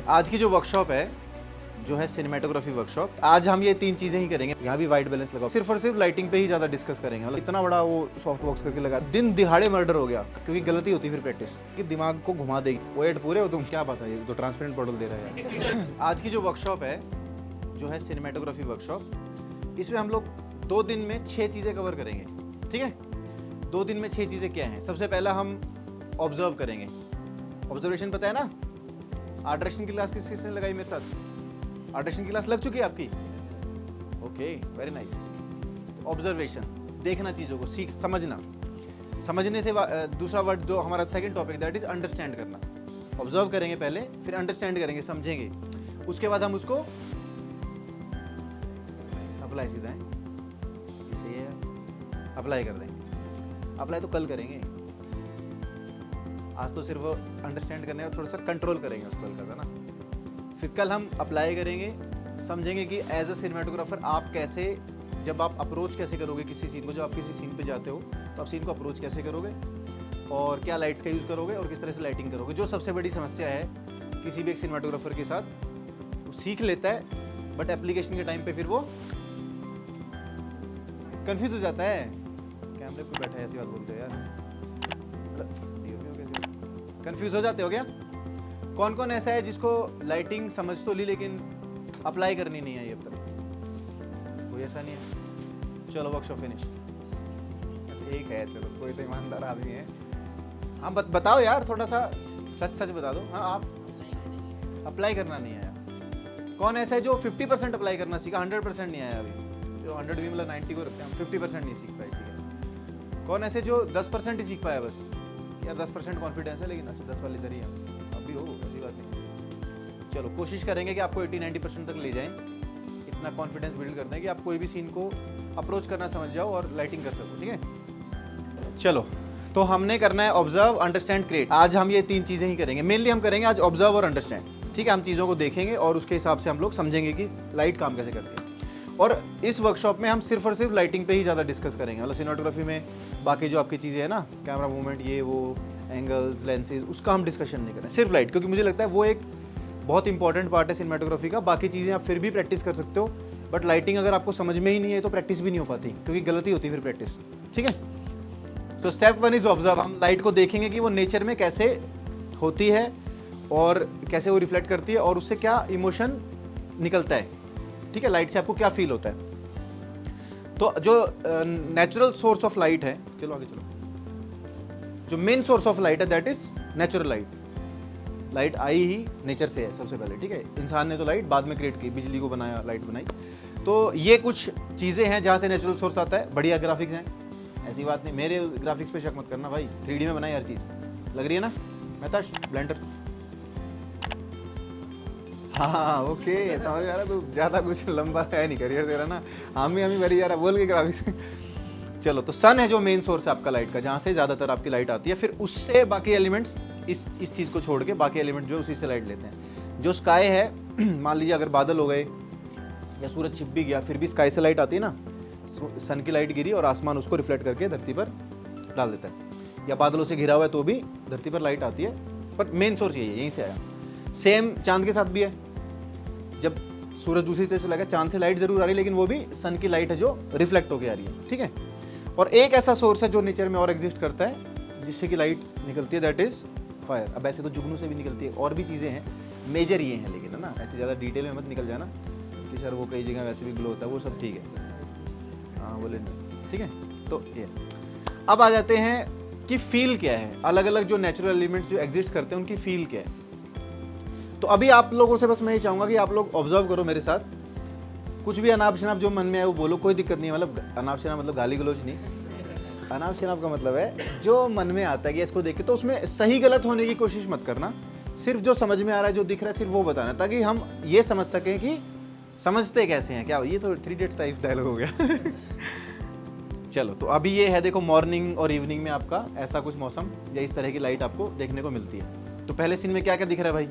आज की जो वर्कशॉप है जो है सिनेमेटोग्राफी वर्कशॉप, आज हम ये 3 चीजें ही करेंगे। यहाँ भी वाइट बैलेंस लगाओ, सिर्फ और सिर्फ लाइटिंग पे ही ज्यादा डिस्कस करेंगे। मतलब इतना बड़ा वो सॉफ्ट बॉक्स करके लगा, दिन दिहाड़े मर्डर हो गया क्योंकि गलती होती फिर प्रैक्टिस कि दिमाग को घुमा देगी। वेट पूरे हो तुम, क्या बात है, ये तो ट्रांसपेरेंट बॉटल दे रहा है। आज की जो वर्कशॉप है जो है सिनेमेटोग्राफी वर्कशॉप, इसमें हम लोग 2 दिन में 6 चीजें कवर करेंगे। ठीक है, 2 दिन में 6 चीजें क्या हैं? सबसे पहला हम ऑब्जर्व करेंगे। ऑब्जर्वेशन पता है ना? आर्ट डायरेक्शन की क्लास किसने लगाई मेरे साथ? आर्ट डायरेक्शन की क्लास लग चुकी है आपकी? Okay, very nice. ऑब्जर्वेशन, देखना चीज़ों को, सीख समझना। समझने से दूसरा वर्ड जो हमारा second topic that is understand करना। ऑब्जर्व करेंगे पहले, फिर अंडरस्टैंड करेंगे, समझेंगे, उसके बाद हम उसको अप्लाई सीधा है इसे ये अप्लाई कर देंगे। अप्लाई तो कल करेंगे, आज तो सिर्फ अंडरस्टैंड करने और थोड़ा सा कंट्रोल करेंगे उसको हल्का सा ना। फिर कल हम अप्लाई करेंगे, समझेंगे कि एज अ सिनेमेटोग्राफर आप कैसे, जब आप अप्रोच कैसे करोगे किसी सीन को, जब आप किसी सीन पे जाते हो तो आप सीन को अप्रोच कैसे करोगे और क्या लाइट्स का यूज़ करोगे और किस तरह से लाइटिंग करोगे। जो सबसे बड़ी समस्या है किसी भी एक सिनेमेटोग्राफर के साथ, वो सीख लेता है बट एप्लीकेशन के टाइम पे फिर वो कंफ्यूज हो जाता है। कैमरे पे बैठा है ऐसी बात बोलते हो यार, कंफ्यूज हो जाते हो क्या? कौन कौन ऐसा है जिसको लाइटिंग समझ तो ली लेकिन अप्लाई करनी नहीं आई अब तक? कोई ऐसा नहीं है? चलो वर्कशॉप फिनिश। अच्छा एक है, चलो कोई तो ईमानदार आदमी है। हाँ बताओ यार, थोड़ा सा सच सच बता दो। हाँ, आप अप्लाई करना नहीं आया। कौन ऐसा है जो 50% अप्लाई करना सीखा, 100% नहीं आया अभी? जो 100 भी मतलब 90 को रखते हैं, 50% नहीं सीख पाए। ठीक है, कौन ऐसे जो 10% ही सीख पाया बस? यार 10% कॉन्फिडेंस है लेकिन अच्छा 10 वाले इधर ही है, अभी हो, ऐसी बात नहीं। चलो कोशिश करेंगे कि आपको 80-90% तक ले जाएं। इतना कॉन्फिडेंस बिल्ड करते हैं कि आप कोई भी सीन को अप्रोच करना समझ जाओ और लाइटिंग कर सको। ठीक है, चलो तो हमने करना है ऑब्जर्व, अंडरस्टैंड, क्रिएट। आज हम ये 3 चीज़ें ही करेंगे, मेनली हम करेंगे आज ऑब्जर्व और अंडरस्टैंड। ठीक है, हम चीज़ों को देखेंगे और उसके हिसाब से हम लोग समझेंगे कि लाइट काम कैसे करती है। और इस वर्कशॉप में हम सिर्फ और सिर्फ लाइटिंग पे ही ज़्यादा डिस्कस करेंगे। मतलब सिनेमेटोग्राफी में बाकी जो आपकी चीज़ें हैं ना, कैमरा मूवमेंट, ये वो एंगल्स, लेंसेज, उसका हम डिस्कशन नहीं करें, सिर्फ लाइट, क्योंकि मुझे लगता है वो एक बहुत इंपॉर्टेंट पार्ट है सिनेमेटोग्राफी का। बाकी चीज़ें आप फिर भी प्रैक्टिस कर सकते हो बट लाइटिंग अगर आपको समझ में ही नहीं है तो प्रैक्टिस भी नहीं हो पाती, क्योंकि गलती होती है फिर प्रैक्टिस। ठीक है, तो स्टेप 1 इज ऑब्जर्व। हम लाइट को देखेंगे कि वो नेचर में कैसे होती है और कैसे वो रिफ्लेक्ट करती है और उससे क्या इमोशन निकलता है। ठीक है, लाइट से आपको क्या फील होता है। तो जो नेचुरल सोर्स ऑफ लाइट है, चलो आगे चलो, जो मेन सोर्स ऑफ लाइट है that is natural light. Light I he nature से है सबसे पहले। ठीक है, इंसान ने तो लाइट बाद में क्रिएट की, बिजली को बनाया, लाइट बनाई। तो ये कुछ चीज़ें हैं जहाँ से नेचुरल सोर्स आता है। बढ़िया ग्राफिक्स हैं, ऐसी बात नहीं, मेरे ग्राफिक्स पे शक मत करना भाई, 3D में बनाई हर चीज़, लग रही है ना मेहताश ब्लेंडर? हाँ ओके, समझ आ रहा, तो ज़्यादा कुछ लंबा है नहीं करियर तेरा ना, हम ही भरी जा रहा बोल के ग्राफिक्स। चलो, तो सन है जो मेन सोर्स है आपका लाइट का, जहाँ से ज़्यादातर आपकी लाइट आती है। फिर उससे बाकी एलिमेंट्स, इस चीज़ को छोड़ के बाकी एलिमेंट जो उसी से लाइट लेते हैं। जो स्काई है, मान लीजिए अगर बादल हो गए या सूरज छिप भी गया, फिर भी स्काई से लाइट आती है ना, सन की लाइट गिरी और आसमान उसको रिफ्लेक्ट करके धरती पर डाल देता है, या बादलों से घिरा हुआ है तो भी धरती पर लाइट आती है। पर मेन सोर्स यही है, यहीं से आया। सेम चांद के साथ भी है, जब सूरज दूसरी तरफ से लगा, चांद से लाइट जरूर आ रही है लेकिन वो भी सन की लाइट है जो रिफ्लेक्ट होकर आ रही है। ठीक है, और एक ऐसा सोर्स है जो नेचर में और एग्जिस्ट करता है जिससे कि लाइट निकलती है, दैट इज फायर। अब ऐसे तो जुगनू से भी निकलती है, और भी चीज़ें हैं, मेजर ये हैं लेकिन, है ना, ऐसे ज़्यादा डिटेल में मत निकल जाना कि सर वो कई जगह वैसे भी ग्लो होता है, वो सब ठीक है, हाँ बोले नहीं। ठीक है, तो ये अब आ जाते हैं कि फील क्या है। अलग अलग जो नेचुरल एलिमेंट्स जो एग्जिस्ट करते हैं उनकी फील क्या है। तो अभी आप लोगों से बस मैं ये चाहूँगा कि आप लोग ऑब्जर्व करो मेरे साथ, कुछ भी अनाप शनाप जो मन में आए वो बोलो, कोई दिक्कत नहीं है। मतलब अनाप शनाप मतलब गाली गलौज नहीं, अनाप शनाप का मतलब है जो मन में आता है कि इसको देख के, तो उसमें सही गलत होने की कोशिश मत करना, सिर्फ जो समझ में आ रहा है, जो दिख रहा है, सिर्फ वो बताना, ताकि हम ये समझ सकें कि समझते कैसे हैं। क्या ये तो 3 इडियट्स टाइप डायलॉग हो गया। चलो, तो अभी ये है, देखो मॉर्निंग और इवनिंग में आपका ऐसा कुछ मौसम या इस तरह की लाइट आपको देखने को मिलती है। तो पहले सीन में क्या क्या दिख रहा है भाई?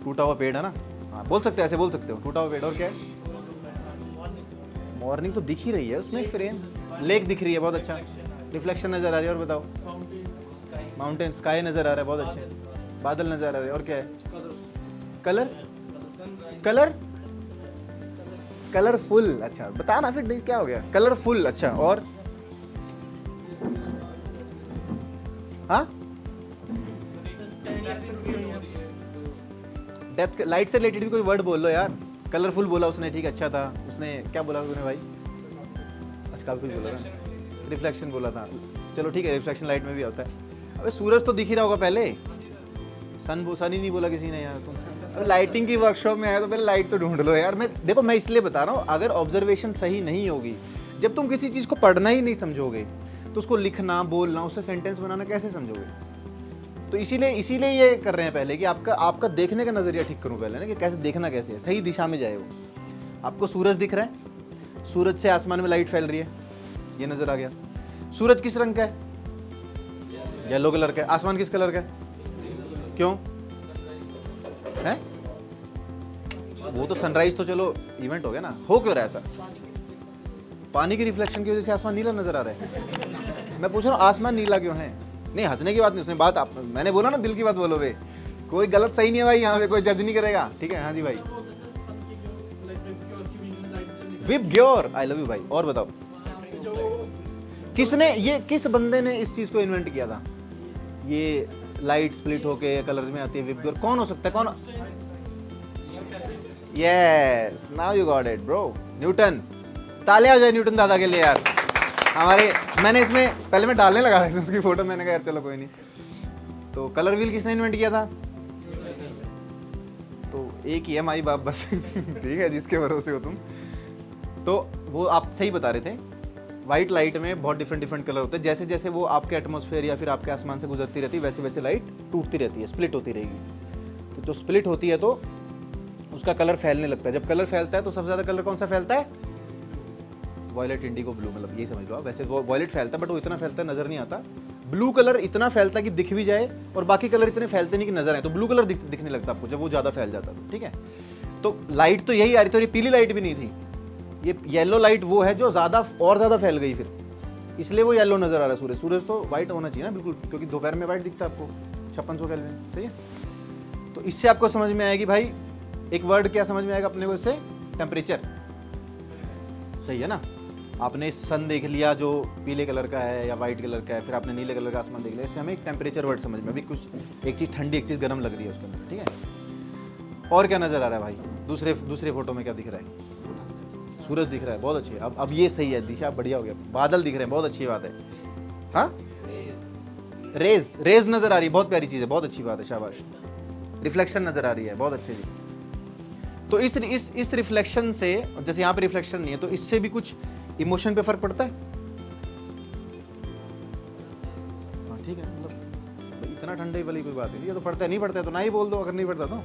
टूटा हुआ पेड़ है ना, हाँ बोल सकते हो, ऐसे बोल सकते हो, टूटा हुआ पेड़। और क्या है? मॉर्निंग तो दिख ही रही है उसमें, फ्रेम, लेक दिख रही है, बहुत अच्छा रिफ्लेक्शन नजर आ रही है। और बताओ? माउंटेन, स्काई नजर आ रहा है, बहुत अच्छे, बादल नजर आ रहे हैं। और क्या है? कलर कलर कलरफुल, अच्छा बता ना फिर क्या हो गया, कलरफुल, अच्छा और हाँ डेप्थ लाइट से रिलेटेड भी कोई वर्ड बोल लो यार। कलरफुल बोला उसने, ठीक है अच्छा था। उसने क्या बोला तूने भाई? अच्छा कुछ बोला ना, रिफ्लेक्शन बोला था, चलो ठीक है रिफ्लेक्शन लाइट में भी आता है। अबे सूरज तो दिख ही रहा होगा पहले, सन ही नहीं बोला किसी ने यार। तुम अबे लाइटिंग की वर्कशॉप में आया तो पहले लाइट तो ढूंढ लो यार। देखो मैं इसलिए बता रहा हूँ, अगर ऑब्जर्वेशन सही नहीं होगी, जब तुम किसी चीज़ को पढ़ना ही नहीं समझोगे तो उसको लिखना बोलना उससे सेंटेंस बनाना कैसे समझोगे? तो इसीलिए ये कर रहे हैं पहले कि आपका देखने का नज़रिया ठीक करूँ पहले ना, कि कैसे देखना कैसे है, सही दिशा में जाए वो। आपको सूरज दिख रहा है, सूरज से आसमान में लाइट फैल रही है, ये नज़र आ गया। सूरज किस रंग का है? येलो कलर का है। आसमान किस कलर का है? क्यों है? वो तो सनराइज तो चलो इवेंट हो गया ना, हो क्यों रहा है ऐसा? पानी की रिफ्लेक्शन की वजह से आसमान नीला नजर आ रहा है। मैं पूछ रहा हूँ आसमान नीला क्यों है? नहीं हंसने की बात नहीं, उसने बात मैंने बोला ना दिल की बात बोलो बे, कोई गलत सही नहीं है भाई, यहाँ पे कोई जज नहीं करेगा, ठीक है? हाँ जी भाई, विप ग्योर, आई लव यू भाई। और बताओ किस बंदे ने इस चीज को इन्वेंट किया था? ये लाइट स्प्लिट होके कलर्स में आती है, विप ग्योर कौन हो सकता है? कौन? Yes now you got it bro, Newton. तालियां हो जाए न्यूटन दादा के लिए यार। हमारे मैंने इसमें पहले मैं डालने लगा था उसकी फोटो, मैंने कहा यार चलो कोई नहीं। तो कलर व्हील किसने इन्वेंट किया था? तो एक ही है माई बाप बस ठीक है, जिसके भरोसे हो तुम। तो वो आप सही बता रहे थे, वाइट लाइट में बहुत डिफरेंट कलर होते हैं। जैसे जैसे वो आपके एटमॉस्फेयर या फिर आपके आसमान से गुजरती रहती है, वैसे वैसे लाइट टूटती रहती है, स्प्लिट होती रहेगी। तो जो स्प्लिट होती है तो उसका कलर फैलने लगता है। जब कलर फैलता है तो सबसे ज़्यादा कलर कौन सा फैलता है? वॉयलेट, इंडिगो, ब्लू, मतलब ये समझ लो आप। वैसे वो वॉयलेट फैलता है बट वो इतना फैलता है नजर नहीं आता। ब्लू कलर इतना फैलता है कि दिख भी जाए, और बाकी कलर इतने फैलते नहीं कि नजर आए। तो ब्लू कलर दिखने लगता है आपको जब वो ज़्यादा फैल जाता है, ठीक है? तो लाइट तो यही आ रही थी, और ये पीली लाइट भी नहीं थी, ये येलो लाइट वो है जो ज़्यादा फैल गई फिर, इसलिए वो येलो नजर आ रहा है सूरज। सूरज तो व्हाइट होना चाहिए ना बिल्कुल, क्योंकि दोपहर में व्हाइट दिखता है आपको 5600 केल्विन, ठीक है? तो इससे आपको समझ में आएगी भाई, एक वर्ड क्या समझ में आएगा अपने को इससे? टेम्परेचर। सही है ना? आपने सन देख लिया जो पीले कलर का है या वाइट कलर का है, फिर आपने नीले कलर का आसमान देख लिया, इससे हमें एक टेम्परेचर वर्ड समझ में। अभी कुछ एक चीज़ ठंडी एक चीज़ गर्म लग रही है उसके अंदर, ठीक है? और क्या नज़र आ रहा है भाई? दूसरे फोटो में क्या दिख रहा है? सूरज दिख रहा है, बहुत अच्छी है। अब ये सही है, दिशा बढ़िया हो गया। बादल दिख रहे हैं, बहुत अच्छी बात है। हाँ रेज नज़र आ रही है, बहुत प्यारी चीज़ है, बहुत अच्छी बात है, शाबाश। रिफ्लेक्शन नज़र आ रही है, बहुत अच्छी जी। तो इस रिफ्लेक्शन से, जैसे यहाँ पे रिफ्लेक्शन नहीं है, तो इससे भी कुछ इमोशन पे फर्क पड़ता है? हाँ ठीक है, मतलब इतना ठंडे वाली कोई बात नहीं है, तो पड़ता है, नहीं पड़ता है तो ना ही बोल दो, अगर नहीं पड़ता तो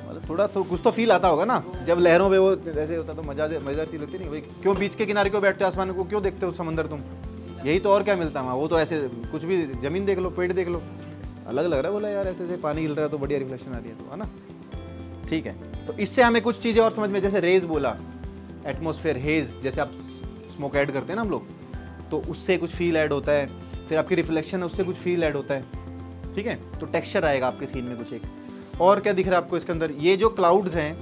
मतलब थोड़ा तो कुछ तो फील आता होगा ना जब लहरों पे वो ऐसे होता तो मजेदार चीज होती नहीं भाई? क्यों बीच के किनारे क्यों बैठते हो, आसमान को क्यों देखते हो, समंदर तुम? यही तो, और क्या मिलता है? वो तो ऐसे कुछ भी, जमीन देख लो, पेड़ देख लो, अलग लग रहा है। बोला यार ऐसे ऐसे पानी हिल रहा है तो बढ़िया रिफ्लेक्शन आ रही है, तो है ना? ठीक है, तो इससे हमें कुछ चीज़ें और समझ में, जैसे रेज बोला, एटमॉस्फेयर, हेज, जैसे आप स्मोक ऐड करते हैं ना हम लोग, तो उससे कुछ फील ऐड होता है। फिर आपकी रिफ्लेक्शन है, उससे कुछ फील ऐड होता है, ठीक है? तो टेक्सचर आएगा आपके सीन में कुछ एक। और क्या दिख रहा है आपको इसके अंदर? ये जो क्लाउड्स हैं,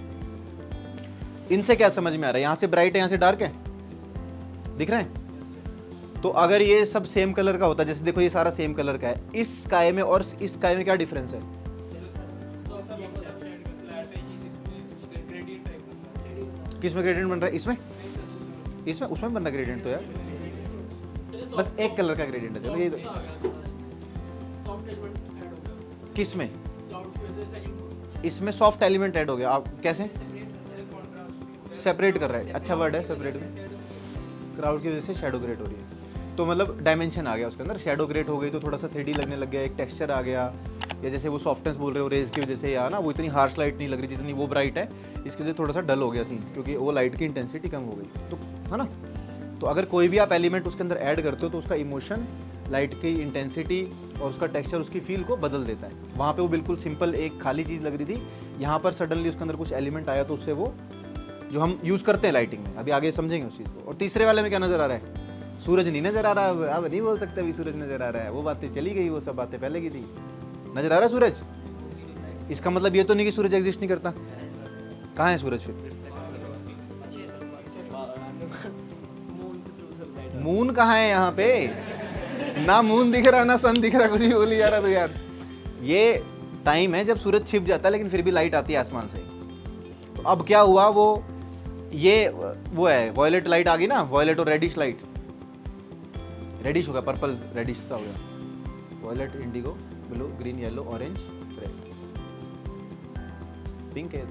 इनसे क्या समझ में आ रहा है? यहाँ से ब्राइट है, यहाँ से डार्क है, दिख रहे हैं? तो अगर ये सब सेम कलर का होता, जैसे देखो ये सारा सेम कलर का है, इस स्काई में और इस स्काई में क्या डिफरेंस है? किस में ग्रेडियंट बन रहा है? इसमें उसमें बन रहा है ग्रेडियंट तो यार, बस एक कलर का ग्रेडियंट है। चलो ये किस में? इसमें सॉफ्ट एलिमेंट ऐड हो गया। आप कैसे सेपरेट कर रहा है? अच्छा वर्ड है सेपरेट में। क्राउड की वजह से शैडो ग्रेट हो रही है, तो मतलब डायमेंशन आ गया उसके अंदर, शैडो ग्रेट हो गई तो थोड़ा सा 3D लगने लग गया, एक टेक्सचर आ गया। या जैसे वो सॉफ्टनेस बोल रहे हो रेज की वजह से, या ना वो इतनी हार्श लाइट नहीं लग रही जितनी वो ब्राइट है, इसकी वजह से थोड़ा सा डल हो गया सीन, क्योंकि वो लाइट की इंटेंसिटी कम हो गई, तो है ना? तो अगर कोई भी आप एलिमेंट उसके अंदर ऐड करते हो तो उसका इमोशन, लाइट की इंटेंसिटी और उसका टेक्सचर, उसकी फील को बदल देता है। वहाँ पे वो बिल्कुल सिंपल एक खाली चीज़ लग रही थी, यहाँ पर सडनली उसके अंदर कुछ एलिमेंट आया तो उससे वो जो हम यूज़ करते हैं लाइटिंग में, अभी आगे समझेंगे उस चीज़ को। और तीसरे वाले में क्या नज़र आ रहा है? सूरज नहीं नज़र आ रहा, अब नहीं बोल सकते अभी सूरज नज़र आ रहा है, वो बातें चली गई, वो सब बातें पहले की थी। नज़र आ रहा है सूरज? इसका मतलब ये तो नहीं कि सूरज एग्जिस्ट नहीं करता। कहाँ है सूरज फिर? मून कहाँ है यहाँ पे? ना मून दिख रहा ना सन दिख रहा, कुछ भी बोली जा रहा तो यार। ये टाइम है जब सूरज छिप जाता है लेकिन फिर भी लाइट आती है आसमान से। तो अब क्या हुआ, वो है वॉयलेट लाइट आ गई ना, वॉयलेट और रेडिश लाइट। रेडिश होगा, पर्पल रेडिश सा होगा। Violet, indigo, blue, green, yellow, orange, red, pink है।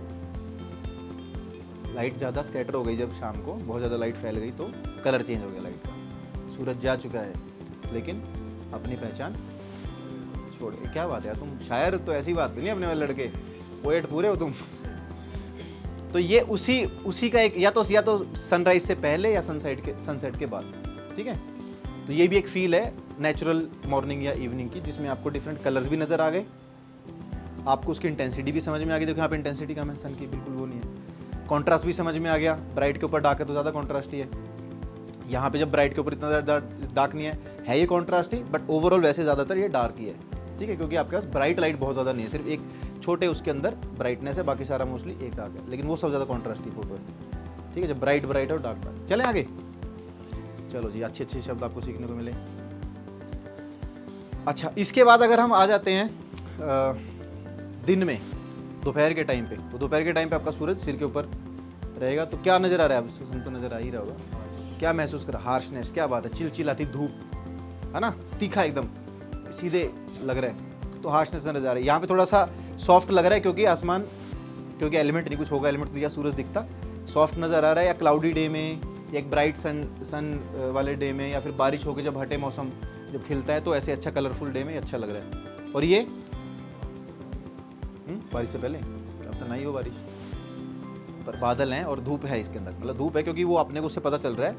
लाइट ज़्यादा स्कैटर हो गई जब शाम को, बहुत ज़्यादा लाइट फैल गई तो कलर चेंज हो गया लाइट का। सूरज जा चुका है लेकिन अपनी पहचान छोड़ के। क्या बात है यार, तुम शायर तो ऐसी बात नहीं अपने वाले लड़के, पोएट पूरे हो तुम। तो ये उसी का एक या तो सनराइज से पहले या सनसेट के बाद, ठीक है। तो ये भी एक फील है नेचुरल मॉर्निंग या इवनिंग की, जिसमें आपको डिफरेंट कलर्स भी नजर आ गए, आपको उसकी इंटेंसिटी भी समझ में आ गई। देखो यहाँ पे इंटेंसिटी कम है सन की, बिल्कुल वो नहीं है। कॉन्ट्रास्ट भी समझ में आ गया, ब्राइट के ऊपर डार्क है तो ज़्यादा कॉन्ट्रास्ट ही है। यहाँ पे जब ब्राइट के ऊपर इतना ज़्यादा डार्क नहीं है ये कॉन्ट्रास्ट ही, बट ओवरऑल वैसे ज़्यादातर ये डार्क ही है, ठीक है, क्योंकि आपके पास ब्राइट लाइट बहुत ज़्यादा नहीं है, सिर्फ एक छोटे उसके अंदर ब्राइटनेस है, बाकी सारा मोस्टली एक डार्क है, लेकिन वो सब ज़्यादा कॉन्ट्रास्टी फोटो है, ठीक है। जब ब्राइट है और डार्क डार्क। चलें आगे, चलो जी, अच्छे शब्द आपको सीखने को मिले। अच्छा, इसके बाद अगर हम आ जाते हैं दिन में, दोपहर के टाइम पे, तो दोपहर के टाइम पे आपका सूरज सिर के ऊपर रहेगा, तो क्या नज़र आ रहा है? अब सन तो नज़र आ ही रहा होगा। क्या महसूस कर? हार्शनेस, क्या बात है, चिलचिलाती धूप है ना, तीखा एकदम सीधे लग रहा है, तो हार्शनेस नजर आ रही है। यहाँ पे थोड़ा सा सॉफ्ट लग रहा है क्योंकि आसमान, क्योंकि एलिमेंट नहीं कुछ होगा, एलिमेंट तो या सूरज दिखता, सॉफ्ट नज़र आ रहा है। या क्लाउडी डे में, या एक ब्राइट सन वाले डे में, या फिर बारिश होकर जब हटे मौसम जब खिलता है, तो ऐसे अच्छा कलरफुल डे में अच्छा लग रहा है। और ये बारिश से पहले, अब तो नहीं हो बारिश, पर बादल हैं और धूप है इसके अंदर, मतलब धूप है क्योंकि वो अपने को उससे पता चल रहा है,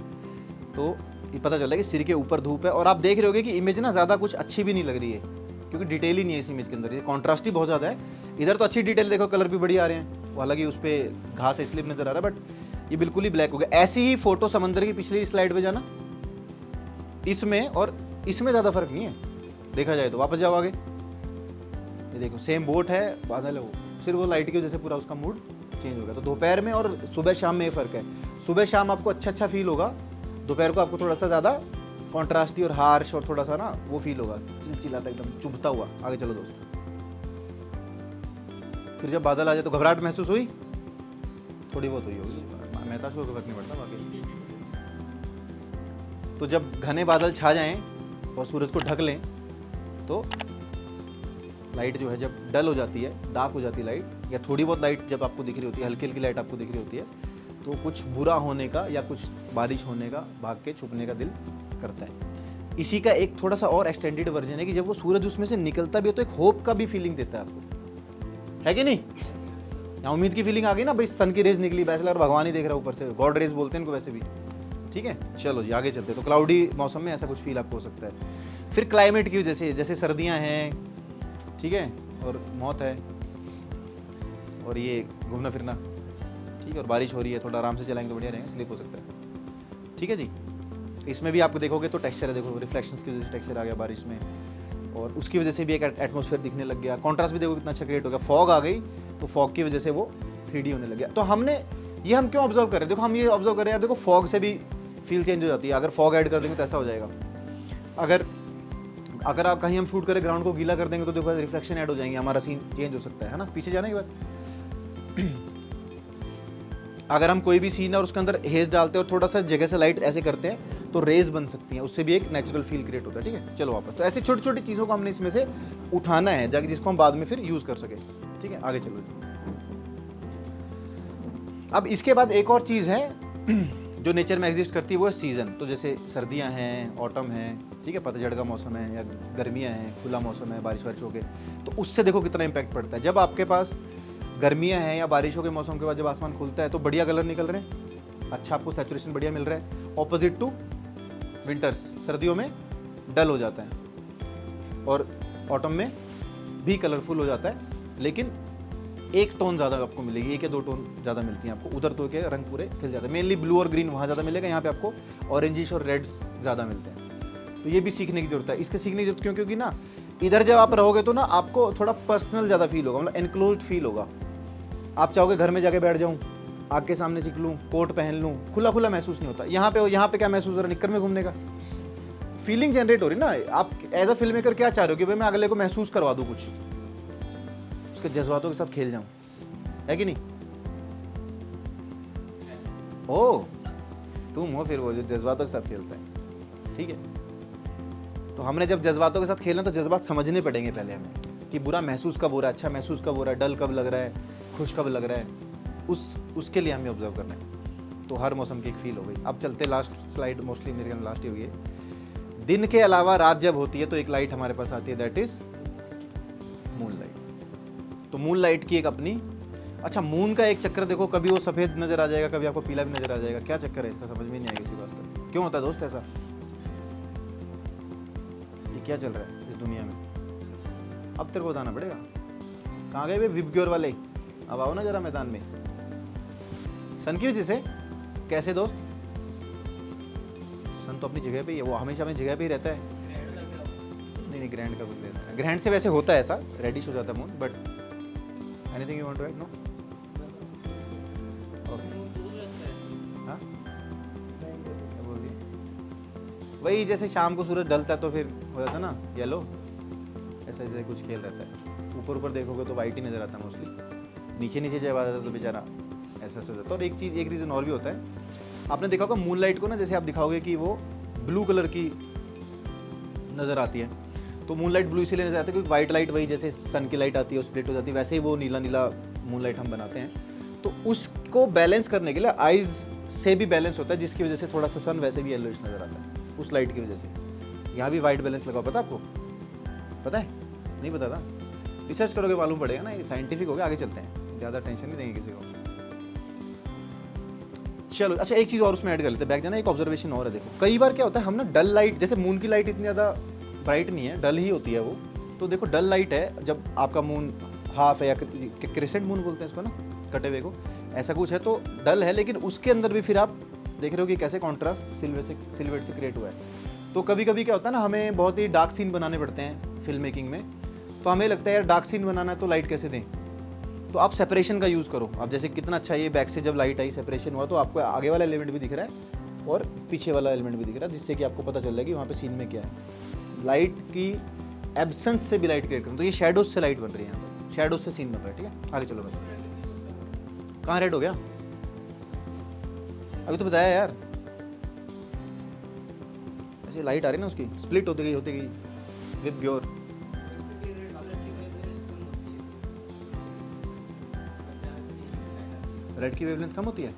तो ये पता चल रहा है कि सिर के ऊपर धूप है। और आप देख रहे होगे कि इमेज ना ज़्यादा कुछ अच्छी भी नहीं लग रही है, क्योंकि डिटेल ही नहीं है इस इमेज के अंदर, ये कॉन्ट्रास्ट ही बहुत ज़्यादा है। इधर तो अच्छी डिटेल देखो, कलर भी बढ़िया आ रहे हैं, हालांकि उस पर घास है इसलिए नज़र आ रहा है, बट ये बिल्कुल ही ब्लैक हो गया। ऐसी ही फोटो समंदर की पिछली स्लाइड पे जाना, इसमें और इसमें ज़्यादा फर्क नहीं है देखा जाए तो। वापस जाओ आगे, ये देखो सेम बोट है, बादल है, वो सिर्फ वो लाइट की वजह से पूरा उसका मूड चेंज हो गया। तो दोपहर में और सुबह शाम में ये फ़र्क है। सुबह शाम आपको अच्छा फील होगा, दोपहर को आपको थोड़ा सा ज़्यादा कॉन्ट्रास्टी और हार्श और थोड़ा सा ना वो फील होगा, चिलचिलाता एकदम चुभता हुआ। आगे चलो दोस्तों, फिर जब बादल आ जाए तो घबराहट महसूस हुई, थोड़ी बहुत हुई होगी, मेहताज को फर्क नहीं पड़ता बाकी। तो जब घने बादल छा जाएं और सूरज को ढक लें, तो लाइट जो है जब डल हो जाती है, डार्क हो जाती है लाइट, या थोड़ी बहुत लाइट जब आपको दिख रही होती है, हल्की हल्की लाइट आपको दिख रही होती है, तो कुछ बुरा होने का या कुछ बारिश होने का, भाग के छुपने का दिल करता है। इसी का एक थोड़ा सा और एक्सटेंडेड वर्जन है कि जब वो सूरज उसमें से निकलता भी है तो एक होप का भी फीलिंग देता है आपको, है कि नहीं? यहाँ उम्मीद की फीलिंग आ गई ना, भाई सन की रेज निकली, वैसे लग भगवान ही देख रहा है ऊपर से, गॉड रेज बोलते हैं इनको वैसे भी, ठीक है। चलो जी आगे चलते हैं। तो क्लाउडी मौसम में ऐसा कुछ फील आपको हो सकता है। फिर क्लाइमेट की वजह से, जैसे सर्दियाँ हैं, ठीक है, और मौत है, और ये घूमना फिरना, ठीक है, और बारिश हो रही है, थोड़ा आराम से चलाएंगे तो बढ़िया रहेंगे, स्लिप हो सकता है, ठीक है जी। इसमें भी आपको देखोगे तो टेक्सचर है, देखो रिफ्लेक्शंस की वजह से टेक्सचर आ गया बारिश में, और उसकी वजह से भी एक एटमॉस्फेयर दिखने लग गया। कॉन्ट्रास्ट भी देखो कितना अच्छा क्रिएट हो गया। फॉग आ गई तो फॉग की वजह से वो 3D होने लग गया। तो हमने ये हम क्यों ऑब्जर्व कर रहे हैं? देखो हम ये ऑब्जर्व कर रहे हैं, देखो फॉग से भी फील चेंज हो जाती है। अगर फॉग ऐड कर देंगे तो ऐसा हो जाएगा। अगर आप कहीं हम शूट करें, ग्राउंड को गीला कर देंगे तो देखो रिफ्लेक्शन ऐड हो जाएंगे, हमारा सीन चेंज हो सकता है ना। पीछे जाना एक बार, अगर हम कोई भी सीन है और उसके अंदर हेज डालते हैं और थोड़ा सा जगह से लाइट ऐसे करते हैं तो रेज बन सकती हैं, उससे भी एक नेचुरल फील क्रिएट होता है, ठीक है। चलो वापस, तो ऐसे छोटी छोटी चीज़ों को हमने इसमें से उठाना है जाके, जिसको हम बाद में फिर यूज़ कर सके, ठीक है। आगे चलो। अब इसके बाद एक और चीज़ है जो नेचर में एग्जिस्ट करती है, वो है सीज़न। तो जैसे सर्दियाँ हैं, ऑटम है, ठीक है, पतझड़ का मौसम है, या गर्मियाँ हैं, खुला मौसम है, बारिश वारिश हो के, तो उससे देखो कितना इम्पैक्ट पड़ता है। जब आपके पास गर्मियाँ हैं या बारिशों के मौसम के बाद जब आसमान खुलता है तो बढ़िया कलर निकल रहे हैं, अच्छा आपको सैचुरेशन बढ़िया मिल रहा है। ऑपोजिट टू विंटर्स, सर्दियों में डल हो जाता है और ऑटम में भी कलरफुल हो जाता है, लेकिन एक टोन ज़्यादा आपको मिलेगी, एक या दो टोन ज़्यादा मिलती हैं आपको। उधर तो के रंग पूरे खिल जाते हैं, मेनली ब्लू और ग्रीन वहाँ ज़्यादा मिलेगा, यहाँ पे आपको ऑरेंजिश और रेड्स ज़्यादा मिलते हैं। तो ये भी सीखने की जरूरत है। इसके सीखने की जरूरत क्यों? क्योंकि ना इधर जब आप रहोगे तो ना आपको थोड़ा पर्सनल ज़्यादा फील होगा, मतलब एनक्लोज्ड फील होगा। आप चाहोगे घर में जाके बैठ जाऊँ, आग के सामने सीख लूँ, कोट पहन लूँ, खुला खुला महसूस नहीं होता। यहाँ पे क्या महसूस हो रहा है, निक्कर में घूमने का फीलिंग जनरेट हो रही ना। आप एज अ फिल्म मेकर क्या चाह रहे हो कि भाई मैं अगले को महसूस करवा दूँ कुछ, उसके जज्बातों के साथ खेल जाऊँ, है कि नहीं? ओ तुम हो फिर वो जो जज्बातों के साथ खेलता है, ठीक है। तो हमने जब जज्बातों के साथ खेलना तो जज्बात समझने पड़ेंगे पहले हमें, कि बुरा महसूस कब हो रहा है, अच्छा महसूस कब हो रहा है, डल कब लग रहा है, खुश कब लग रहा है, उसके लिए हमें ऑब्जर्व करना है। तो हर मौसम की एक फील हो गई। अब चलते लास्ट स्लाइड, मोस्टली मेरे ख्याल लास्ट ही हुई है। दिन के अलावा रात जब होती है तो एक लाइट हमारे पास आती है, दैट इज मून लाइट। तो मून लाइट की एक अपनी, अच्छा मून का एक चक्कर देखो, कभी वो सफेद नजर आ जाएगा, कभी आपको पीला भी नजर आ जाएगा। क्या चक्कर है इसका, समझ में नहीं आएगा किसी बात का। क्यों होता है दोस्त ऐसा, ये क्या चल रहा है इस दुनिया में? अब तेरे को बताना पड़ेगा। कहाँ गए वे विबग्योर वाले, अब आओ ना जरा मैदान में। सन की वजह से कैसे दोस्त? सन तो अपनी जगह पे ही है, वो हमेशा अपनी जगह पे ही रहता है। नहीं ग्रैंड का कुछ रहता है, ग्रैंड से वैसे होता है ऐसा, रेडिश हो जाता है moon. But anything you want to add? No. हाँ वही, जैसे शाम को सूरज ढलता है तो फिर हो जाता है ना येलो, ऐसा जैसे कुछ खेल रहता है। ऊपर ऊपर देखोगे तो वाइट ही नजर आता है मोस्टली, नीचे नीचे जब आ जाता है तो बेचारा ऐसा हो जाता है। और एक चीज़, एक रीज़न और भी होता है, आपने देखा होगा मून लाइट को ना, जैसे आप दिखाओगे कि वो ब्लू कलर की नज़र आती है, तो मून लाइट ब्लू इसीलिए नजर आती है क्योंकि वाइट लाइट वही जैसे सन की लाइट आती है, स्प्लिट हो जाती है, वैसे ही वो नीला नीला मून लाइट हम बनाते हैं। तो उसको बैलेंस करने के लिए आइज़ से भी बैलेंस होता है, जिसकी वजह से थोड़ा सा सन वैसे भी येलोइश नजर आता है उस लाइट की वजह से। यहाँ भी वाइट बैलेंस लगा, पता आपको? पता है? नहीं पता था? रिसर्च करोगे मालूम पड़ेगा ना, ये साइंटिफिक हो गया। आगे चलते हैं, ज़्यादा टेंशन नहीं देंगे किसी को। चलो अच्छा, एक चीज़ और उसमें ऐड कर लेते हैं, बैक जाना। एक ऑब्जर्वेशन और है, देखो कई बार क्या होता है, हम ना डल लाइट, जैसे मून की लाइट इतनी ज़्यादा ब्राइट नहीं है, डल ही होती है वो। तो देखो डल लाइट है जब आपका मून हाफ है, या क्रिसेंट मून बोलते हैं इसको ना, कटे हुए को, ऐसा कुछ है तो डल है। लेकिन उसके अंदर भी फिर आप देख रहे हो कि कैसे कॉन्ट्रास्ट सिल्वेट से क्रिएट हुआ है। तो कभी कभी क्या होता है ना, हमें बहुत ही डार्क सीन बनाने पड़ते हैं फिल्म मेकिंग में, तो हमें लगता है यार डार्क सीन बनाना है तो लाइट कैसे दें, तो आप सेपरेशन का यूज़ करो। अब जैसे कितना अच्छा ये बैक से जब लाइट आई, सेपरेशन हुआ, तो आपको आगे वाला एलिमेंट भी दिख रहा है और पीछे वाला एलिमेंट भी दिख रहा है, जिससे कि आपको पता चल रहा है कि वहाँ पे सीन में क्या है। लाइट की एब्सेंस से भी लाइट क्रिएट करूँ, तो ये शेडोज से लाइट बन रही है, यहाँ पर शेडोज से सीन बन रहा है। ठीक है, आगे चलो। बस कहाँ रेड हो गया? अभी तो बताया यार, ऐसे लाइट आ रही ना उसकी, स्प्लिट होती गई विबग्योर। रेड की वेवलेंथ कम होती है।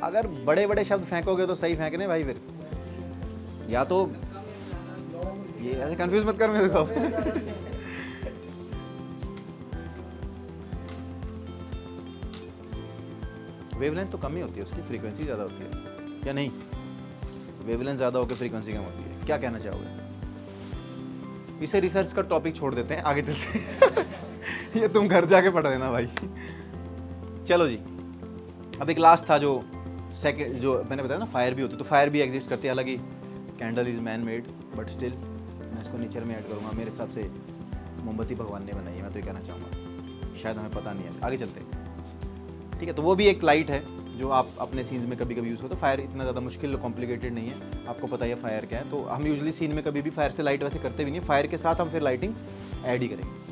अगर बड़े बड़े शब्द फेंकोगे तो सही फेंकने भाई, फिर या तो ये ऐसे कंफ्यूज मत कर मेरे को। वेवलेंथ तो कम ही होती है, उसकी फ्रीक्वेंसी ज़्यादा होती है, या नहीं? वेवलेंथ ज़्यादा होकर फ्रीक्वेंसी कम होती है, क्या कहना चाहोगे? इसे रिसर्च का टॉपिक छोड़ देते हैं, आगे चलते हैं। ये तुम घर जाके पढ़ लेना भाई। चलो जी, अब एक लास्ट था जो सेकंड, जो मैंने बताया ना फायर भी होती है, तो फायर भी एग्जिस्ट करती है। हालांकि candle is man made, but still मैं इसको नेचर में ऐड करूँगा। मेरे हिसाब से मोमबत्ती भगवान ने बनाई है, मैं तो ये कहना चाहूँगा, शायद हमें पता नहीं है। आगे चलते हैं, ठीक है। तो वो भी एक लाइट है जो आप अपने सीन्स में कभी कभी यूज़ करते हो। फायर इतना ज़्यादा मुश्किल कॉम्प्लिकेटेड नहीं है, आपको पता है फायर क्या है। तो हम यूजुअली सीन में कभी भी फायर से लाइट वैसे करते भी नहीं, फायर के साथ हम फिर लाइटिंग ऐड ही करेंगे।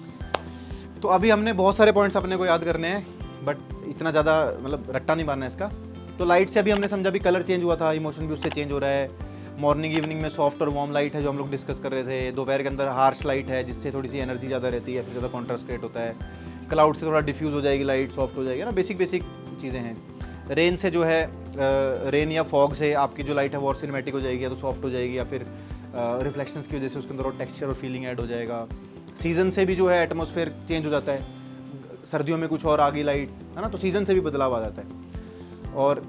तो अभी हमने बहुत सारे पॉइंट्स अपने को याद करने हैं, बट इतना ज़्यादा मतलब रट्टा नहीं मारना है इसका। तो लाइट से अभी हमने समझा भी कलर चेंज हुआ था, इमोशन भी उससे चेंज हो रहा है। मॉर्निंग इवनिंग में सॉफ्ट और वार्म लाइट है जो हम लोग डिस्कस कर रहे थे। दोपहर के अंदर हार्श लाइट है जिससे थोड़ी सी एनर्जी ज़्यादा रहती है, फिर ज़्यादा कॉन्ट्रास्ट क्रिएट होता है। क्लाउड से थोड़ा डिफ्यूज़ हो जाएगी लाइट, सॉफ्ट हो जाएगी ना, बेसिक चीज़ें हैं। रेन से जो है, रेन या फॉग से आपकी जो लाइट है वो और सिनेमैटिक हो जाएगी, या तो सॉफ्ट हो जाएगी, या फिर रिफ्लेक्शंस की वजह से उसके अंदर और टेक्सचर और फीलिंग ऐड हो जाएगा। सीज़न से भी जो है एटमॉस्फेयर चेंज हो जाता है, सर्दियों में कुछ और आ गई लाइट, है ना, तो सीज़न से भी बदलाव आ जाता है। और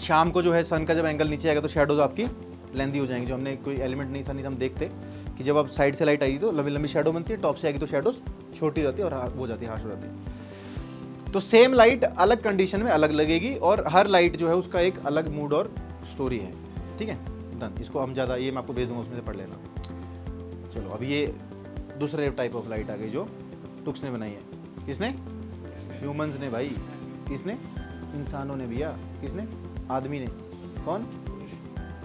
शाम को जो है सन का जब एंगल नीचे आएगा तो शेडोज आपकी लेंदी हो जाएंगी। जो हमने कोई एलिमेंट नहीं था, नहीं हम देखते कि जब आप साइड से लाइट आएगी तो लंबी लंबी शेडो बनती है, टॉप से आएगी तो शेडोज छोटी हो जाती है और वो जाती है, हार्श हो जाती है। तो सेम लाइट अलग कंडीशन में अलग लगेगी, और हर लाइट जो है उसका एक अलग मूड और स्टोरी है, ठीक है। डन। इसको हम ज़्यादा, ये मैं आपको भेज दूंगा, उसमें से पढ़ लेना। चलो अब ये दूसरे टाइप ऑफ लाइट आ गई जो टुक्स ने बनाई है। किसने? ह्यूमंस ने भाई। किसने? इंसानों ने भैया। किसने? आदमी ने। कौन?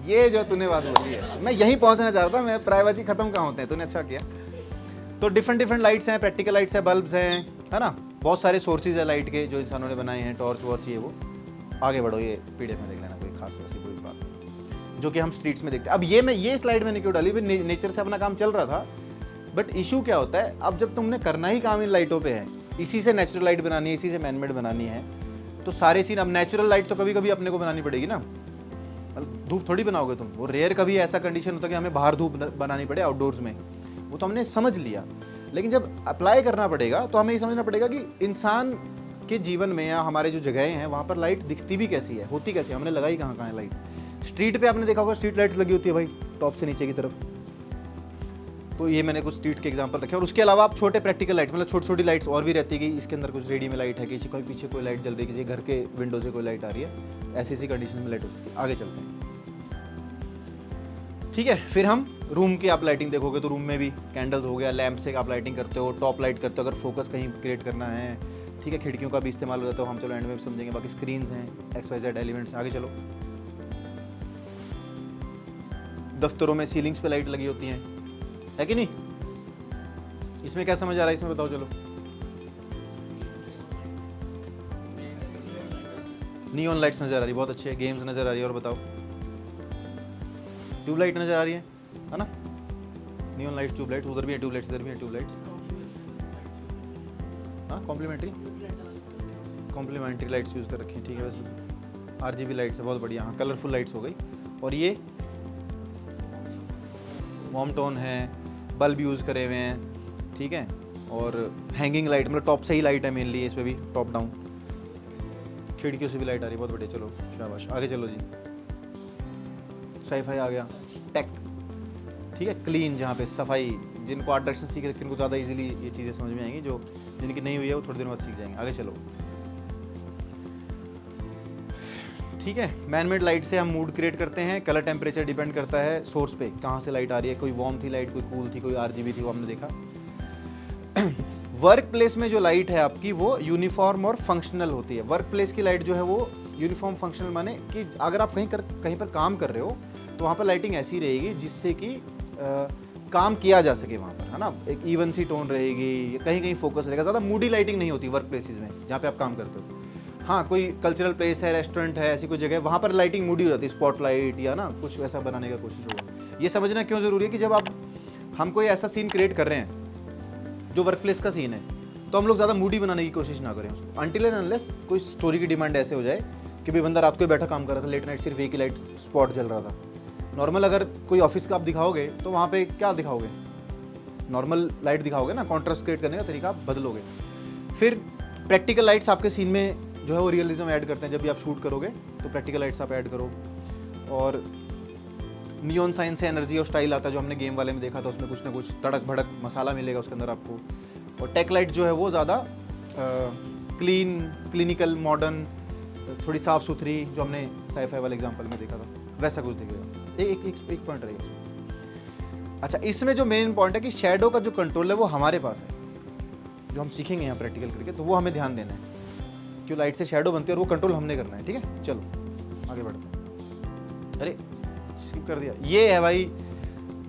ये जो तूने बात बोली है, मैं यहीं पहुंचना चाह रहा था। मैं प्राइवेसी खत्म कहाँ होते हैं, तूने अच्छा किया। तो डिफरेंट लाइट्स हैं, प्रैक्टिकल लाइट्स है, बल्ब्स हैं, है ना, बहुत सारे सोर्सेज है लाइट के जो इंसानों ने बनाए हैं, टॉर्च वॉर्च ये वो। आगे बढ़ो, ये पीडीएफ में देख लेना, कोई खास ऐसी कोई बात नहीं, जो कि हम स्ट्रीट्स में देखते हैं। अब ये स्लाइड मैंने क्यों डाली? नेचर से अपना काम चल रहा था, बट इशू क्या होता है, अब जब तुमने करना ही काम इन लाइटों पे है, इसी से नेचुरल लाइट बनानी है, इसी से मैनमेड बनानी है, तो सारे सीन, अब नेचुरल लाइट तो कभी कभी अपने को बनानी पड़ेगी ना, धूप थोड़ी बनाओगे तुम। वो रेयर कभी ऐसा कंडीशन होता है कि हमें बाहर धूप बनानी पड़े आउटडोर्स में, वो तो हमने समझ लिया। लेकिन जब अप्लाई करना पड़ेगा तो हमें ये समझना पड़ेगा कि इंसान के जीवन में या हमारे जो जगहें हैं वहाँ पर लाइट दिखती भी कैसी है, होती कैसी है, हमने लगाई कहाँ कहाँ है लाइट। स्ट्रीट पे आपने देखा होगा स्ट्रीट लाइट्स लगी होती है भाई, टॉप से नीचे की तरफ। तो ये मैंने कुछ स्ट्रीट के एग्जांपल रखे। और उसके अलावा आप छोटे प्रैक्टिकल लाइट, मतलब छोटी छोटी लाइट्स और भी रहती है कि इसके अंदर कुछ रेडी में लाइट है, किसी कोई पीछे कोई लाइट जल रही है, किसी घर के विंडो से कोई लाइट आ रही है, ऐसी कंडीशन में लाइट हो सकती है। आगे चलते हैं, ठीक है। फिर हम रूम की आप लाइटिंग देखोगे तो रूम में भी कैंडल्स हो गया, लैंप से आप लाइटिंग करते हो, टॉप लाइट करते हो अगर फोकस कहीं क्रिएट करना है, ठीक है। खिड़कियों का भी इस्तेमाल हो जाता है, हम चलो एंड में समझेंगे। बाकी स्क्रीन्स हैं, XYZ एलिमेंट्स। आगे चलो, दफ्तरों में सीलिंग्स पे लाइट लगी होती हैं, है कि नहीं? इसमें क्या समझ आ रहा है, इसमें बताओ चलो। नियॉन लाइट्स नजर आ रही, बहुत अच्छे। गेम्स नजर आ रही है, और बताओ। ट्यूबलाइट नजर आ रही है ना? नियॉन लाइट्स, ट्यूबलाइट्स, उधर भी है ट्यूबलाइट्स, इधर भी है ट्यूबलाइट्स। हाँ, कॉम्प्लीमेंट्री लाइट्स यूज़ कर रखी हैं, ठीक है। वैसे RGB लाइट्स है, बहुत बढ़िया। हाँ, कलरफुल लाइट्स हो गई। और ये वार्म टोन है, बल्ब यूज़ करे हुए हैं, ठीक है। और हैंगिंग लाइट, मतलब टॉप से ही लाइट है मेनली, इस पर भी टॉप डाउन। खिड़कियों से भी लाइट आ रही है, बहुत बढ़िया। चलो शाबाश, आगे चलो जी। साई-फाई आ गया, टेक, ठीक है। क्लीन, जहाँ पे सफाई, जिनको आर्ट डायरेक्शन सीख रखे उनको ज़्यादा इजीली ये चीज़ें समझ में आएंगी, जो जिनकी नहीं हुई है वो थोड़ी देर बाद सीख जाएंगे। आगे चलो, ठीक है। मैनमेड लाइट से हम मूड क्रिएट करते हैं, कलर टेम्परेचर डिपेंड करता है सोर्स पे, कहाँ से लाइट आ रही है। कोई वार्म थी लाइट, कोई कूल थी, कोई RGB थी, वो हमने देखा। वर्क प्लेस में जो लाइट है आपकी वो यूनिफॉर्म और फंक्शनल होती है। वर्क प्लेस की लाइट जो है वो यूनिफॉर्म फंक्शनल, माने कि अगर आप कहीं पर काम कर रहे हो तो वहाँ पर लाइटिंग ऐसी रहेगी जिससे कि काम किया जा सके वहाँ पर, है ना। एक इवन सी टोन रहेगी, कहीं कहीं फोकस रहेगा, ज़्यादा मूडी लाइटिंग नहीं होती वर्क प्लेसेस में जहाँ पे आप काम करते हो। हाँ, कोई कल्चरल प्लेस है, रेस्टोरेंट है, ऐसी कोई जगह, वहाँ पर लाइटिंग मूडी हो जाती है, स्पॉटलाइट या ना कुछ वैसा बनाने का कोशिश होगा। ये समझना क्यों ज़रूरी है कि जब हम कोई ऐसा सीन क्रिएट कर रहे हैं जो वर्क प्लेस का सीन है, तो हम लोग ज़्यादा मूडी बनाने की कोशिश ना करें उसको, अनटिल एंड अनलेस कोई स्टोरी की डिमांड ऐसे हो जाए कि भाई बंदा रात को बैठा काम कर रहा था, लेट नाइट सिर्फ एक ही लाइट स्पॉट जल रहा था। नॉर्मल अगर कोई ऑफिस का आप दिखाओगे तो वहाँ पे क्या दिखाओगे? नॉर्मल लाइट दिखाओगे ना, कॉन्ट्रास्ट क्रिएट करने का तरीका आप बदलोगे। फिर प्रैक्टिकल लाइट्स आपके सीन में जो है वो रियलिज्म ऐड करते हैं। जब भी आप शूट करोगे तो प्रैक्टिकल लाइट्स आप ऐड करो। और नियॉन साइन से एनर्जी और स्टाइल आता है, जो हमने गेम वाले में देखा था, उसमें कुछ ना कुछ तड़क भड़क मसाला मिलेगा उसके अंदर आपको। और टेक लाइट जो है वो ज़्यादा क्लिनिकल, मॉडर्न, थोड़ी साफ़ सुथरी, जो हमने साई-फाई वाले एग्जांपल में देखा था, वैसा कुछ दिखेगा। एक पॉइंट रहेगा। अच्छा, इसमें जो मेन पॉइंट है कि शैडो का जो कंट्रोल है वो हमारे पास है, जो हम सीखेंगे यहाँ प्रैक्टिकल करके, तो वो हमें ध्यान देना है। क्यों लाइट से शैडो बनती है और वो कंट्रोल हमने करना है, ठीक है। चलो आगे बढ़ते हैं। अरे स्किप कर दिया। ये है भाई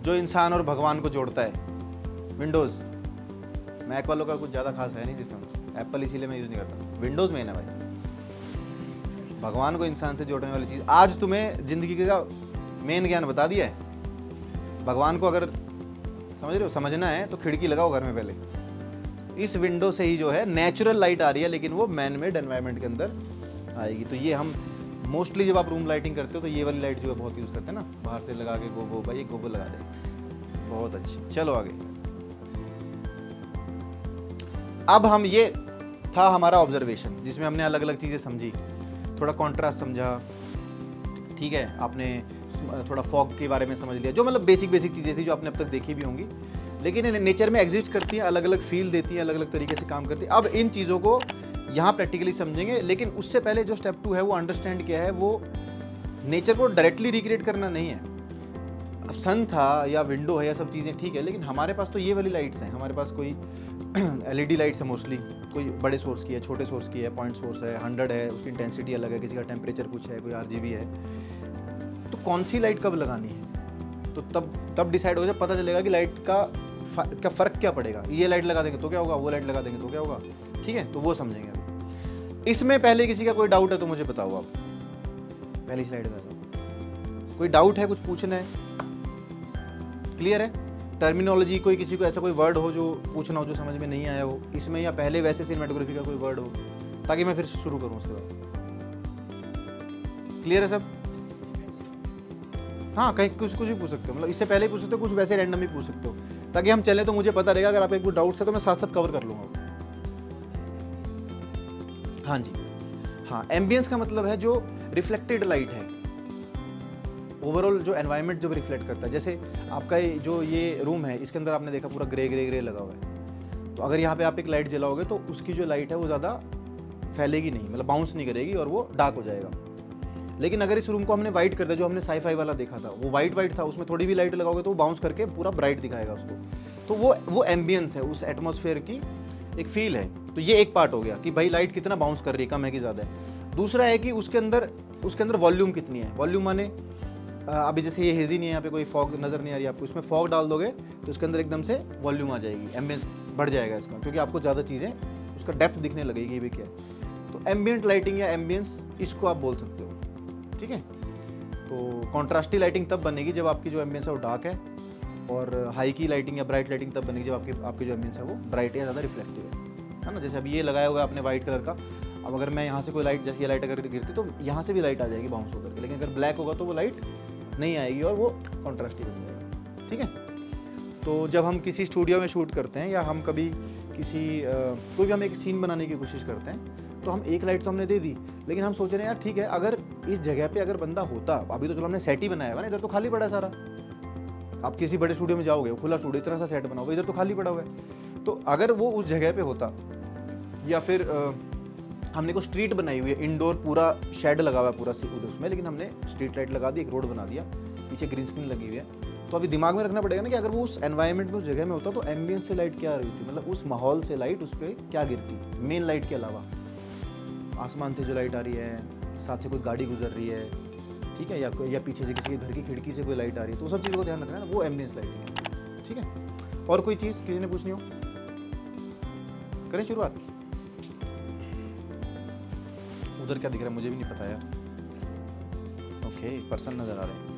जो इंसान और भगवान को जोड़ता है, विंडोज़। मैक वालों का कुछ ज़्यादा खास है नहीं सिस्टम, एप्पल इसीलिए मैं यूज़ नहीं करता। विंडोज़ मेन है भाई, भगवान को इंसान से जोड़ने वाली चीज़। आज तुम्हें जिंदगी का मेन ज्ञान बता दिया है। भगवान को अगर समझ रहे हो, समझना है तो खिड़की लगाओ घर में पहले। इस विंडो से ही जो है नेचुरल लाइट आ रही है, लेकिन वो मैन मेड एनवायरनमेंट के अंदर आएगी। तो ये हम मोस्टली जब आप रूम लाइटिंग करते हो तो ये वाली लाइट जो है बहुत यूज़ करते हैं ना, बाहर से लगा के गोबो, भाई गोबो लगा दे, बहुत अच्छी। चलो आगे। अब हम, ये था हमारा ऑब्जर्वेशन जिसमें हमने अलग अलग चीज़ें समझी, थोड़ा कॉन्ट्रास्ट समझा, ठीक है। आपने थोड़ा फॉग के बारे में समझ लिया, जो मतलब बेसिक चीज़ें थी जो आपने अब तक देखी भी होंगी, लेकिन नेचर में एग्जिस्ट करती हैं, अलग अलग फील देती हैं, अलग अलग तरीके से काम करती हैं। अब इन चीज़ों को यहाँ प्रैक्टिकली समझेंगे, लेकिन उससे पहले जो स्टेप 2 है वो अंडरस्टैंड किया है, वो नेचर को डायरेक्टली रिक्रिएट करना नहीं है, अब सन था या विंडो है या सब चीज़ें ठीक है, लेकिन हमारे पास तो ये वाली लाइट्स हैं। हमारे पास कोई LED लाइट्स है मोस्टली, कोई बड़े सोर्स की है, छोटे सोर्स की है, पॉइंट सोर्स है, 100 है, उसकी इंटेंसिटी अलग है, किसी का टेम्परेचर कुछ है, कोई RGB है। तो कौन सी लाइट कब लगानी है, तो तब डिसाइड हो जाए, पता चलेगा कि लाइट का फ़र्क क्या पड़ेगा। ये लाइट लगा देंगे तो क्या होगा, वो लाइट लगा देंगे तो क्या होगा, ठीक है, तो वो समझेंगे अभी। इसमें पहले किसी का कोई डाउट है तो मुझे बताओ आप, पहली स्लाइड में कोई डाउट है, कुछ पूछना है, क्लियर है? टर्मिनोलॉजी, कोई किसी को ऐसा कोई वर्ड हो जो पूछना हो, जो समझ में नहीं आया हो इसमें, या पहले वैसे सिनेमेटोग्राफी का कोई वर्ड हो, ताकि मैं फिर शुरू करूं उसके बाद। क्लियर है सब? हाँ, कहीं कुछ भी पूछ सकते हो, मतलब इससे पहले ही पूछ सकते हो, कुछ वैसे रैंडम ही पूछ सकते हो, ताकि हम चले तो मुझे पता रहेगा। अगर आपके कुछ डाउट्स है तो मैं साथ साथ कवर कर लूँगा। हाँ जी, हाँ, एम्बियंस का मतलब है जो रिफ्लेक्टेड लाइट है, ओवरऑल जो एनवायरनमेंट जब रिफ्लेक्ट करता है। जैसे आपका जो ये रूम है, इसके अंदर आपने देखा पूरा ग्रे ग्रे ग्रे लगा हुआ है, तो अगर यहाँ पे आप एक लाइट जलाओगे तो उसकी जो लाइट है वो ज़्यादा फैलेगी नहीं, मतलब बाउंस नहीं करेगी और वो डार्क हो जाएगा। लेकिन अगर इस रूम को हमने वाइट कर दिया, जो हमने साई-फाई वाला देखा था, वो वाइट था, उसमें थोड़ी भी लाइट लगाओगे तो वो बाउंस करके पूरा ब्राइट दिखाएगा उसको। तो वो एम्बियंस है, उस एटमॉस्फेयर की एक फील है। तो ये एक पार्ट हो गया कि भाई लाइट कितना बाउंस कर रही है, कम है कि ज़्यादा है। दूसरा है कि उसके अंदर वॉल्यूम कितनी है। वॉल्यूम माने अभी जैसे ये हेजी नहीं है, यहाँ पे कोई फॉग नज़र नहीं आ रही आपको, इसमें फॉग डाल दोगे तो उसके अंदर एकदम से वॉल्यूम आ जाएगी, एम्बियंस बढ़ जाएगा इसका, क्योंकि आपको ज़्यादा चीज़ें उसका डेप्थ दिखने लगेगी भी क्या है। तो एम्बियंट लाइटिंग या एम्बियंस इसको आप बोल सकते हो, ठीक है। तो कॉन्ट्रास्टी लाइटिंग तब बनेगी जब आपकी जो एम्बियंस है वो डार्क है, और हाई की लाइटिंग या ब्राइट लाइटिंग तब बनेगी जब आपकी जो एम्बियंस है वो ब्राइट या ज़्यादा रिफ्लेक्टिव है ना। जैसे अभी ये लगाया हुआ है आपने वाइट कलर का, अब अगर मैं यहाँ से कोई लाइट, जैसे ये लाइट अगर गिरती तो यहाँ से भी लाइट आ जाएगी बाउंस होकर के, लेकिन अगर ब्लैक होगा तो वो लाइट नहीं आएगी और वो कॉन्ट्रास्टी बन जाएगा, ठीक है। तो जब हम किसी स्टूडियो में शूट करते हैं या हम कभी कोई भी हम एक सीन बनाने की कोशिश करते हैं, तो हम एक लाइट तो हमने दे दी, लेकिन हम सोच रहे हैं यार ठीक है, अगर इस जगह पे अगर बंदा होता, अभी तो चलो हमने सेट ही बनाया हुआ ना, इधर तो खाली पड़ा है सारा। आप किसी बड़े स्टूडियो में जाओगे, खुला स्टूडियो, इतना सा सेट बना हुआ, इधर तो खाली पड़ा हुआ है। तो अगर वो उस जगह पे होता, या फिर हमने को स्ट्रीट बनाई हुई है, इंडोर पूरा शेड लगा हुआ है पूरा उसमें, लेकिन हमने स्ट्रीट लाइट लगा दी, एक रोड बना दिया, पीछे ग्रीन स्क्रीन लगी हुई है, तो अभी दिमाग में रखना पड़ेगा ना कि अगर वो उस एनवायरनमेंट में, उस जगह में होता, तो एम्बियंस से लाइट क्या रही थी, मतलब उस माहौल से लाइट उस पर क्या गिरती, मेन लाइट के अलावा आसमान से जो लाइट आ रही है, साथ से कोई गाड़ी गुजर रही है, ठीक है, या पीछे से किसी के घर की खिड़की से कोई लाइट आ रही है, तो सब चीज़ों को ध्यान रखना है ना, वो एम्बियंस लाइटिंग है, ठीक है। और कोई चीज़ किसी ने पूछनी हो, करें शुरुआत। उधर क्या दिख रहा है मुझे भी नहीं पता यार। ओके, पर्सन नज़र आ रहे हैं।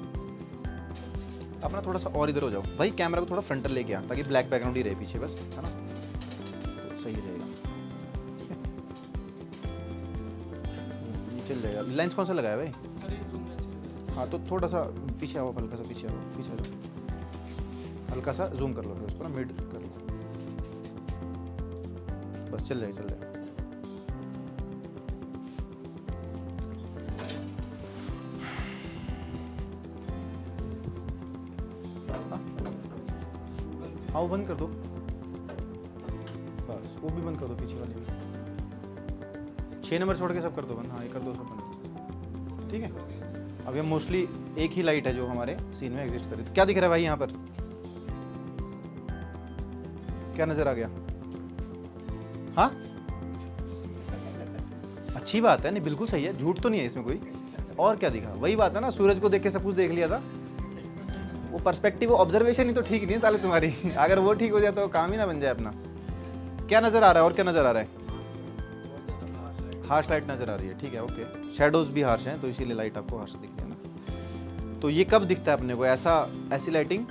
अपना थोड़ा सा और इधर हो जाओ भाई, कैमरा को थोड़ा फ्रंटल लेके आ, ताकि ब्लैक बैकग्राउंड ही रहे पीछे, बस, है ना, तो सही रहेगा, ठीक है। ये चल जाएगा। लेंस कौन सा लगाया भाई? हाँ, तो थोड़ा सा पीछे आओ, हल्का सा पीछे आओ, पीछे आओ, हल्का सा जूम कर लो, फिर उसको ना मिड कर लो, बस चल जाएगा। हाँ, वो बंद कर दो, बस वो भी बंद कर दो, पीछे वाली भी 6 नंबर छोड़ के सब कर दो बंद। हाँ, ये कर दो सब बंद, ठीक है। अभी हम मोस्टली एक ही लाइट है जो हमारे सीन में एग्जिस्ट कर रही है। तो क्या दिख रहा है भाई यहाँ पर, क्या नजर आ गया? हाँ, अच्छी बात है, नहीं बिल्कुल सही है, झूठ तो नहीं है इसमें कोई। और क्या दिखा? वही बात है ना, सूरज को देख के सब कुछ देख लिया था, वो पर्सपेक्टिव, वो ऑब्जर्वेशन ही तो ठीक नहीं है ताले तुम्हारी। अगर वो ठीक हो जाए तो काम ही ना बन जाए अपना। क्या नजर आ रहा है, और क्या नजर आ रहा है? हार्श लाइट नजर आ रही है, ठीक है, ओके। शैडोज भी हार्श हैं, तो इसीलिए लाइट आपको हार्श दिख रही है ना। तो ये कब दिखता है अपने को ऐसी लाइटिंग?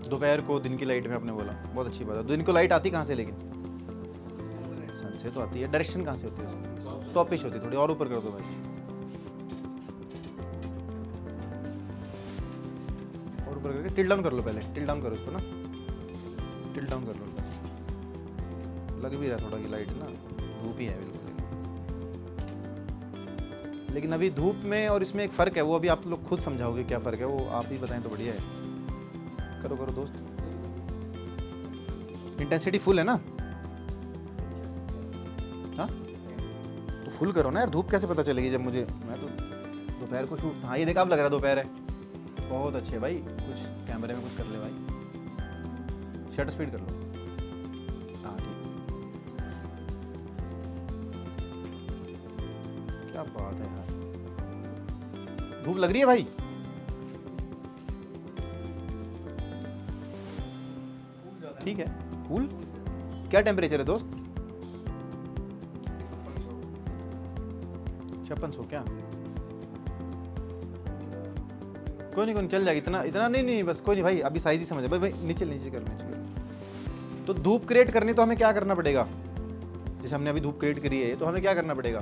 दोपहर को, दिन की लाइट में आपने बोला, बहुत अच्छी बात है। दिन को लाइट आती कहाँ से, लेकिन सन से तो आती है। डायरेक्शन कहाँ से होती है उसकी? टॉपिश होती है, थोड़ी और ऊपर कर दो भाई, और ऊपर करके टिल डाउन कर लो, पहले टिल डाउन करो इसको ना, टिल डाउन कर लो, लग भी रहा है थोड़ा की लाइट ना, धूप ही है बिल्कुल। लेकिन अभी धूप में और इसमें एक फ़र्क है, वो अभी आप लोग खुद समझाओगे क्या फ़र्क है, वो आप ही बताएं तो बढ़िया है। करो करो दोस्त, इंटेंसिटी फुल है ना? हाँ, तो फुल करो ना यार, धूप कैसे पता चलेगी जब मुझे, मैं तो दोपहर को शूट। हाँ, ये देखा, अब लग रहा है दोपहर है। बहुत अच्छे भाई, कुछ कैमरे में कुछ कर ले भाई, शटर स्पीड कर लो। हाँ ठीक, क्या बात है यार, धूप लग रही है भाई। ठीक है, कूल। क्या टेम्परेचर है दोस्त? 5600 क्या? कोई नहीं चल जाएगी, इतना इतना नहीं बस कोई नहीं भाई, अभी साइज ही समझ भाई। भाई नीचे नीचे कर। तो धूप क्रिएट करनी तो हमें क्या करना पड़ेगा? जैसे हमने अभी धूप क्रिएट करी है तो हमें क्या करना पड़ेगा?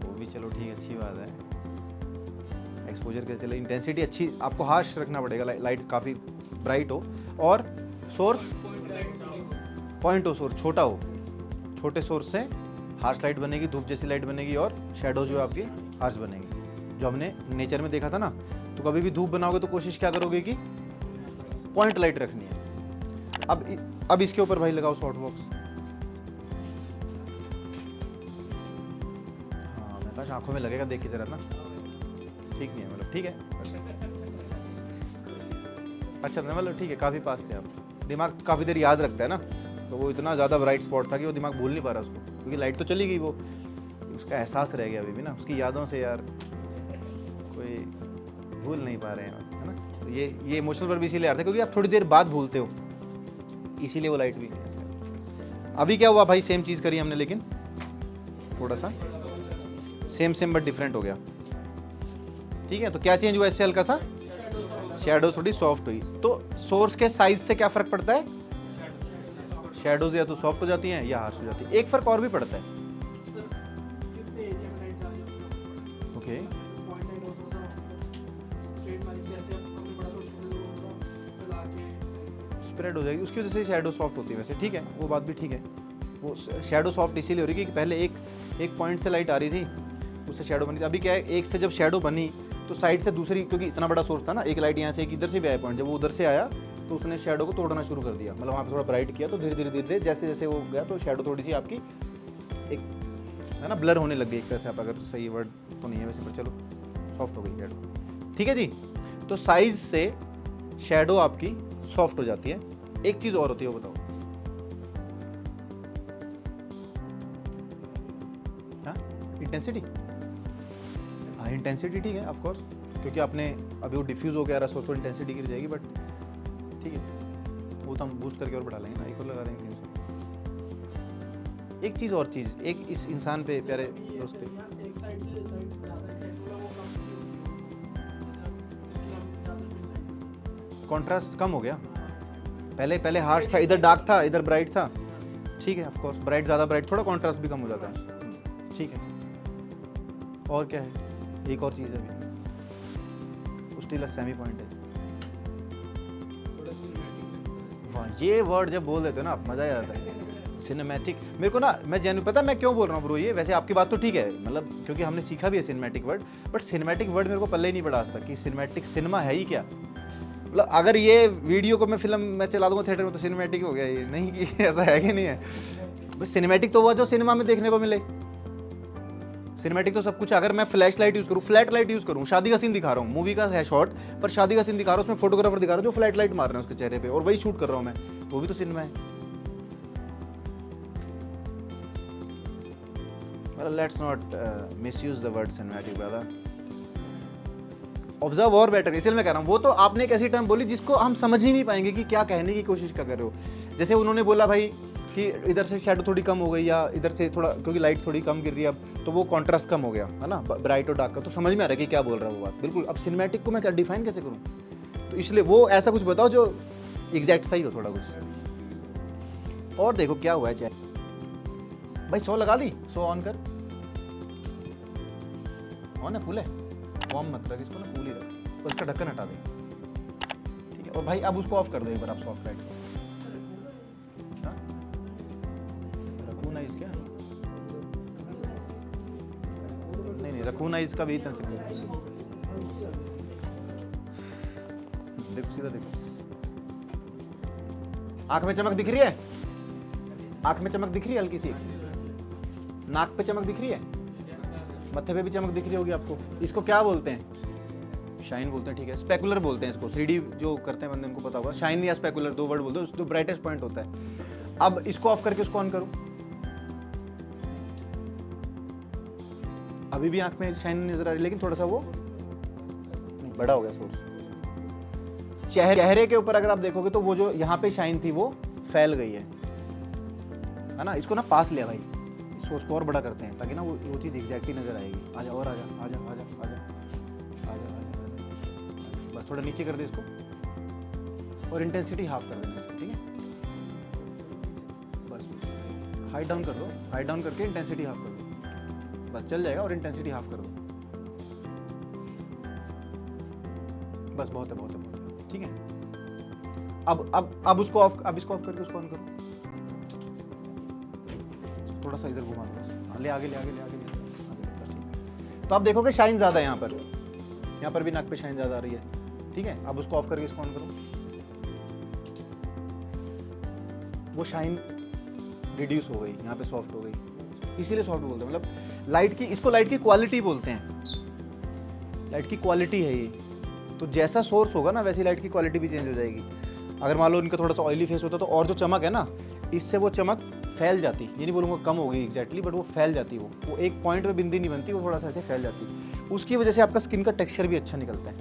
वो भी चलो ठीक है, अच्छी बात है। एक्सपोजर के चले, इंटेंसिटी अच्छी आपको हार्श रखना पड़ेगा, लाइट काफ़ी ब्राइट हो, और सोर्स पॉइंट हो, सोर्स छोटा हो। छोटे सोर्स से हार्श लाइट बनेगी, धूप जैसी लाइट बनेगी, और शेडो जो है आपकी हार्श बनेगी। जो हमने नेचर में देखा था ना, तो कभी भी धूप बनाओगे तो कोशिश क्या करोगे कि पॉइंट लाइट रखनी है। अब इसके ऊपर भाई लगाओ सॉफ्ट बॉक्स। हाँ मेरे पास आंखों में लगेगा, देख के जरा ना, ठीक नहीं है मतलब, ठीक है अच्छा मतलब ठीक है, काफ़ी पास थे आप। दिमाग काफ़ी देर याद रखता है ना, तो वो इतना ज़्यादा ब्राइट स्पॉट था कि वो दिमाग भूल नहीं पा रहा उसको, क्योंकि लाइट तो चली गई, वो उसका एहसास रह गया अभी भी ना, उसकी यादों से यार कोई भूल नहीं पा रहे हैं, है ना। तो ये इमोशनल पर भी इसीलिए आता है क्योंकि आप थोड़ी देर बाद भूलते हो, इसीलिए वो लाइट भी। अभी क्या हुआ भाई, सेम चीज़ करी हमने, लेकिन थोड़ा सा सेम बट डिफरेंट हो गया। ठीक है, तो क्या चेंज हुआ इससे? हल्का सा शैडो थोड़ी सॉफ्ट हुई। तो सोर्स के साइज से क्या फ़र्क पड़ता है? शैडोज या तो सॉफ्ट हो जाती हैं या हार्श हो जाती है। एक फ़र्क और भी पड़ता है। ओके, स्प्रेड हो जाएगी, उसकी वजह से शैडो सॉफ्ट होती है वैसे, ठीक है, वो बात भी ठीक है। वो शैडो सॉफ्ट इसीलिए हो रही है कि पहले एक पॉइंट से लाइट आ रही थी, उससे शैडो बनी थी। अभी क्या है, एक से जब शैडो बनी तो साइड से दूसरी, क्योंकि इतना बड़ा सोर्स था ना, एक लाइट यहाँ से, एक इधर से भी आया पॉइंट, जब वो उधर से आया तो उसने शैडो को तोड़ना शुरू कर दिया, मतलब वहाँ पे थोड़ा ब्राइट किया, तो धीरे धीरे जैसे जैसे वो गया तो शैडो थोड़ी सी आपकी एक है ना ब्लर होने लग गई एक तरह से, आप अगर सही वर्ड तो नहीं है वैसे, पर चलो सॉफ्ट हो गई शैडो। ठीक है जी, तो साइज से शैडो आपकी सॉफ्ट हो जाती है। एक चीज़ और होती है, वो बताओ। हाँ, इंटेंसिटी। हाँ इंटेंसिटी ठीक है ऑफ कोर्स, क्योंकि आपने अभी वो डिफ्यूज हो गया रहा, तो इंटेंसिटी गिर जाएगी, बट ठीक है, वो तो हम बूस्ट करके और बढ़ा लेंगे ना, एक और लगा देंगे। एक चीज़ और चीज़, एक इस इंसान पे, प्यारे दोस्त पे, कॉन्ट्रास्ट कम हो गया। पहले हार्श था, इधर डार्क था, इधर ब्राइट था, ठीक है ऑफ कोर्स, ब्राइट ज़्यादा ब्राइट, थोड़ा कॉन्ट्रास्ट भी कम हो जाता है, ठीक है। और क्या है, एक और चीज़ है अभी, स्टिल अ सेमी पॉइंट है। वाह, ये वर्ड जब बोल देते हो ना आप, मज़ा आ जाता है। सिनेमैटिक, मेरे को ना, मैं जेन्युइन पता मैं क्यों बोल रहा हूँ ब्रो ये, वैसे आपकी बात तो ठीक है, मतलब क्योंकि हमने सीखा भी है cinematic word, but cinematic word मेरे को पल्ले ही नहीं पड़ा आज तक कि सिनेमैटिक सिनेमा है ही क्या। मतलब अगर ये वीडियो को मैं फिल्म में चला दूंगा थिएटर में तो सिनेमैटिक हो गया, ये नहीं कि ऐसा है कि नहीं है। बस सिनेमैटिक तो हुआ जो सिनेमा में देखने को मिले। सिनेमैटिक तो सब कुछ, अगर मैं फ्लैश लाइट यूज़ करूँ, फ्लैट लाइट यूज़ करूँ, शादी का सीन दिखा रहा हूँ, मूवी का है शॉट, पर शादी का सीन दिखा रहा हूँ, उसमें फोटोग्राफर दिखा रहा हूँ जो फ्लैट लाइट मार रहे हैं उसके चेहरे पे, और वही शूट कर रहा हूँ मैं, तो वो भी तो सिनेमा है। Well, let's not misuse the word cinematic, brother. Observe और बेटर, इसलिए मैं कह रहा हूँ, वो तो आपने एक ऐसी टर्म बोली जिसको हम समझ ही नहीं पाएंगे कि क्या कहने की कोशिश कर रहे हो। जैसे उन्होंने बोला भाई कि इधर से शैडो थोड़ी कम हो गई, या इधर से थोड़ा, क्योंकि लाइट थोड़ी कम गिर रही है अब, तो वो कॉन्ट्रास्ट कम हो गया, है ना, ब्राइट और डार्क का, तो समझ में आ रहा है कि क्या बोल रहा है वो बात, बिल्कुल। अब सिनेमैटिक को मैं क्या डिफाइन कैसे करूँ? तो इसलिए वो ऐसा कुछ बताओ जो एग्जैक्ट सही हो थोड़ा कुछ। और देखो क्या हुआ है, चाहे भाई 100 लगा दी, 100 ऑन कर, ऑन है, फुल है, वार्म मत रख इसको ना, फुल ही रख, और इसका ढक्कन हटा दे, ठीक है। और भाई अब उसको ऑफ कर दो एक बार आप, सॉफ्ट लाइट को। हाँ रखू ना इसके, नहीं रखू ना इसका भी इतना चक्कर, देखो सीधा देखो, आंख में चमक दिख रही है, आंख में चमक दिख रही है हल्की सी, नाक पे चमक दिख रही है, मत्थे पे भी चमक दिख रही होगी आपको। इसको क्या बोलते हैं? शाइन बोलते हैं, ठीक है, स्पेकुलर बोलते हैं इसको, 3D जो करते हैं बंदे उनको पता होगा, शाइन या स्पेकुलर 2 वर्ड बोलते हैं, जो ब्राइटेस्ट पॉइंट होता है। अब इसको ऑफ करके उसको ऑन करूं, अभी भी आंख में शाइन नजर आ रही है, लेकिन थोड़ा सा वो बड़ा हो गया सोर्स। चेहरे के ऊपर अगर आप देखोगे तो वो जो यहाँ पे शाइन थी वो फैल गई है ना। इसको ना पास लिया भाई, इस सोर्स को और बड़ा करते हैं ताकि ना वो चीज़ एग्जैक्टली नजर आएगी। आजा और आजा आजा आजा आजा आजा आजा, बस थोड़ा नीचे कर दे इसको और इंटेंसिटी हाफ कर देना इसकी, ठीक है। बस हाइट डाउन कर दो, हाइट डाउन करके इंटेंसिटी हाफ कर दो, बस चल जाएगा, और इंटेंसिटी हाफ कर दो, बस बहुत है बहुत है बहुत है, ठीक है। अब उसको ऑफ, अब इसको ऑफ करके उसको ऑन करो, थोड़ा सा इधर घुमा दो, ले आगे ले आगे ले आगे, तो आप देखोगे शाइन ज़्यादा है यहाँ पर भी नाक पे शाइन ज़्यादा आ रही है, ठीक है। अब उसको ऑफ करके इसको ऑन करो, वो शाइन रिड्यूस हो गई, यहाँ पे सॉफ्ट हो गई, इसीलिए सॉफ्ट बोलते हैं, मतलब लाइट की, इसको लाइट की क्वालिटी बोलते हैं, लाइट की क्वालिटी है ये। तो जैसा सोर्स होगा ना वैसी लाइट की क्वालिटी भी चेंज हो जाएगी। अगर मान लो इनका थोड़ा सा ऑयली फेस होता तो और जो चमक है ना, इससे वो चमक फैल जाती, ये नहीं बोलूँगा कम हो गई एग्जैक्टली, बट वो फैल जाती, वो एक पॉइंट पे बिंदी नहीं बनती, वो थोड़ा सा ऐसे फैल जाती। उसकी वजह से आपका स्किन का टेक्सचर भी अच्छा निकलता है,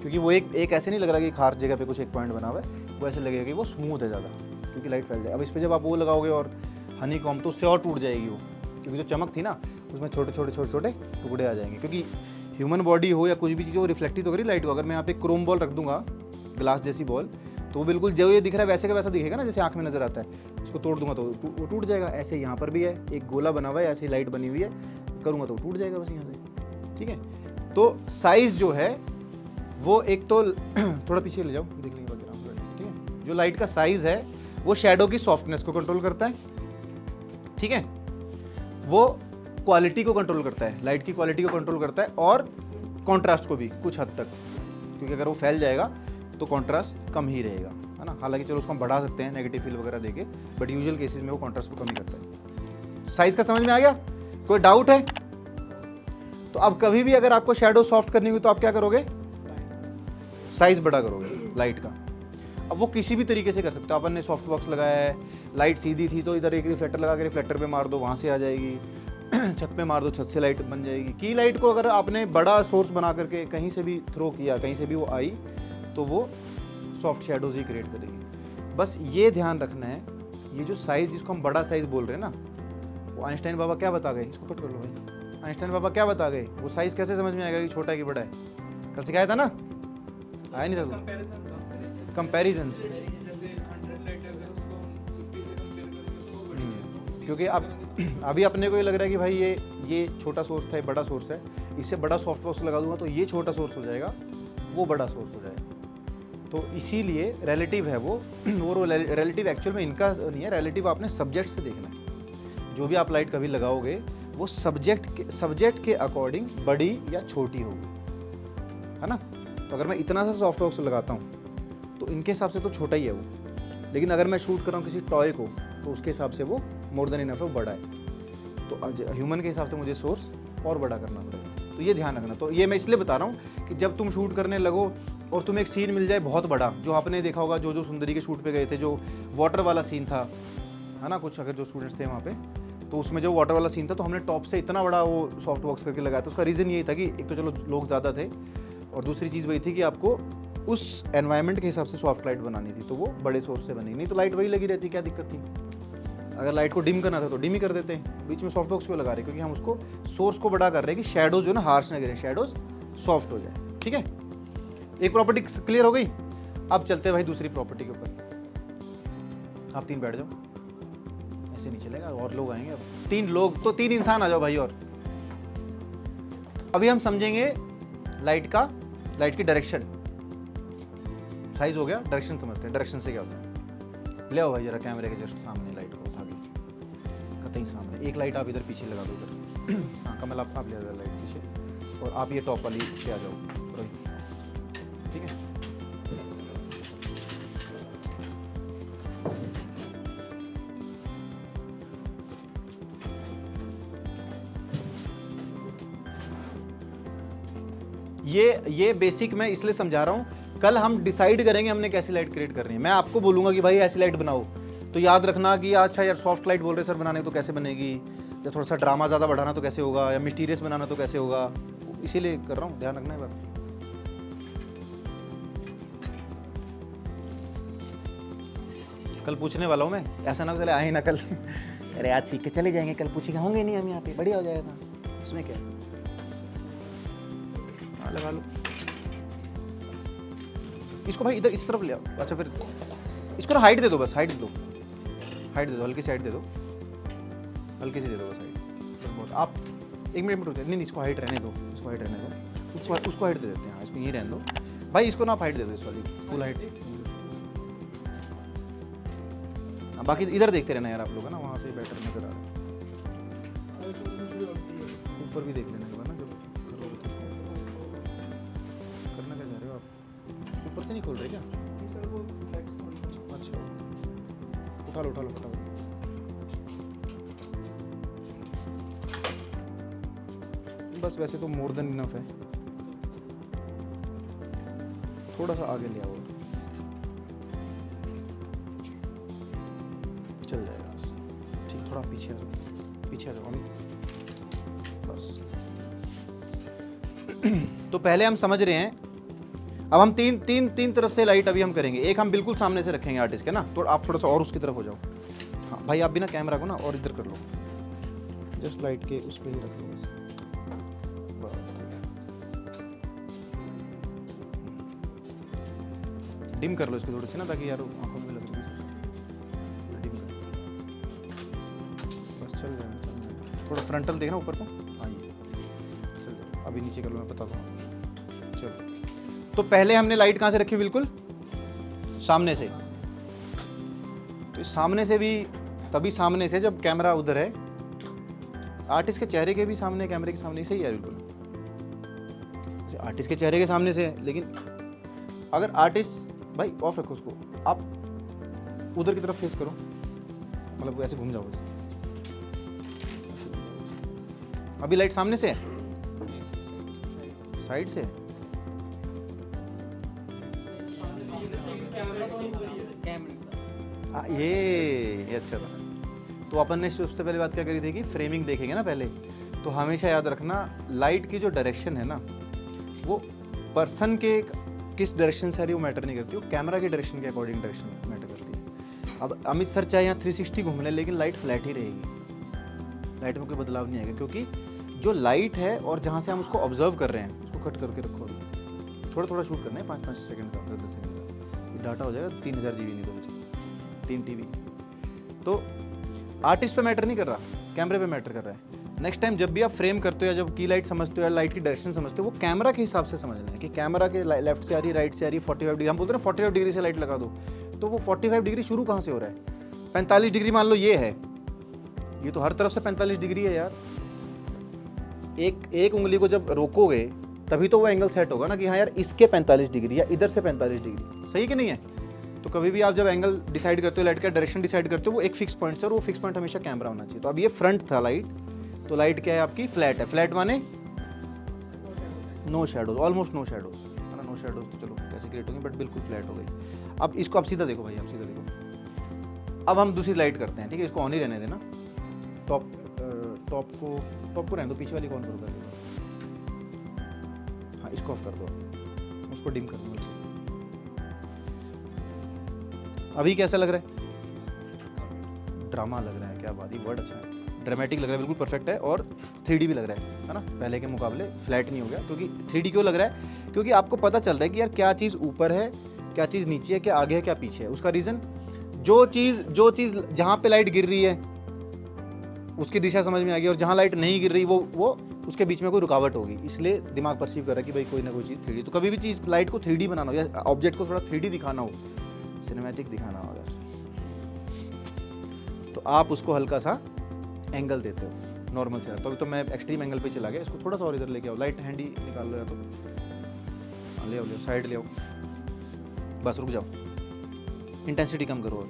क्योंकि वो एक ऐसे नहीं लग रहा कि हर जगह पे कुछ एक पॉइंट बना हुआ है, वो ऐसे लगेगा कि वो स्मूथ है ज़्यादा, क्योंकि लाइट फैल जाए। अब इस पर जब आप वो लगाओगे और हनी कॉम, तो उससे और टूट जाएगी वो, क्योंकि जो चमक थी ना उसमें छोटे छोटे छोटे छोटे टुकड़े आ जाएंगे। क्योंकि ह्यूमन बॉडी हो या कुछ भी चीज़ हो, रिफ्लेक्टिव तो करी लाइट को। अगर मैं यहाँ पे क्रोम बॉल रख दूंगा, ग्लास जैसी बॉल, तो वो बिल्कुल जो ये दिख रहा है वैसे का वैसा दिखेगा ना, जैसे आँख में नजर आता है। इसको तोड़ दूंगा तो वो टूट जाएगा। ऐसे यहाँ पर भी है, एक गोला बना हुआ है, ऐसी लाइट बनी हुई है, करूँगा तो टूट जाएगा बस यहाँ से, ठीक है। तो साइज़ जो है वो एक तो थोड़ा पीछे ले जाओ, देख लेंगे बैकग्राउंड, ठीक है। जो लाइट का साइज़ है वो शैडो की सॉफ्टनेस को कंट्रोल करता है, ठीक है। वो क्वालिटी को कंट्रोल करता है, लाइट की क्वालिटी को कंट्रोल करता है, और कॉन्ट्रास्ट को भी कुछ हद तक, क्योंकि अगर वो फैल जाएगा तो कॉन्ट्रास्ट कम ही रहेगा, है ना। हालांकि चलो उसको हम बढ़ा सकते हैं नेगेटिव फील वगैरह देके, बट यूजुअल केसेस में वो कॉन्ट्रास्ट को कम ही करता है। साइज का समझ में आ गया? कोई डाउट है? तो अब कभी भी अगर आपको शैडो सॉफ्ट करनी हुई तो आप क्या करोगे? साइज बड़ा करोगे लाइट का। अब वो किसी भी तरीके से कर सकते हो। अपन ने सॉफ्ट बॉक्स लगाया है, लाइट सीधी थी तो इधर एक रिफ्लेक्टर लगा के रिफ्लेक्टर पे मार दो, वहाँ से आ जाएगी। छत पे मार दो, छत से लाइट बन जाएगी। की लाइट को अगर आपने बड़ा सोर्स बना करके कहीं से भी थ्रो किया, कहीं से भी वो आई, तो वो सॉफ्ट शैडोज ही क्रिएट करेगी। बस ये ध्यान रखना है, ये जो साइज जिसको हम बड़ा साइज बोल रहे हैं ना, वो आइंस्टाइन बाबा क्या बता गए? इसको कट कर लो भाई। आइंस्टाइन बाबा क्या बता गए? वो साइज कैसे समझ में आएगा कि छोटा है कि बड़ा है? कल सिखाया था ना, आया नहीं था? कंपैरिजन से, क्योंकि अब अभी अपने को ये लग रहा है कि भाई ये छोटा सोर्स था, ये बड़ा सोर्स है, इससे बड़ा सॉफ्ट बॉक्स लगा दूंगा तो ये छोटा सोर्स हो जाएगा, वो बड़ा सोर्स हो जाएगा। तो इसीलिए रिलेटिव है वो रिलेटिव एक्चुअल में इनका नहीं है, रिलेटिव आपने सब्जेक्ट से देखना है। जो भी आप लाइट कभी लगाओगे वो सब्जेक्ट के अकॉर्डिंग बड़ी या छोटी होगी, है ना। तो अगर मैं इतना सा सॉफ्ट बॉक्स लगाता हूँ तो इनके हिसाब से तो छोटा ही है वो, लेकिन अगर मैं शूट कर रहा हूँ किसी टॉय को तो उसके हिसाब से वो मोर देन इनफ है, बड़ा है। तो ह्यूमन के हिसाब से मुझे सोर्स और बड़ा करना पड़ेगा, तो ये ध्यान रखना। तो ये मैं इसलिए बता रहा हूँ कि जब तुम शूट करने लगो और तुम्हें एक सीन मिल जाए बहुत बड़ा, जो आपने देखा होगा, जो सुंदरी के शूट पे गए थे, जो वाटर वाला सीन था, है ना, कुछ अगर जो स्टूडेंट्स थे वहाँ पे, तो उसमें जो वाटर वाला सीन था तो हमने टॉप से इतना बड़ा वो सॉफ्ट बॉक्स करके लगाया था। उसका रीज़न यही था कि एक तो चलो लोग ज़्यादा थे, और दूसरी चीज़ वही थी कि आपको उस एनवायरनमेंट के हिसाब से सॉफ्ट लाइट बनानी थी, तो वो बड़े सोर्स से बनी, नहीं तो लाइट वही लगी रहती, क्या दिक्कत थी। अगर लाइट को डिम करना था तो डिम ही कर देते हैं, बीच में सॉफ्ट बॉक्स क्यों लगा रहे? क्योंकि हम उसको सोर्स को बड़ा कर रहे हैं कि शैडोज जो ना हार्श ना गिरे, शैडोज सॉफ्ट हो जाए, ठीक है। एक प्रॉपर्टी क्लियर हो गई। अब चलते हैं भाई दूसरी प्रॉपर्टी के ऊपर। आप 3 बैठ जाओ, ऐसे नहीं चलेगा, और लोग आएंगे। अब 3 लोग तो 3 इंसान आ जाओ भाई। और अभी हम समझेंगे लाइट की डायरेक्शन। साइज हो गया, डायरेक्शन समझते हैं। डायरेक्शन से क्या होता है? ले आओ भाई जरा कैमरे के जस्ट सामने लाइट को उठा के, कतई सामने। एक लाइट आप इधर पीछे लगा दो, इधर। हाँ कमल, आप ले आ जाओ लाइट पीछे, और आप ये टॉप वाली से आ जाओ, ठीक है। ये बेसिक मैं इसलिए समझा रहा हूँ, कल हम डिसाइड करेंगे हमने कैसी लाइट क्रिएट करनी है। मैं आपको बोलूँगा कि भाई ऐसी लाइट बनाओ, तो याद रखना कि अच्छा यार सॉफ्ट लाइट बोल रहे सर बनाने तो कैसे बनेगी, या थोड़ा सा ड्रामा ज़्यादा बढ़ाना तो कैसे होगा, या मिस्टीरियस बनाना तो कैसे होगा, इसीलिए कर रहा हूँ, ध्यान रखना है बात। कल पूछने वाला हूँ मैं, ऐसा ना चले आए ना कल अरे आज सीख के चले जाएंगे, कल पूछेगा होंगे नहीं हम यहाँ पे, बढ़िया हो जाएगा, उसमें क्या। हाँ लगा लो इसको भाई, इधर इस तरफ ले आओ। अच्छा फिर इसको ना हाइट दे दो, बस हाइट दे दो, हाइट दे दो, हल्की सी हाइट दे दो, हल्की सी दे दो बस हाइट बहुत। आप 1 मिनट रुक जाए, नहीं इसको हाइट रहने दो, इसको हाइट रहने दो, उसको हाइट दे देते हैं। हाँ इसको यहीं रहने दो भाई, इसको ना आप हाइट दे दो, इस वाली फुल हाइट। बाकी इधर देखते रहना यार आप लोग, है ना, वहाँ से बेटर नजर आ रहा है। ऊपर भी देख लेना ना, जो करना क्या चाह रहे हो आप, ऊपर से नहीं खोल रहे क्या? अच्छा उठा लो फटाफट। बस वैसे तो मोर देन इनफ है, थोड़ा सा आगे ले आओ, चल जाएगा बस। ठीक, थोड़ा पीछे आ जाओ, पीछे आ जाओ बस। तो पहले हम समझ रहे हैं, अब हम तीन तरफ से लाइट अभी हम करेंगे। एक हम बिल्कुल सामने से रखेंगे आर्टिस्ट के ना, तो आप थोड़ा सा और उसकी तरफ हो जाओ। हाँ भाई आप भी ना कैमरा को ना और इधर कर लो, जस्ट लाइट के उस पर ही रख लो बस। डिम कर लो इसको थोड़ी सी ना, ताकि यार आंखों में लगे, डिम कर बस, चल जाएगा। थोड़ा फ्रंटल देखना ऊपर को, हाँ ये चल जाएगा। अभी नीचे कर लो, मैं बताता हूँ। चलो तो पहले हमने लाइट कहाँ से रखी, बिल्कुल सामने से। तो सामने से भी तभी सामने से जब कैमरा उधर है, आर्टिस्ट के चेहरे के भी सामने, कैमरे के सामने, सही है बिल्कुल आर्टिस्ट के चेहरे के सामने से। लेकिन अगर आर्टिस्ट भाई ऑफ रखो उसको, आप उधर की तरफ फेस करो, मतलब ऐसे घूम जाओ बस। अभी लाइट सामने से है, साइड से है, ये अच्छा था। तो अपन ने सबसे पहले बात क्या करी थी कि फ्रेमिंग देखेंगे ना पहले, तो हमेशा याद रखना लाइट की जो डायरेक्शन है ना, वो पर्सन के किस डायरेक्शन से आ रही है वो मैटर नहीं करती, वो कैमरा के डायरेक्शन के अकॉर्डिंग डायरेक्शन मैटर करती है। अब अमित सर चाहे यहाँ 360 घूम लें, लेकिन लाइट फ्लैट ही रहेगी, लाइट में कोई बदलाव नहीं आएगा, क्योंकि जो लाइट है और जहाँ से हम उसको ऑब्जर्व कर रहे हैं, उसको कट करके रखो। थोड़ा थोड़ा शूट करना है, 5-5 सेकंड का, 10-10 सेकंड का, ये डाटा हो जाएगा 3000 GB, नहीं तो 3 TB। तो आर्टिस्ट पे मैटर नहीं कर रहा, कैमरे पे मैटर कर रहा है। नेक्स्ट टाइम जब भी आप फ्रेम करते हो या जब की लाइट समझते हो या लाइट की डायरेक्शन समझते हो, वो कैमरा के हिसाब से समझना है कि कैमरा के लेफ्ट से आ रही, राइट से आ रही, 45 डिग्री, हम बोलते हैं 45 डिग्री से लाइट लगा दो, तो वो 45 डिग्री शुरू कहाँ से हो रहा है? 45 डिग्री मान लो ये है, ये तो हर तरफ से 45 डिग्री है यार। एक उंगली को जब रोकोगे तभी तो वो एंगल सेट होगा ना, कि हाँ यार इसके 45 डिग्री या इधर से 45 डिग्री, सही कि नहीं है? तो कभी भी आप जब एंगल डिसाइड करते हो, लाइट का डायरेक्शन डिसाइड करते हो, वो एक फिक्स पॉइंट से, और वो फिक्स पॉइंट हमेशा कैमरा होना चाहिए। तो अब ये फ्रंट था लाइट, तो लाइट क्या है आपकी, फ्लैट है। फ्लैट माने no shadows, almost no shadows, है ना। नो शेडोज तो चलो कैसे क्रिएट होंगे, बट बिल्कुल फ्लैट हो गई। अब इसको आप सीधा देखो भाई, आप सीधा देखो। अब हम दूसरी लाइट करते हैं, ठीक है, इसको ऑन ही रहने देना। टॉप को रहने दो, पीछे वाली कौन करो कर देगा। हाँ इसको ऑफ कर दो, उसको डिम कर दो। अभी कैसा लग रहा है? ड्रामा लग रहा है, क्या बात, ये वर्ड अच्छा है, ड्रामेटिक लग रहा है, बिल्कुल परफेक्ट है। और 3D भी लग रहा है ना, पहले के मुकाबले फ्लैट नहीं हो गया। क्योंकि 3D क्यों लग रहा है? क्योंकि आपको पता चल रहा है कि यार क्या चीज़ ऊपर है, क्या चीज़ नीचे है, क्या आगे है, क्या पीछे है। उसका रीज़न, जो चीज़ जहाँ पे लाइट गिर रही है उसकी दिशा समझ में आ गई, और जहाँ लाइट नहीं गिर रही वो उसके बीच में कोई रुकावट होगी, इसलिए दिमाग परसीव कर रहा है कि भाई कोई ना कोई चीज़ 3D। तो कभी भी चीज़ लाइट को 3D बनाना हो या ऑब्जेक्ट को थोड़ा 3D दिखाना हो, सिनेमैटिक दिखाना हो अगर, तो आप उसको हल्का सा एंगल देते हो नॉर्मल से। तो अभी तो मैं एक्सट्रीम एंगल पे चला गया, इसको थोड़ा सा और इधर लेके आओ, लाइट हैंडी निकाल लो, या तो ले आओ साइड ले आओ, बस रुक जाओ, इंटेंसिटी कम करो,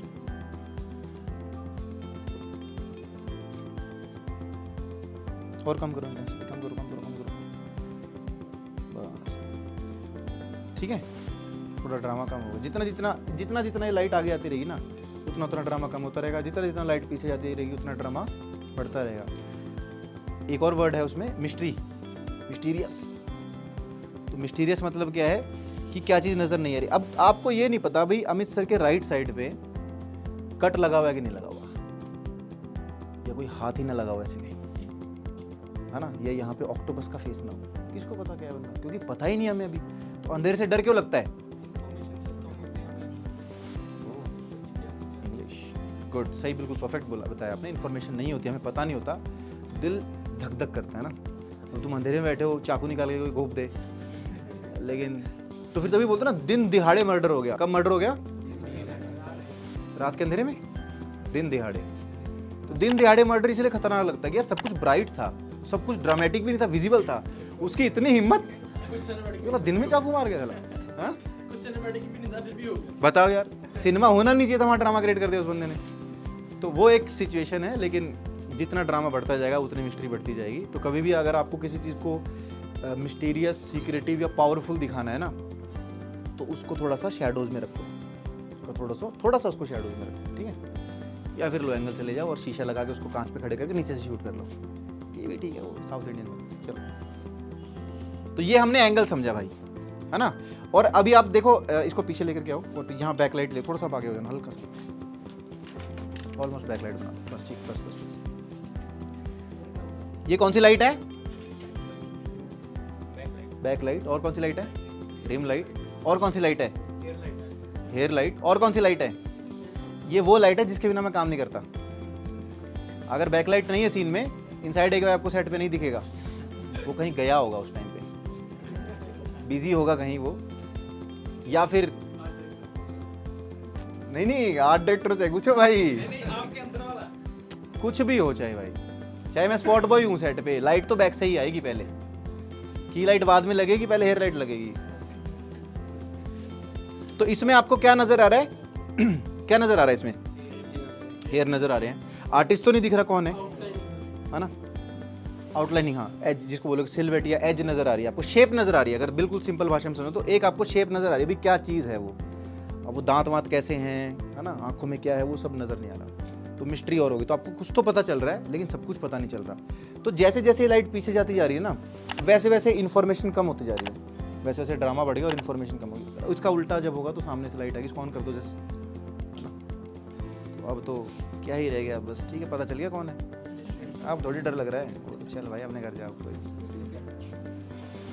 और कम करो, इंटेंसिटी कम करो, बस ठीक है, थोड़ा ड्रामा कम होगा। जितना जितना जितना जितना ये लाइट आगे आती रहेगी ना, उतना उतना ड्रामा कम होता रहेगा। जितना जितना लाइट पीछे जाती रहेगी, उतना ड्रामा बढ़ता रहेगा। एक और वर्ड है उसमें, मिस्ट्री, मिस्टीरियस। तो मिस्टीरियस मतलब क्या है कि क्या चीज़ नज़र नहीं आ रही। अब आपको ये नहीं पता भाई अमित सर के राइट साइड पे कट लगा हुआ है कि नहीं लगा हुआ, या कोई हाथ ही ना लगा हुआ ऐसे कहीं, है ना, या यहाँ पे ऑक्टोपस का फेस ना हो। किसको पता क्या है बंदा, क्योंकि पता ही नहीं हमें अभी। तो अंधेरे से डर क्यों लगता है? इंग्लिश, गुड, सही, बिल्कुल परफेक्ट बोला, बताया आपने। इन्फॉर्मेशन नहीं होती, हमें पता नहीं होता, दिल धक धक करता है ना। तो तुम अंधेरे में बैठे हो, चाकू निकाल के कोई घोप दे, लेकिन तो फिर तभी बोलते ना दिन दिहाड़े मर्डर हो गया। कब मर्डर हो गया? रात के अंधेरे में, दिन दिहाड़े। तो दिन दिहाड़े मर्डर इसलिए खतरनाक लगता है कि यार सब कुछ ब्राइट था, सब कुछ ड्रामेटिक भी नहीं था, विजिबल था। उसकी इतनी हिम्मत, दिन में चाकू मार गया था। हाँ, बताओ यार, सिनेमा होना नहीं चाहिए था, वहाँ ड्रामा क्रिएट कर दिया उस बंदे ने। तो वो एक सिचुएशन है, लेकिन जितना ड्रामा बढ़ता जाएगा उतनी मिस्ट्री बढ़ती जाएगी। तो कभी भी अगर आपको किसी चीज़ को मिस्टीरियस, सीक्रेटिव या पावरफुल दिखाना है ना, तो उसको थोड़ा सा शैडोज में रखो, थोड़ा सा उसको शैडोज में रखो, ठीक है। या फिर लो एंगल चले जाओ और शीशा लगा के उसको कांच पे खड़े करके नीचे से शूट कर लो, ये भी ठीक है, वो साउथ इंडियन में। चलो, तो ये हमने एंगल समझा भाई, है ना। और अभी आप देखो, इसको पीछे लेकर के आओ और यहाँ बैकलाइट ले, थोड़ा सा आगे हो जाना, हल्का सा, ऑलमोस्ट बैकलाइट बना, बस ठीक, बस बस बस। ये कौन सी लाइट है? बैकलाइट। और कौन सी लाइट है? Rim light. और कौन सी लाइट है? Hair light. और कौन सी लाइट है? ये वो लाइट है जिसके बिना मैं काम नहीं करता। अगर बैकलाइट नहीं है सीन में, इनसाइड एक आपको सेट पे नहीं दिखेगा, वो कहीं गया होगा उस टाइम पे, बिजी होगा कहीं वो, या फिर नहीं आर्ट डायरेक्टर से पूछो भाई, कुछ भी हो, चाहे भाई, चाहे मैं स्पॉट बॉय हूँ सेट पे, लाइट तो बैक से ही आएगी पहले, की लाइट बाद में लगेगी, पहले हेयर लाइट लगेगी। तो इसमें आपको क्या नजर आ रहा है? क्या नजर आ रहा है इसमें? हेयर नजर आ रहे हैं। आर्टिस्ट तो नहीं दिख रहा कौन है ना। आउटलाइनिंग, हाँ, एज जिसको बोलोगे, सिल्हूट या एज नजर आ रही है आपको, शेप नजर आ रही है। अगर बिल्कुल सिंपल भाषा में समझो तो एक आपको शेप नजर आ रही है, भी क्या चीज़ है वो, अब वो दांत वांत कैसे हैं, है ना, आंखों में क्या है, वो सब नजर नहीं आ रहा। तो मिस्ट्री और होगी। तो आपको कुछ तो पता चल रहा है, लेकिन सब कुछ पता नहीं चल रहा। तो जैसे जैसे लाइट पीछे जाती जा रही है ना, वैसे वैसे इन्फॉर्मेशन कम होती जा रही है, वैसे वैसे ड्रामा बढ़ेगा और इन्फॉर्मेशन कम होगी। इसका उल्टा जब होगा तो सामने से लाइट आएगी, इसको ऑन कर दो जैसे, तो अब तो क्या ही रह गया, बस ठीक है, पता चल गया कौन है। अब थोड़ी डर लग रहा है, चल भाई अपने घर जाओ कोई।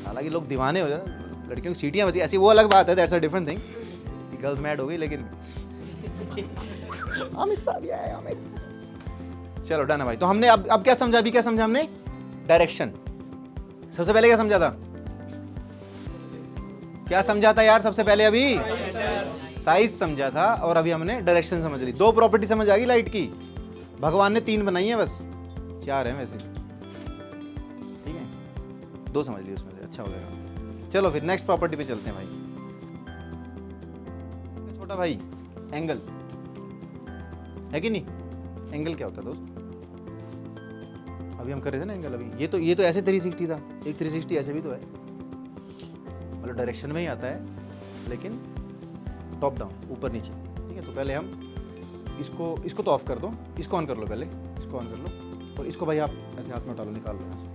हालांकि लोग दीवाने हो जाते, लड़कियों की सीटियाँ बची, ऐसी वो अलग बात है, that's a different thing, girls mad हो गई, लेकिन अमित साहब आए, अमित। चलो डन है भाई। तो हमने अब क्या समझा, अभी क्या समझा हमने? डायरेक्शन। सबसे पहले क्या समझा था? क्या समझा था यार सबसे पहले? अभी साइज समझा था, और अभी हमने डायरेक्शन समझ ली। दो प्रॉपर्टी समझ आ गई लाइट की। भगवान ने 3 बनाई है, बस 4 है वैसे, ठीक है, 2 समझ ली उसमें से, अच्छा हो गया। चलो फिर नेक्स्ट प्रॉपर्टी पे चलते हैं भाई। छोटा भाई, एंगल है कि नहीं? एंगल क्या होता है दोस्त? अभी हम कर रहे थे ना एंगल। अभी ये तो ऐसे 360 था, एक 360 ऐसे भी तो है, मतलब डायरेक्शन में ही आता है, लेकिन टॉप डाउन, ऊपर नीचे, ठीक है। तो पहले हम इसको तो ऑफ कर दो, इसको ऑन कर लो, पहले इसको ऑन कर लो, और इसको भाई आप ऐसे हाथ में उठा लो, निकाल लो यहाँ से।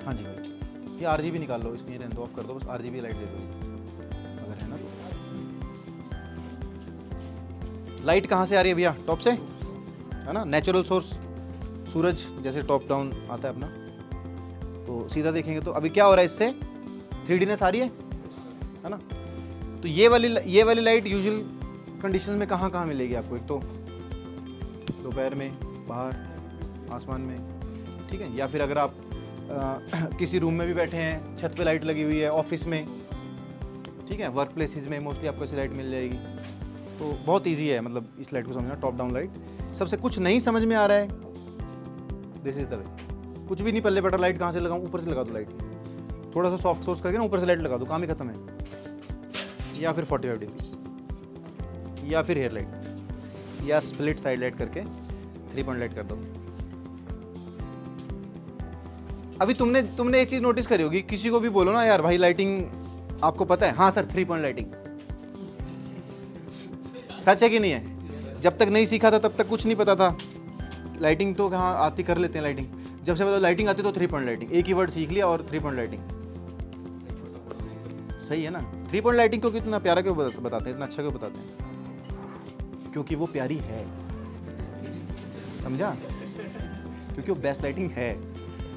हाँ जी भाई, ये RGB निकाल लो, इसको ये रहने दो, ऑफ कर दो, बस RGB लाइट दे दो अगर है ना। तो लाइट कहाँ से आ रही है भैया? टॉप से, है ना, नेचुरल सोर्स, सूरज जैसे टॉप डाउन आता है अपना। तो सीधा देखेंगे तो अभी क्या हो रहा है, इससे 3Dनेस आ रही है ना। तो ये वाली लाइट यूजुअल कंडीशंस में कहाँ मिलेगी आपको? एक तो दोपहर में, बाहर आसमान में, ठीक है, या फिर अगर आप किसी रूम में भी बैठे हैं, छत पे लाइट लगी हुई है, ऑफिस में, ठीक है, वर्क प्लेसेस में मोस्टली आपको ऐसी लाइट मिल जाएगी। तो बहुत ईजी है मतलब इस लाइट को समझना, टॉप डाउन लाइट। सबसे कुछ नहीं समझ में आ रहा है, दिस इज द वे। कुछ भी नहीं, पल्ले बटर लाइट कहाँ से लगाऊं? ऊपर से लगा दो लाइट, थोड़ा सा सॉफ्ट सोर्स करके ना ऊपर से लाइट लगा दो, काम ही खत्म है। या फिर 45 डिग्री, या फिर हेयर लाइट, या स्प्लिट साइड लाइट करके 3 पॉइंट लाइट कर दो। अभी तुमने एक चीज नोटिस करी होगी, किसी को भी बोलो ना यार भाई लाइटिंग आपको पता है? हाँ सर 3 पॉइंट लाइटिंग। सच है कि नहीं है? जब तक नहीं सीखा था तब तक कुछ नहीं पता था। लाइटिंग तो कहाँ आती, कर लेते हैं लाइटिंग। जब से पता लाइटिंग आती तो 3 पॉइंट लाइटिंग, एक ही वर्ड सीख लिया और 3 पॉइंट लाइटिंग। सही है ना? 3 पॉइंट लाइटिंग को कितना प्यारा क्यों बताते हैं, इतना अच्छा क्यों बताते हैं? क्योंकि वो प्यारी है, समझा? क्योंकि वो बेस्ट लाइटिंग है,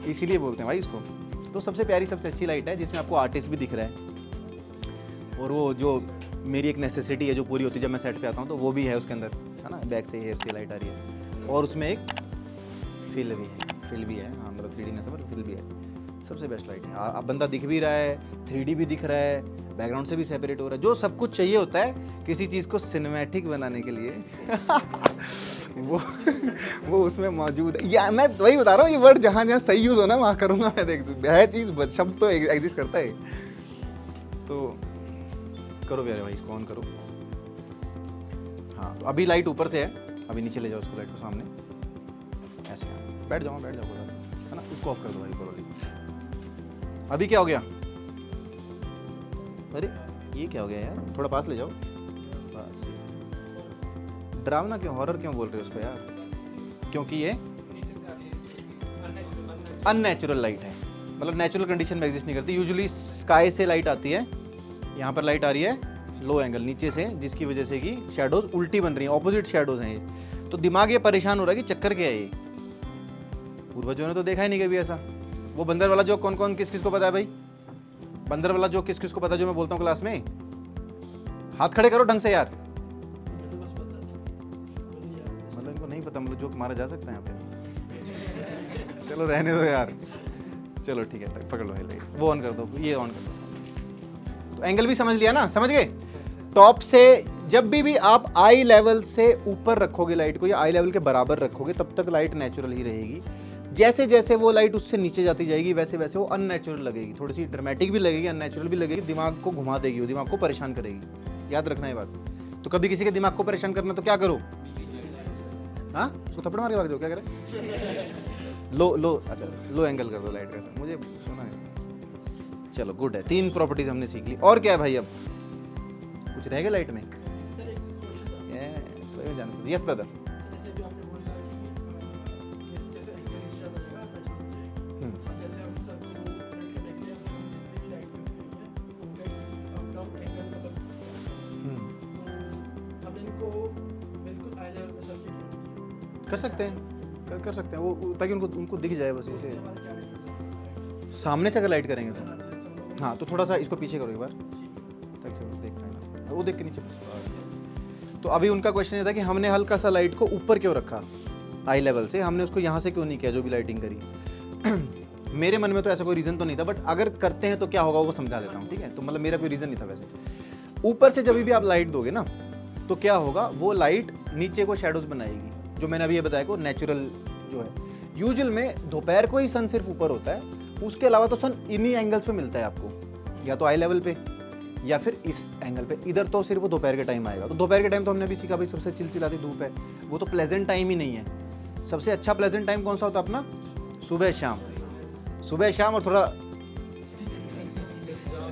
इसीलिए बोलते हैं भाई इसको। तो सबसे प्यारी सबसे अच्छी लाइट है जिसमें आपको आर्टिस्ट भी दिख रहा है, और वो जो मेरी एक नेसेसिटी है जो पूरी होती है जब मैं सेट पे आता हूँ, तो वो भी है उसके अंदर, है ना? बैक से हेयर से लाइट आ रही है, और उसमें एक फिल भी है, हाँ मतलब 3D नहीं समझ, फिल भी है। सबसे बेस्ट लाइट है। अब बंदा दिख भी रहा है, 3D भी दिख रहा है, बैकग्राउंड से भी सेपरेट हो रहा है, जो सब कुछ चाहिए होता है किसी चीज़ को सिनेमैटिक बनाने के लिए वो उसमें मौजूद है। या मैं वही बता रहा हूँ, ये वर्ड जहाँ जहाँ सही यूज़ होना वहाँ करूँगा मैं। देख है चीज़, शब्द तो एग्जिस्ट करता है। तो करो प्यारे भाई, इसको ऑन करो। हाँ तो अभी लाइट ऊपर से है, अभी नीचे ले जाओ उसको, लाइट को सामने ऐसे। बैठ जाओ पूरा, है ना? उसको ऑफ कर दो भाई ऊपर वाली। अभी क्या हो गया? अरे ये क्या हो गया यार? थोड़ा पास ले जाओ बस। डरावना क्यों, हॉरर क्यों बोल रहे हो उसको यार? क्योंकि ये अननेचुरल लाइट है, मतलब नेचुरल कंडीशन में एग्जिस्ट नहीं करती। यूजुअली स्काई से लाइट आती है, यहाँ पर लाइट आ रही है लो एंगल नीचे से, जिसकी वजह से कि शैडोज उल्टी बन रही हैं, ऑपोजिट शैडोज हैं ये। तो दिमाग ये परेशान हो रहा है कि चक्कर क्या है ये। पूर्वजों ने तो देखा ही नहीं कभी ऐसा। वो बंदर वाला जोक कौन कौन किस किस को पता है भाई? बंदर वाला जोक किस किस को पता है जो मैं बोलता हूँ क्लास में? हाथ खड़े करो ढंग से यार। मतलब इनको नहीं पता, मतलब जोक मारा जा सकता है यहाँ पे? चलो रहने दो यार, चलो ठीक है, पकड़ लो लाइट, वो ऑन कर दो, ये ऑन कर दो। तो एंगल भी समझ लिया ना? समझ गए? टॉप से जब भी आप आई लेवल से ऊपर रखोगे लाइट को, या आई लेवल के बराबर रखोगे, तब तक लाइट नेचुरल ही रहेगी। जैसे जैसे वो लाइट उससे नीचे जाती जाएगी, वैसे वैसे वो अननेचुरल लगेगी, थोड़ी सी ड्रामेटिक भी लगेगी, अननेचुरल भी लगेगी, दिमाग को घुमा देगी, वो दिमाग को परेशान करेगी। याद रखना ये बात। तो कभी किसी के दिमाग को परेशान करना तो क्या करो? हाँ, उसको थप्पड़ मार के भाग जाओ, क्या करें? लो अच्छा, लो एंगल कर दो लाइट का, मुझे सुना है। चलो गुड है, 3 प्रॉपर्टीज हमने सीख ली। और क्या है भाई? अब कुछ रह गया लाइट में? Yes brother. कर सकते हैं, कर सकते हैं वो, ताकि उनको दिख जाए बस, इसलिए सामने से अगर लाइट करेंगे तो। हाँ तो थोड़ा सा इसको पीछे करो एक बार, ताकि सब देख पाए ना, वो देख के नीचे। तो अभी उनका क्वेश्चन ये था कि हमने हल्का सा लाइट को ऊपर क्यों रखा आई लेवल से, हमने उसको यहाँ से क्यों नहीं किया जो भी लाइटिंग करी। मेरे मन में तो ऐसा कोई रीज़न तो नहीं था, बट अगर करते हैं तो क्या होगा वो समझा देता हूँ, ठीक है? तो मतलब मेरा कोई रीज़न नहीं था वैसे। ऊपर से जब भी आप लाइट दोगे ना, तो क्या होगा, वो लाइट नीचे को शेडोज बनाएगी, जो मैंने अभी ये बताया को नेचुरल जो है। यूजुअल में दोपहर को ही सन सिर्फ ऊपर होता है, उसके अलावा तो सन इन्हीं एंगल्स पे मिलता है आपको, या तो आई लेवल पे या फिर इस एंगल पे। इधर तो सिर्फ वो दोपहर के टाइम आएगा। तो दोपहर के टाइम तो हमने अभी सीखा भाई, सबसे चिलचिलाती धूप है, वो तो प्लेजेंट टाइम ही नहीं है। सबसे अच्छा प्लेजेंट टाइम कौन सा होता है अपना? सुबह शाम, सुबह शाम, और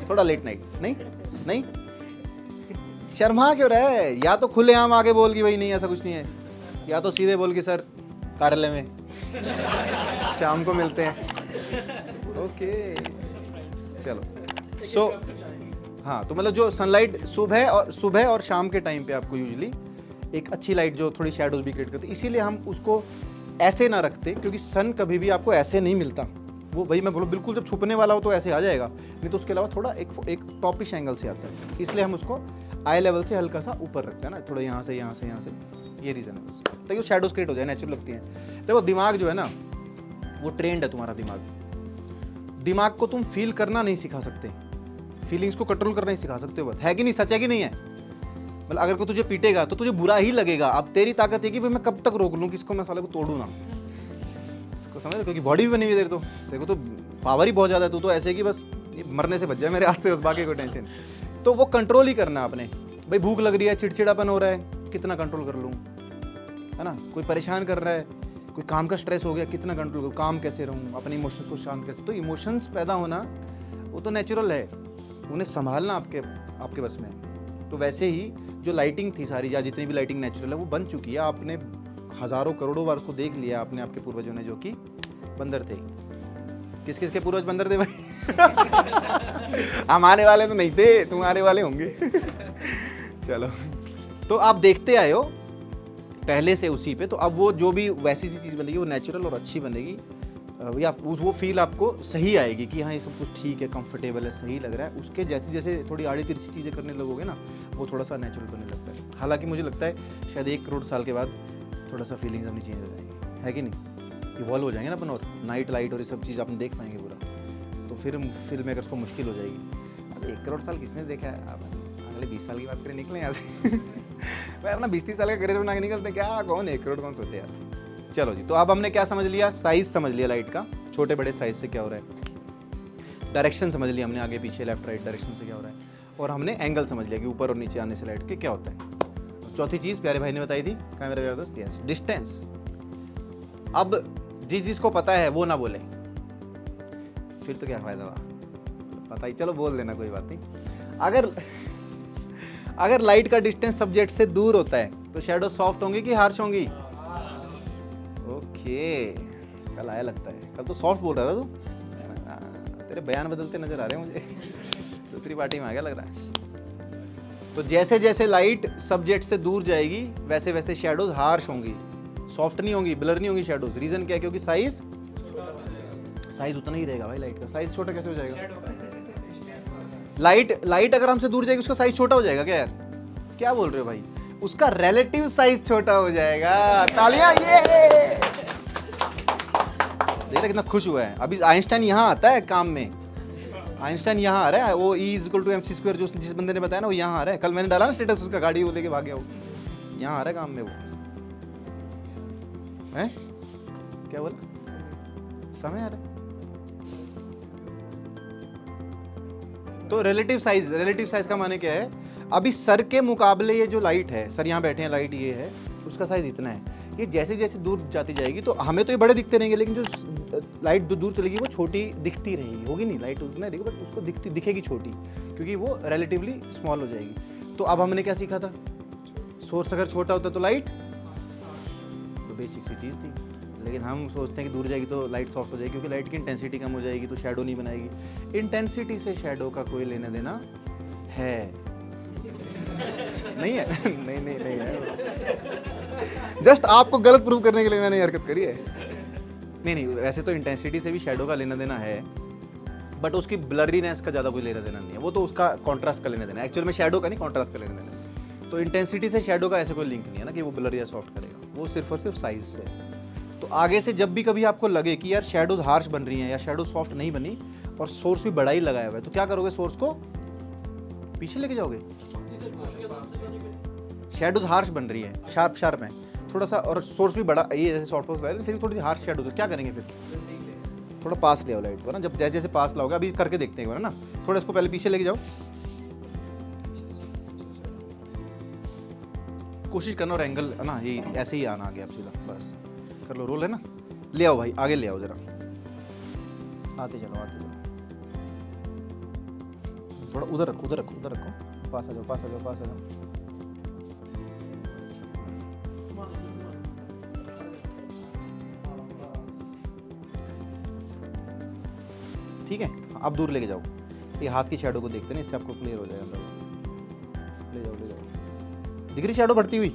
थोड़ा लेट नाइट। नहीं शर्मा क्यों रहे? या तो खुलेआम आके बोल कि भाई नहीं ऐसा कुछ नहीं है, या तो सीधे बोल कि सर कार्यालय में शाम को मिलते हैं। ओके चलो। सो हाँ, तो मतलब जो सनलाइट सुबह और शाम के टाइम पे आपको यूजुअली एक अच्छी लाइट जो थोड़ी शैडोज भी क्रिएट करती है, इसीलिए हम उसको ऐसे ना रखते, क्योंकि सन कभी भी आपको ऐसे नहीं मिलता। वो भाई मैं बोलूँ बिल्कुल जब छुपने वाला हो तो ऐसे आ जाएगा, नहीं तो उसके अलावा थोड़ा एक टॉपिश एंगल से आता है, इसलिए हम उसको आई लेवल से हल्का सा ऊपर रखते हैं ना, थोड़ा यहाँ से, ये रीज़न है बस, ताकि वो शैडोज क्रिएट हो जाए, नेचुरल लगती हैं। देखो दिमाग जो है ना, वो ट्रेंड है तुम्हारा दिमाग को तुम फील करना नहीं सिखा सकते, फीलिंग्स को कंट्रोल करना नहीं सिखा सकते हो, बात है कि नहीं? सच है कि नहीं है? मतलब अगर कोई तुझे पीटेगा तो तुझे बुरा ही लगेगा। अब तेरी ताकत है कि भाई मैं कब तक रोक लूँ, किसको मैं साले को तोड़ूँ ना, इसको समझ, क्योंकि बॉडी भी बनी हुई है तो देखो, तो पावर ही बहुत ज़्यादा है। तू तो ऐसे कि बस मरने से बच जाए मेरे हाथ से, बस बाकी कोई टेंशन। तो वो कंट्रोल ही करना आपने। भाई भूख लग रही है, चिड़चिड़ापन हो रहा है, कितना कंट्रोल कर लूँ, है ना? कोई परेशान कर रहा है, कोई काम का स्ट्रेस हो गया, कितना कंट्रोल करूँ, काम कैसे रहूँ, अपने इमोशंस को शांत कैसे। तो इमोशंस पैदा होना वो तो नेचुरल है, उन्हें संभालना आपके बस में है। तो वैसे ही जो लाइटिंग थी सारी, या जितनी भी लाइटिंग नेचुरल है वो बन चुकी है, आपने हज़ारों करोड़ों बार उसको देख लिया आपने, आपके पूर्वजों ने, जो कि बंदर थे। किस किस के पूर्वज बंदर थे भाई? हम आने वाले तो नहीं थे, तुम आने वाले होंगे। चलो, तो आप देखते आए हो पहले से उसी पे, तो अब वो जो भी वैसी सी चीज़ बनेगी वो नेचुरल और अच्छी बनेगी, या वो फील आपको सही आएगी कि हाँ ये सब कुछ ठीक है, कंफर्टेबल है, सही लग रहा है। उसके जैसे जैसे थोड़ी आड़ी तिरछी चीज़ें करने लगोगे ना, वो थोड़ा सा नेचुरल बनने लगता है। हालांकि मुझे लगता है शायद 1 करोड़ साल के बाद थोड़ा सा फीलिंग्स अपनी चेंज हो जाएंगी, है कि नहीं? इवॉल्व हो जाएंगे ना अपन, और नाइट लाइट और ये सब चीज़ अपन देख पाएंगे पूरा, तो फिर फिल्म मेकर्स को मुश्किल हो जाएगी। अब 1 करोड़ साल किसने देखा है? आप अगले 20 साल की बात करें, निकलें यहाँ से। भाई अपना 20-30 साल का करियर बना के निकलते, क्या कौन 1 करोड़ कौन सोचे यार। चलो जी, तो अब हमने क्या समझ लिया? साइज समझ लिया लाइट का, छोटे बड़े साइज से क्या हो रहा है। डायरेक्शन समझ लिया हमने, आगे पीछे लेफ्ट राइट डायरेक्शन से क्या हो रहा है। और हमने एंगल समझ लिया कि ऊपर और नीचे आने से लाइट के क्या होता है। चौथी चीज़ प्यारे भाई ने बताई थी, क्या मेरा प्यारा दोस्त? Yes, distance. अब जिसको पता है वो ना बोले, फिर तो क्या फायदा हुआ? पता ही, चलो बोल देना, कोई बात नहीं। अगर लाइट का डिस्टेंस सब्जेक्ट से दूर होता है तो शैडो सॉफ्ट होंगी कि हार्श होंगी? ओके, कल आया लगता है, कल तो सॉफ्ट बोल रहा था तू। तेरे बयान बदलते नजर आ रहे हैं मुझे। दूसरी पार्टी में आ गया लग रहा है। तो जैसे जैसे लाइट सब्जेक्ट से दूर जाएगी वैसे वैसे शैडोज हार्श होंगी, सॉफ्ट नहीं होंगी, ब्लर नहीं होंगी शैडोज। रीजन क्या है? क्योंकि साइज उतना ही रहेगा भाई। लाइट का साइज छोटा कैसे हो जाएगा? लाइट अगर हमसे दूर जाएगी उसका साइज छोटा हो जाएगा क्या यार? क्या बोल रहे हो भाई? उसका रिलेटिव साइज छोटा हो जाएगा। तालियां, ये देख रहे कितना खुश हुआ है। अभी आइंस्टाइन यहाँ आता है काम में, आइंस्टाइन यहाँ आ रहा है। वो E=mc², जो जिस बंदे ने बताया ना, वो यहाँ आ रहा है। कल मैंने डाला ना स्टेटस उसका, गाड़ी वो लेके भाग गया, वो यहाँ आ रहा है काम में। वो है क्या बोला? समय आ रहा है। तो रिलेटिव साइज का माने क्या है? अभी सर के मुकाबले ये जो लाइट है, सर यहाँ बैठे हैं, लाइट ये है, उसका साइज इतना है। ये जैसे जैसे दूर जाती जाएगी तो हमें तो ये बड़े दिखते रहेंगे, लेकिन जो लाइट दूर चलेगी वो छोटी दिखती रहेगी। होगी नहीं, लाइट उतना रहेगी बट उसको दिखेगी छोटी, क्योंकि वो रिलेटिवली स्मॉल हो जाएगी। तो अब हमने क्या सीखा था? सोर्स अगर छोटा होता तो लाइट, तो बेसिक सी चीज़ थी। लेकिन हम सोचते हैं कि दूर जाएगी तो लाइट सॉफ्ट हो जाएगी, क्योंकि लाइट की इंटेंसिटी कम हो जाएगी तो शैडो नहीं बनाएगी। इंटेंसिटी से शैडो का कोई लेना देना है? नहीं है। नहीं है। जस्ट आपको गलत प्रूव करने के लिए मैंने हरकत करी है। नहीं, वैसे तो इंटेंसिटी से भी शैडो का लेना देना है, बट उसकी ब्लरीनेस का ज़्यादा कोई लेना देना नहीं है। वो तो उसका कॉन्ट्रास्ट का लेना देना है, एक्चुअल में शैडो का नहीं, कॉन्ट्रास्ट का लेना देना है। तो इंटेंसिटी से शैडो का ऐसे कोई लिंक नहीं है ना कि वो ब्लर या सॉफ्ट करेगा, वो सिर्फ और सिर्फ साइज से। तो आगे से जब भी कभी आपको लगे कि यार शैडोज हार्श बन रही हैं या शैडो सॉफ्ट नहीं बनी और सोर्स भी बड़ा ही लगाया हुआ है, तो क्या करोगे? सोर्स को पीछे लेके जाओगे। शैडोज हार्श बन रही है, शार्प है थोड़ा सा, और सोर्स भी बड़ा, ये जैसे सॉफ्ट फोर्स फिर भी थोड़ी सी हार्श शैडोज, क्या करेंगे फिर? थोड़ा पास ले आओ लाइट को ना, जब जैसे जैसे पास लाओगे, अभी करके देखते हैं ना, थोड़ा इसको पहले पीछे लेके जाओ, कोशिश करना, और एंगल ना ये ऐसे ही आना आगे आप सीधा, बस कर लो, रोल है ना, ले आओ भाई, आगे ले आओ जरा, आते चलो, थोड़ा उधर रखो, पास आ जाओ। ठीक है, आप दूर लेके जाओ, ये हाथ की शैडो को देखते हैं, इससे आपको क्लियर हो जाएगा। ले जाओ। दिख रही शैडो बढ़ती हुई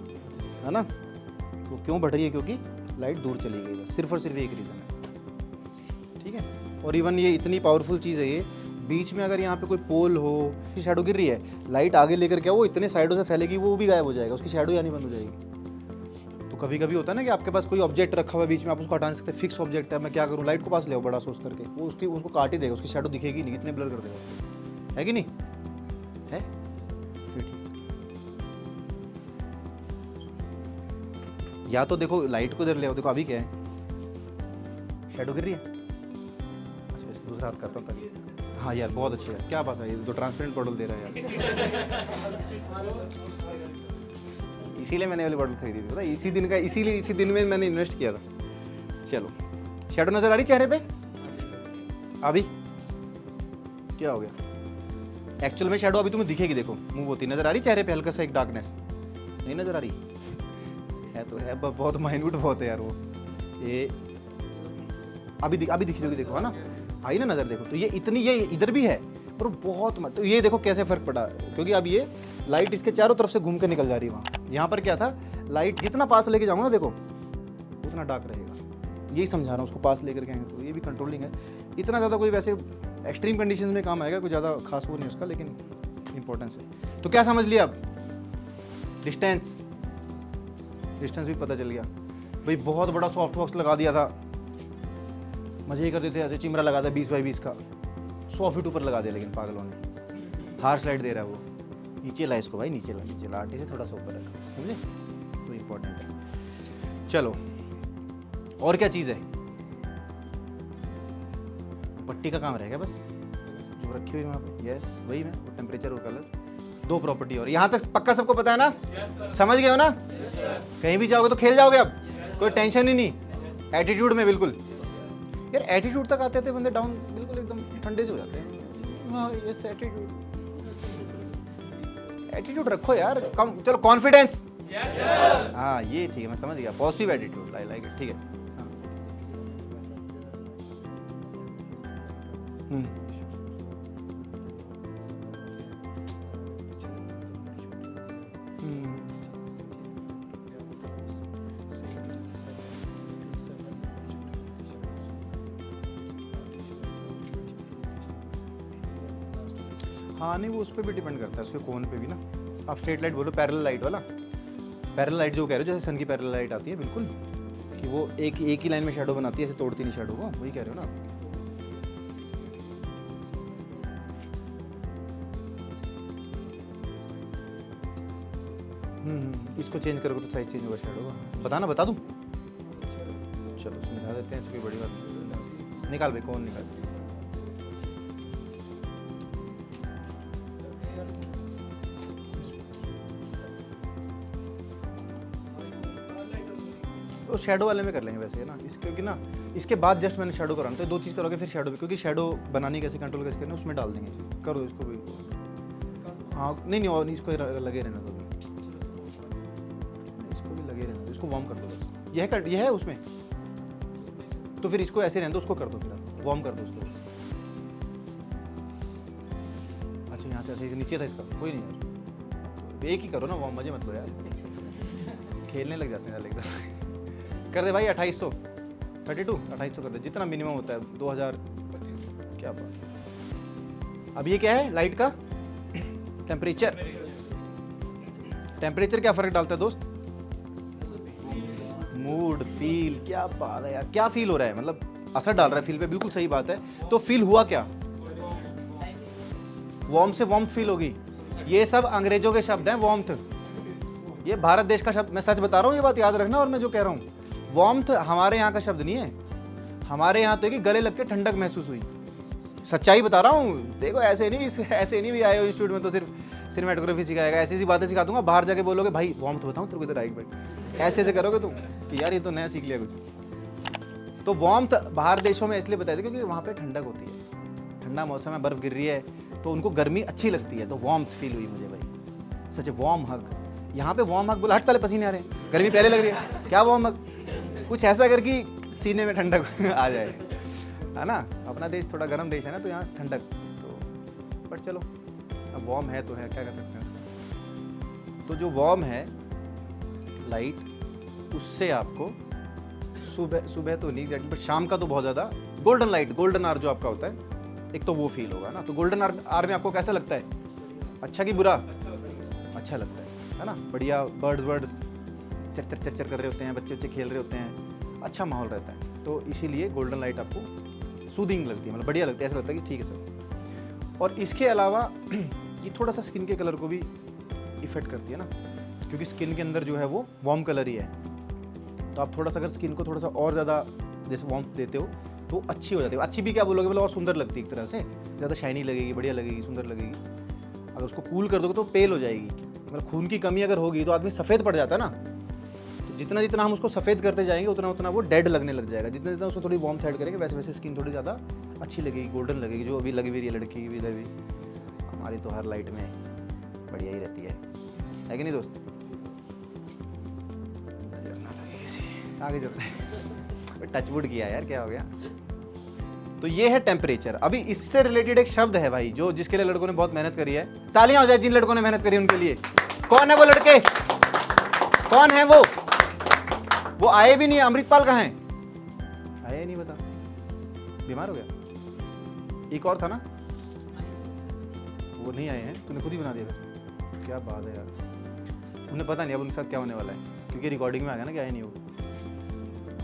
है ना? तो क्यों बढ़ रही है? क्योंकि लाइट दूर चली गई, बस सिर्फ और सिर्फ एक रीज़न है। ठीक है, और इवन ये इतनी पावरफुल चीज़ है, ये बीच में अगर यहाँ पे कोई पोल हो, उसकी शैडो गिर रही है, लाइट आगे लेकर क्या वो इतने साइडों से फैलेगी, वो भी गायब हो जाएगा, उसकी शैडो यानी बंद हो जाएगी। तो कभी कभी होता है ना कि आपके पास कोई ऑब्जेक्ट रखा हुआ है बीच में, आप उसको हटा नहीं सकते, फिक्स ऑब्जेक्ट है, मैं क्या करूँ? लाइट को पास ले आओ बड़ा सोर्स करके, वो उसको काट ही देगा, उसकी शैडो दिखेगी नहीं, इतने ब्लर कर देगा, है कि नहीं है? फिर या तो देखो लाइट को इधर ले आओ, देखो अभी क्या है, शैडो गिर रही है। अच्छा, दूसरा हाथ करता हूँ। हाँ यार, बहुत अच्छी है, क्या बात है, ये तो ट्रांसपेरेंट बॉटल दे रहा है यार। इसीलिए मैंने वाली बॉटल खरीदी थी, पता है? इसी दिन में मैंने इन्वेस्ट किया था। चलो, शैडो नजर आ रही चेहरे पे? अभी क्या हो गया? एक्चुअल में शेडो अभी तुम्हें दिखेगी, देखो मूव होती नजर आ रही चेहरे पे, हल्का सा एक डार्कनेस नहीं नजर आ रही है तो है, बहुत माइन्यूट बहुत है यार वो। ये अभी दिख रही होगी, देखो है ना, आई ना नजर, देखो तो ये इतनी, ये इधर भी है पर बहुत तो ये देखो कैसे फर्क पड़ा, क्योंकि अब ये लाइट इसके चारों तरफ से घूम के निकल जा रही है वहाँ। यहाँ पर क्या था, लाइट जितना पास लेके जाऊँगा ना देखो उतना डार्क रहेगा, यही समझा रहा हूँ उसको, पास लेकर के आएंगे तो ये भी कंट्रोलिंग है। इतना ज़्यादा कोई वैसे एक्सट्रीम कंडीशंस में काम आएगा, कोई ज़्यादा खास वो नहीं उसका, लेकिन इंपॉर्टेंस है। तो क्या समझ लिया अब, डिस्टेंस भी पता चल गया भाई। बहुत बड़ा सॉफ्ट बॉक्स लगा दिया था, मजे ही कर देते ऐसे, चिमरा लगा था 20 बाई 20 का, 100 फीट ऊपर लगा दिया, लेकिन पागलों ने हार्श लाइट दे रहा है वो। नीचे ला इसको भाई, नीचे ला, आटे से थोड़ा सा ऊपर रखा, समझे, तो इम्पोर्टेंट है। चलो और क्या चीज़ है, पट्टी का काम रहेगा बस जो रखी हुई वहाँ पे, यस वही में, वो टेम्परेचर और कलर, 2 प्रॉपर्टी। और यहाँ तक पक्का सबको पता है ना, समझ गए हो ना, कहीं भी जाओगे तो खेल जाओगे, अब कोई टेंशन ही नहीं, एटीट्यूड में बिल्कुल। यार एटीट्यूड तक आते थे बंदे डाउन, बिल्कुल एकदम ठंडे से हो जाते हैं। हाँ यस एटीट्यूड रखो यार, कम, चलो कॉन्फिडेंस, हाँ ये ठीक है, मैं समझ गया, positive attitude, I like it, ठीक है। हाँ नहीं, वो उस पर भी डिपेंड करता है, उसके कोन पे भी ना। आप स्ट्रेट लाइट बोलो, पैरेलल लाइट वाला, पैरेलल लाइट जो कह रहे हो, जैसे सन की पैरेलल लाइट आती है बिल्कुल, कि वो एक ही लाइन में शैडो बनाती है, ऐसे तोड़ती नहीं शैडो को, वही कह रहे हो ना। इसको चेंज करोगे तो साइज चेंज होगा शैडो का, बताना, बता दूँ, चलो समझा देते हैं, इसकी बड़ी बात। निकाल भाई, कौन निकाल, तो शैडो वाले में कर लेंगे वैसे है ना, क्योंकि ना इसके बाद जस्ट मैंने शैडो कराना, तो 2 चीज़ करोगे फिर शैडो भी, क्योंकि शैडो बनानी कैसे, कंट्रोल कैसे करना, उसमें डाल देंगे, करो इसको भी। हाँ नहीं और इसको लगे रहना दो, इसको भी लगे रहना दो, इसको वार्म कर दो बस, यह है उसमें, तो फिर इसको ऐसे रहने दो, उसको कर दो, फिर वार्म कर दो उसको बस। अच्छा यहाँ से ऐसे नीचे था इसका, कोई नहीं यार, एक ही करो ना वार्म, मजे मत लो यार, खेलने लग जाते हैं एकदम। कर दे भाई 2800, 2800 कर दे, जितना मिनिमम होता है 2000, क्या बात। अब ये क्या है, लाइट का टेम्परेचर, टेम्परेचर क्या फर्क डालता है दोस्त, मूड, फील, क्या बात है यार, क्या फील हो रहा है, मतलब असर डाल रहा है फील पे, बिल्कुल सही बात है। तो फील हुआ क्या, वार्म से वार्मथ फील होगी, ये सब अंग्रेजों के शब्द हैं, वार्मथ ये भारत देश का शब्द, मैं सच बता रहा हूँ, ये बात याद रखना। और मैं जो कह रहा हूँ, वार्मथ हमारे यहाँ का शब्द नहीं है, हमारे यहाँ तो है कि गले लग के ठंडक महसूस हुई, सच्चाई बता रहा हूँ। देखो ऐसे नहीं भी आए हो इंस्टीट्यूट में तो सिर्फ सिनेमेटोग्राफी सिखाएगा, ऐसी बातें सिखा दूंगा, बाहर जाके बोलोगे भाई वार्मथ बताऊँ तेरे को, इधर आएगी भाई, ऐसे करोगे तुम कि यार ये तो नया सीख लिया कुछ। तो वार्मथ बाहर देशों में इसलिए बताते क्योंकि वहाँ पे ठंडक होती है, ठंडा मौसम है, बर्फ गिर रही है, तो उनको गर्मी अच्छी लगती है, तो वार्मथ फील हुई मुझे भाई, सच वार्म हग। यहाँ पे वार्म हग बोला, 8 साल पसीने आ रहे हैं, गर्मी पहले लग रही है, क्या वार्म हग, कुछ ऐसा कर कि सीने में ठंडक आ जाए, है ना। अपना देश थोड़ा गर्म देश है ना, तो यहाँ ठंडक, तो बट चलो अब वार्म है तो है, क्या कर सकते हैं। तो जो वार्म है लाइट, उससे आपको सुबह तो नहीं एग्जैक्टली, बट शाम का तो बहुत ज़्यादा गोल्डन लाइट, गोल्डन आर जो आपका होता है, एक तो वो फील होगा ना। तो गोल्डन आर में आपको कैसा लगता है, अच्छा कि बुरा, अच्छा लगता है ना, बढ़िया, बर्ड्स चर कर रहे होते हैं, बच्चे खेल रहे होते हैं, अच्छा माहौल रहता है, तो इसीलिए गोल्डन लाइट आपको सूदिंग लगती है, मतलब बढ़िया लगती है, ऐसा लगता है कि ठीक है सर। और इसके अलावा ये थोड़ा सा स्किन के कलर को भी इफेक्ट करती है ना, क्योंकि स्किन के अंदर जो है वो वार्म कलर ही है, तो आप थोड़ा सा अगर स्किन को थोड़ा सा और ज़्यादा जैसे वार्म देते हो तो अच्छी हो जाती है। अच्छी भी क्या बोलोगे, मतलब और सुंदर लगती है एक तरह से, ज़्यादा शाइनी लगेगी, बढ़िया लगेगी, सुंदर लगेगी। अगर उसको कूल कर दोगे तो पेल हो जाएगी, मतलब खून की कमी अगर होगी तो आदमी सफ़ेद पड़ जाता है ना, तो जितना जितना हम उसको सफ़ेद करते जाएंगे उतना उतना वो डेड लगने लग जाएगा। जितना जितना उसको थोड़ी वार्म ऐड करेंगे वैसे वैसे स्किन थोड़ी ज़्यादा अच्छी लगेगी, गोल्डन लगेगी, जो अभी लगी हुई है लड़की की भी इधर भी। हमारी तो हर लाइट में बढ़िया ही रहती है कि नहीं दोस्त? नजर ना लगे किसी, आगे चलते हैं। टचवुड किया यार, क्या हो गया? तो ये है टेम्परेचर। अभी इससे रिलेटेड एक शब्द है भाई, जो जिसके लिए लड़कों ने बहुत मेहनत करी है। तालियां हो जाए जिन लड़कों ने मेहनत करी उनके लिए। कौन है वो लड़के? कौन है वो? वो आए भी नहीं। अमृतपाल कहाँ है? आए नहीं, बता, बीमार हो गया। एक और था ना, वो नहीं आए हैं, तूने खुद ही बना दिया। क्या बात है यार, उन्हें पता नहीं अब उनके साथ क्या होने वाला है, क्योंकि रिकॉर्डिंग में आ गया ना, क्या है नहीं वो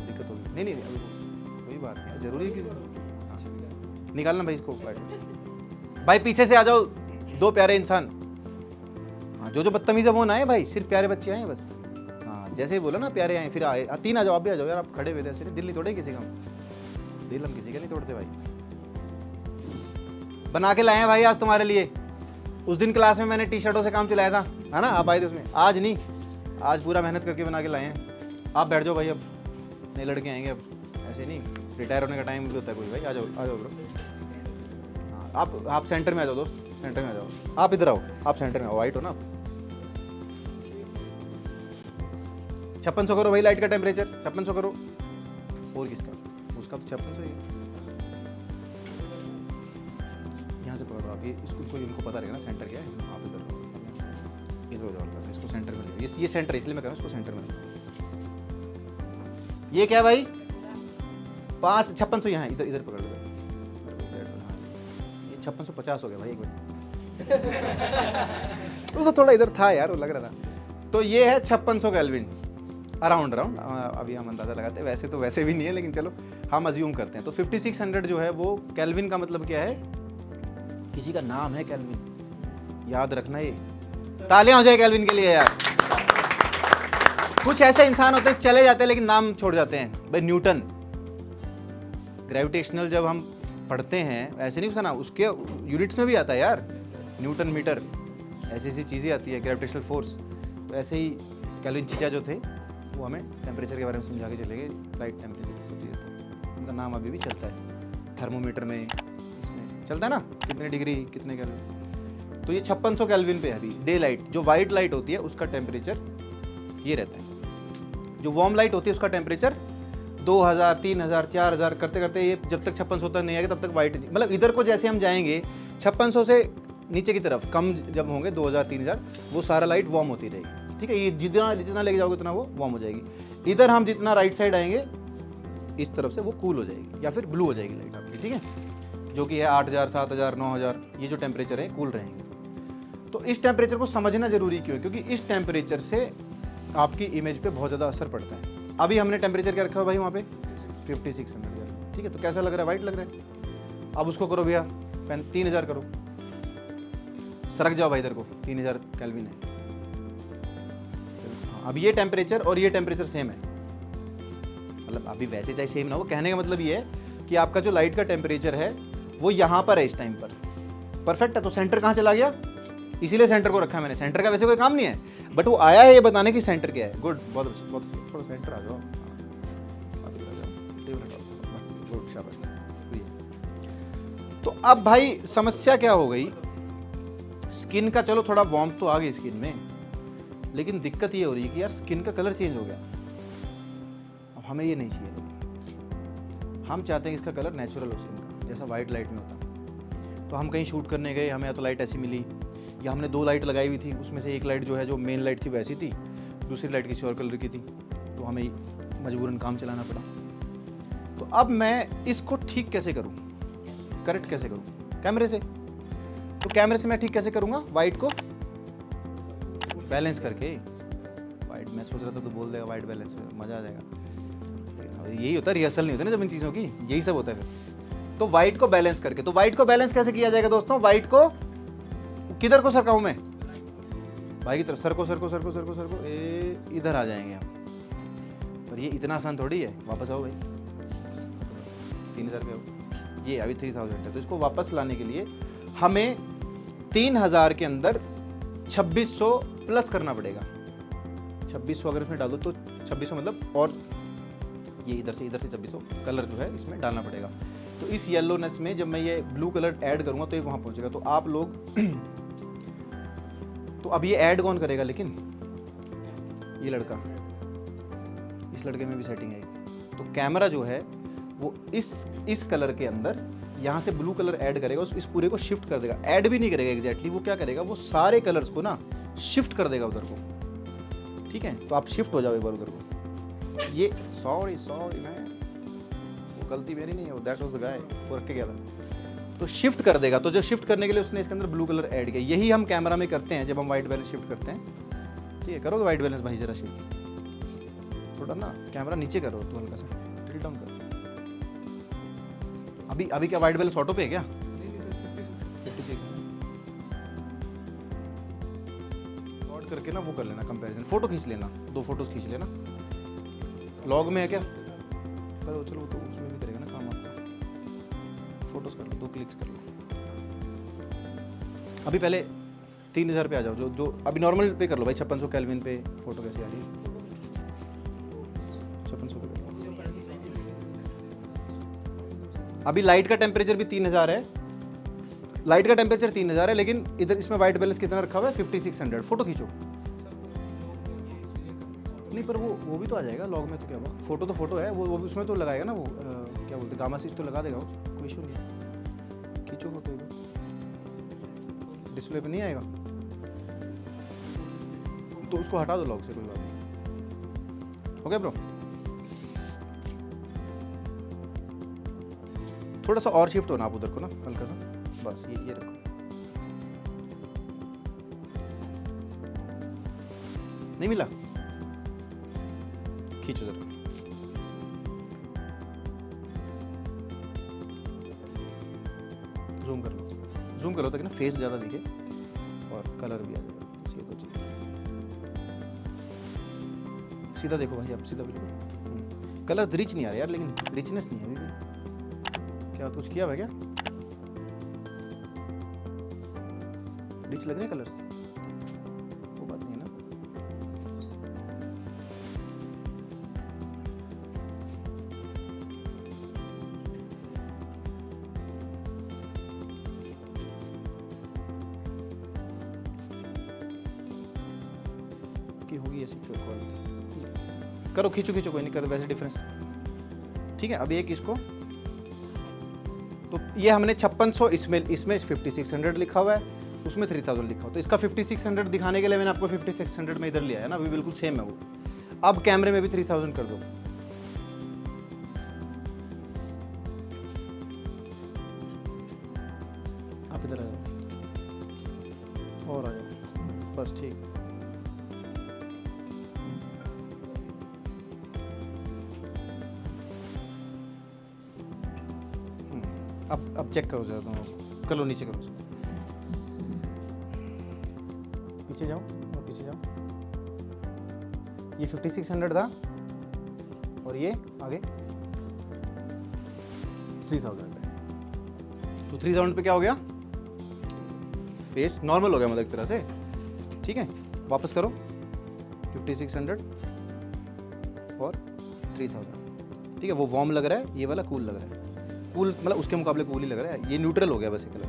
दिक्कत होगी। नहीं अभी कोई बात नहीं, जरूरी है कि निकालना भाई इसको। भाई पीछे से आ जाओ, दो प्यारे इंसान। हाँ, जो बदतमीज है वो ना आए भाई, सिर्फ प्यारे बच्चे आए बस। हाँ, जैसे ही बोला ना प्यारे आए, फिर आए। तीन आ जाओ, आप भी आ जाओ यार, आप खड़े हुए थे ऐसे। दिल नहीं तोड़े किसी का, दिल हम किसी का नहीं तोड़ते भाई। बना के लाए हैं भाई आज तुम्हारे लिए। उस दिन क्लास में मैंने टी शर्टों से काम चलाया था, है ना? आप आए थे उसमें। आज नहीं, आज पूरा मेहनत करके बना के लाए हैं। आप बैठ जाओ भाई, अब नए लड़के आएंगे। अब ऐसे नहीं, रिटायर होने का टाइम भी होता है कोई। भाई आ जाओ ब्रो। आप सेंटर में आ जाओ दोस्त, सेंटर में आ जाओ। आप इधर आओ, आप सेंटर में आओ। वाइट हो ना? 5600 करो भाई लाइट का टेम्परेचर, 5600 करो। और किसका? उसका तो 5600 ही है। यहाँ से पकड़ो आप, ये इसको कोई इनको पता रहेगा ना सेंटर क्या है। आप इधर हो जाओ, इसको सेंटर में ले। ये सेंटर है, इसलिए मैं कह रहा हूँ इसको सेंटर में ले। ये क्या भाई? 5600 यहाँ, इधर इधर पकड़ लो। ये 5650 हो गया भाई एक बार। तो थोड़ा इधर था यार, वो लग रहा था। तो ये है 5600 केल्विन, अराउंड। अभी हम अंदाजा लगाते हैं, वैसे तो वैसे भी नहीं है, लेकिन चलो हम अज्यूम करते हैं। तो 5600 जो है वो केल्विन का मतलब क्या है? किसी का नाम है केल्विन, याद रखना। ये तालियां हो जाए केल्विन के लिए यार। कुछ ऐसे इंसान होते हैं चले जाते हैं लेकिन नाम छोड़ जाते हैं। भाई न्यूटन, ग्रेविटेशनल जब हम पढ़ते हैं, ऐसे नहीं उसका नाम, उसके यूनिट्स में भी आता है यार, न्यूटन मीटर, ऐसी ऐसी चीज़ें आती है, ग्रेविटेशनल फोर्स। तो ऐसे ही केल्विन चीचा जो थे वो हमें टेम्परेचर के बारे में समझा के चले गए, लाइट टेम्परेचर सब चीज़ें। उनका नाम अभी भी चलता है, थर्मोमीटर में इसमें चलता है ना, कितने डिग्री कितने केल्विन। तो ये 5600 केल्विन पे है अभी। डे लाइट, जो वाइट लाइट होती है उसका टेम्परेचर ये रहता है। जो वार्म लाइट होती है उसका टेम्परेचर 2000, 3000, 4000 करते करते ये जब तक 5600 तक नहीं आएगा तब तक वाइट, मतलब इधर को जैसे हम जाएंगे 5600 से नीचे की तरफ कम जब होंगे 2000, 3000, वो सारा लाइट वार्म होती रहेगी। ठीक है, ये जितना जितना लेके जाओगे उतना वो वार्म हो जाएगी। इधर हम जितना राइट साइड आएंगे इस तरफ से वो कूल हो जाएगी या फिर ब्लू हो जाएगी लाइट आपकी। ठीक है, जो कि है 8000, 7000, 9000, ये जो टेम्परेचर है कूल रहेंगे। तो इस टेम्परेचर को समझना जरूरी क्यों है? क्योंकि इस टेम्परेचर से आपकी इमेज पे बहुत ज़्यादा असर पड़ता है। अभी हमने टेम्परेचर क्या रखा है भाई वहाँ पे? 5600। ठीक है, तो कैसा लग रहा है? वाइट लग रहा है। अब उसको करो भैया 3000 करो, सरक जाओ भाई इधर को, 3000 केल्विन है। अब ये टेम्परेचर और ये टेम्परेचर सेम है, मतलब अभी वैसे चाहे सेम ना हो, कहने का मतलब ये है कि आपका जो लाइट का टेम्परेचर है वो यहाँ पर है इस टाइम पर। परफेक्ट है। तो सेंटर कहाँ चला गया? इसीलिए सेंटर को रखा है मैंने। सेंटर का वैसे कोई काम नहीं है, बट वो आया है ये बताने की सेंटर क्या है। गुड, बहुत अच्छा, बहुत अच्छा। थोड़ा सेंटर आ जाओ, गुड, शाबाश। तो अब भाई समस्या क्या हो गई? स्किन का चलो थोड़ा वार्मथ तो आ गई स्किन में, लेकिन दिक्कत ये हो रही है कि यार स्किन का कलर चेंज हो गया। अब हमें ये नहीं चाहिए। हम चाहते हैं कि इसका कलर नेचुरल हो स्किन का, जैसा वाइट लाइट में होता। तो हम कहीं शूट करने गए, हमें या तो लाइट ऐसी मिली, या हमने 2 लाइट लगाई हुई थी, उसमें से एक लाइट जो है जो मेन लाइट थी वैसी थी, दूसरी लाइट किसी और कलर की थी, तो हमें मजबूरन काम चलाना पड़ा। तो अब मैं इसको ठीक कैसे करूं, करेक्ट कैसे करूं? कैमरे से। तो कैमरे से मैं ठीक कैसे करूंगा? वाइट को बैलेंस करके। वाइट मैं सोच रहा था तो बोल देगा वाइट बैलेंस में, मजा आ जाएगा। यही होता है, रिहर्सल नहीं होता ना जब इन चीज़ों की, यही सब होता है फिर। तो वाइट को बैलेंस करके, तो वाइट को बैलेंस कैसे किया जाएगा दोस्तों? वाइट को किधर को सरकाऊं मैं? भाई की तरफ सरको सरको सरको सरको सरको, इधर आ जाएंगे हम। पर ये इतना आसान थोड़ी है। वापस आओ भाई, 3000 पे आओ। ये अभी 3000 है, तो इसको वापस लाने के लिए हमें 3000 के अंदर 2600 प्लस करना पड़ेगा। 2600 अगर इसमें डाल दो तो 2600 मतलब, और ये इधर से 2600 कलर जो है इसमें डालना पड़ेगा। तो इस येलोनेस में जब मैं ये ब्लू कलर ऐड करूँगा तो ये वहाँ पहुँचेगा। तो आप लोग तो अब ये ऐड कौन करेगा, लेकिन ये लड़का, इस लड़के में भी सेटिंग आएगी। तो कैमरा जो है वो इस कलर के अंदर यहाँ से ब्लू कलर ऐड करेगा, इस पूरे को शिफ्ट कर देगा। ऐड भी नहीं करेगा एग्जैक्टली, वो क्या करेगा, वो सारे कलर्स को ना शिफ्ट कर देगा उधर को। ठीक है, तो आप शिफ्ट हो जाओ एक बार उधर को। ये सॉरी मैं, वो गलती मेरी नहीं है, वो दैट वाज द गाय, वो रख के गया था। तो शिफ्ट कर देगा। तो जब शिफ्ट करने के लिए उसने इसके अंदर ब्लू कलर ऐड किया। यही हम कैमरा में करते हैं जब हम वाइट बैलेंस शिफ्ट करते हैं। ठीक है, करोगे वाइट बैलेंस भाई जरा शिफ्ट, थोड़ा ना कैमरा नीचे करो तो हल्का सा टिल्ट डाउन करो। अभी क्या वाइट बैलेंस ऑटो पे है क्या? 56 शॉर्ट करके ना वो कर लेना कंपैरिजन, फोटो खींच लेना, 2 फोटोज खींच लेना। लॉग में है क्या? पर चलो तो उसमें भी करेगा ना काम आपका। फोटोज कर लो, 2 क्लिक्स कर लो। अभी पहले 3000 पे आ जाओ, जो अभी नॉर्मल पे कर लो भाई। 5600 केल्विन पे फोटो कैसी आ रही है? 5600 पे कर लो। अभी लाइट का टेम्परेचर भी 3000 है, लाइट का टेम्परेचर 3000 है, लेकिन इधर इसमें वाइट बैलेंस कितना रखा हुआ है? 5600। फोटो खींचो। नहीं पर वो भी तो आ जाएगा लॉग में, तो क्या हुआ, फोटो तो फोटो है, वो भी उसमें तो लगाएगा ना, वो क्या बोलते हैं, गामा सिक्स तो लगा देगा वो, कोई इशू नहीं। खींचो फोटो, डिस्प्ले पे नहीं आएगा तो उसको हटा दो लॉग से, कोई बात नहीं। ओके ब्रो, थोड़ा सा और शिफ्ट होना आप उधर को ना, हल्का सा, बस ये रखो। नहीं मिला, खींचो जरा। जूम कर लो ताकि ना फेस ज़्यादा दिखे और कलर भी आ जाएगा। ये तो चीज़ सीधा देखो भाई, आप सीधा बिल्कुल। कलर रिच नहीं आ रहा यार, लेकिन रिचनेस नहीं है अभी भी। क्या कुछ किया हुआ क्या? रिच लग रहे हैं कलर्स, वो बात नहीं है ना। होगी ऐसी क्वालिटी, करो खींचो कोई नहीं, करो वैसे डिफरेंस। ठीक है, अभी एक इसको, तो ये हमने 5600, इसमें 5600 लिखा हुआ है, उसमें 3000 लिखा हुआ, तो इसका 5600 दिखाने के लिए मैंने आपको 5600 में इधर लिया है ना, अभी बिल्कुल सेम है वो। अब कैमरे में भी 3000 कर दो। आप इधर आ जाओ और आ जाओ, बस ठीक। अब चेक करो जरा, तुम कर लो, नीचे करो, पीछे जाओ और पीछे जाओ। ये 5600 था और ये आगे 3000 है। तो 3000 पे क्या हो गया? फेस नॉर्मल हो गया, मतलब एक तरह से। ठीक है, वापस करो 5600 और 3000। ठीक है, वो वार्म लग रहा है, ये वाला कूल लग रहा है। कूल मतलब उसके मुकाबले कूल ही लग रहा है, ये न्यूट्रल हो गया बस ये कलर।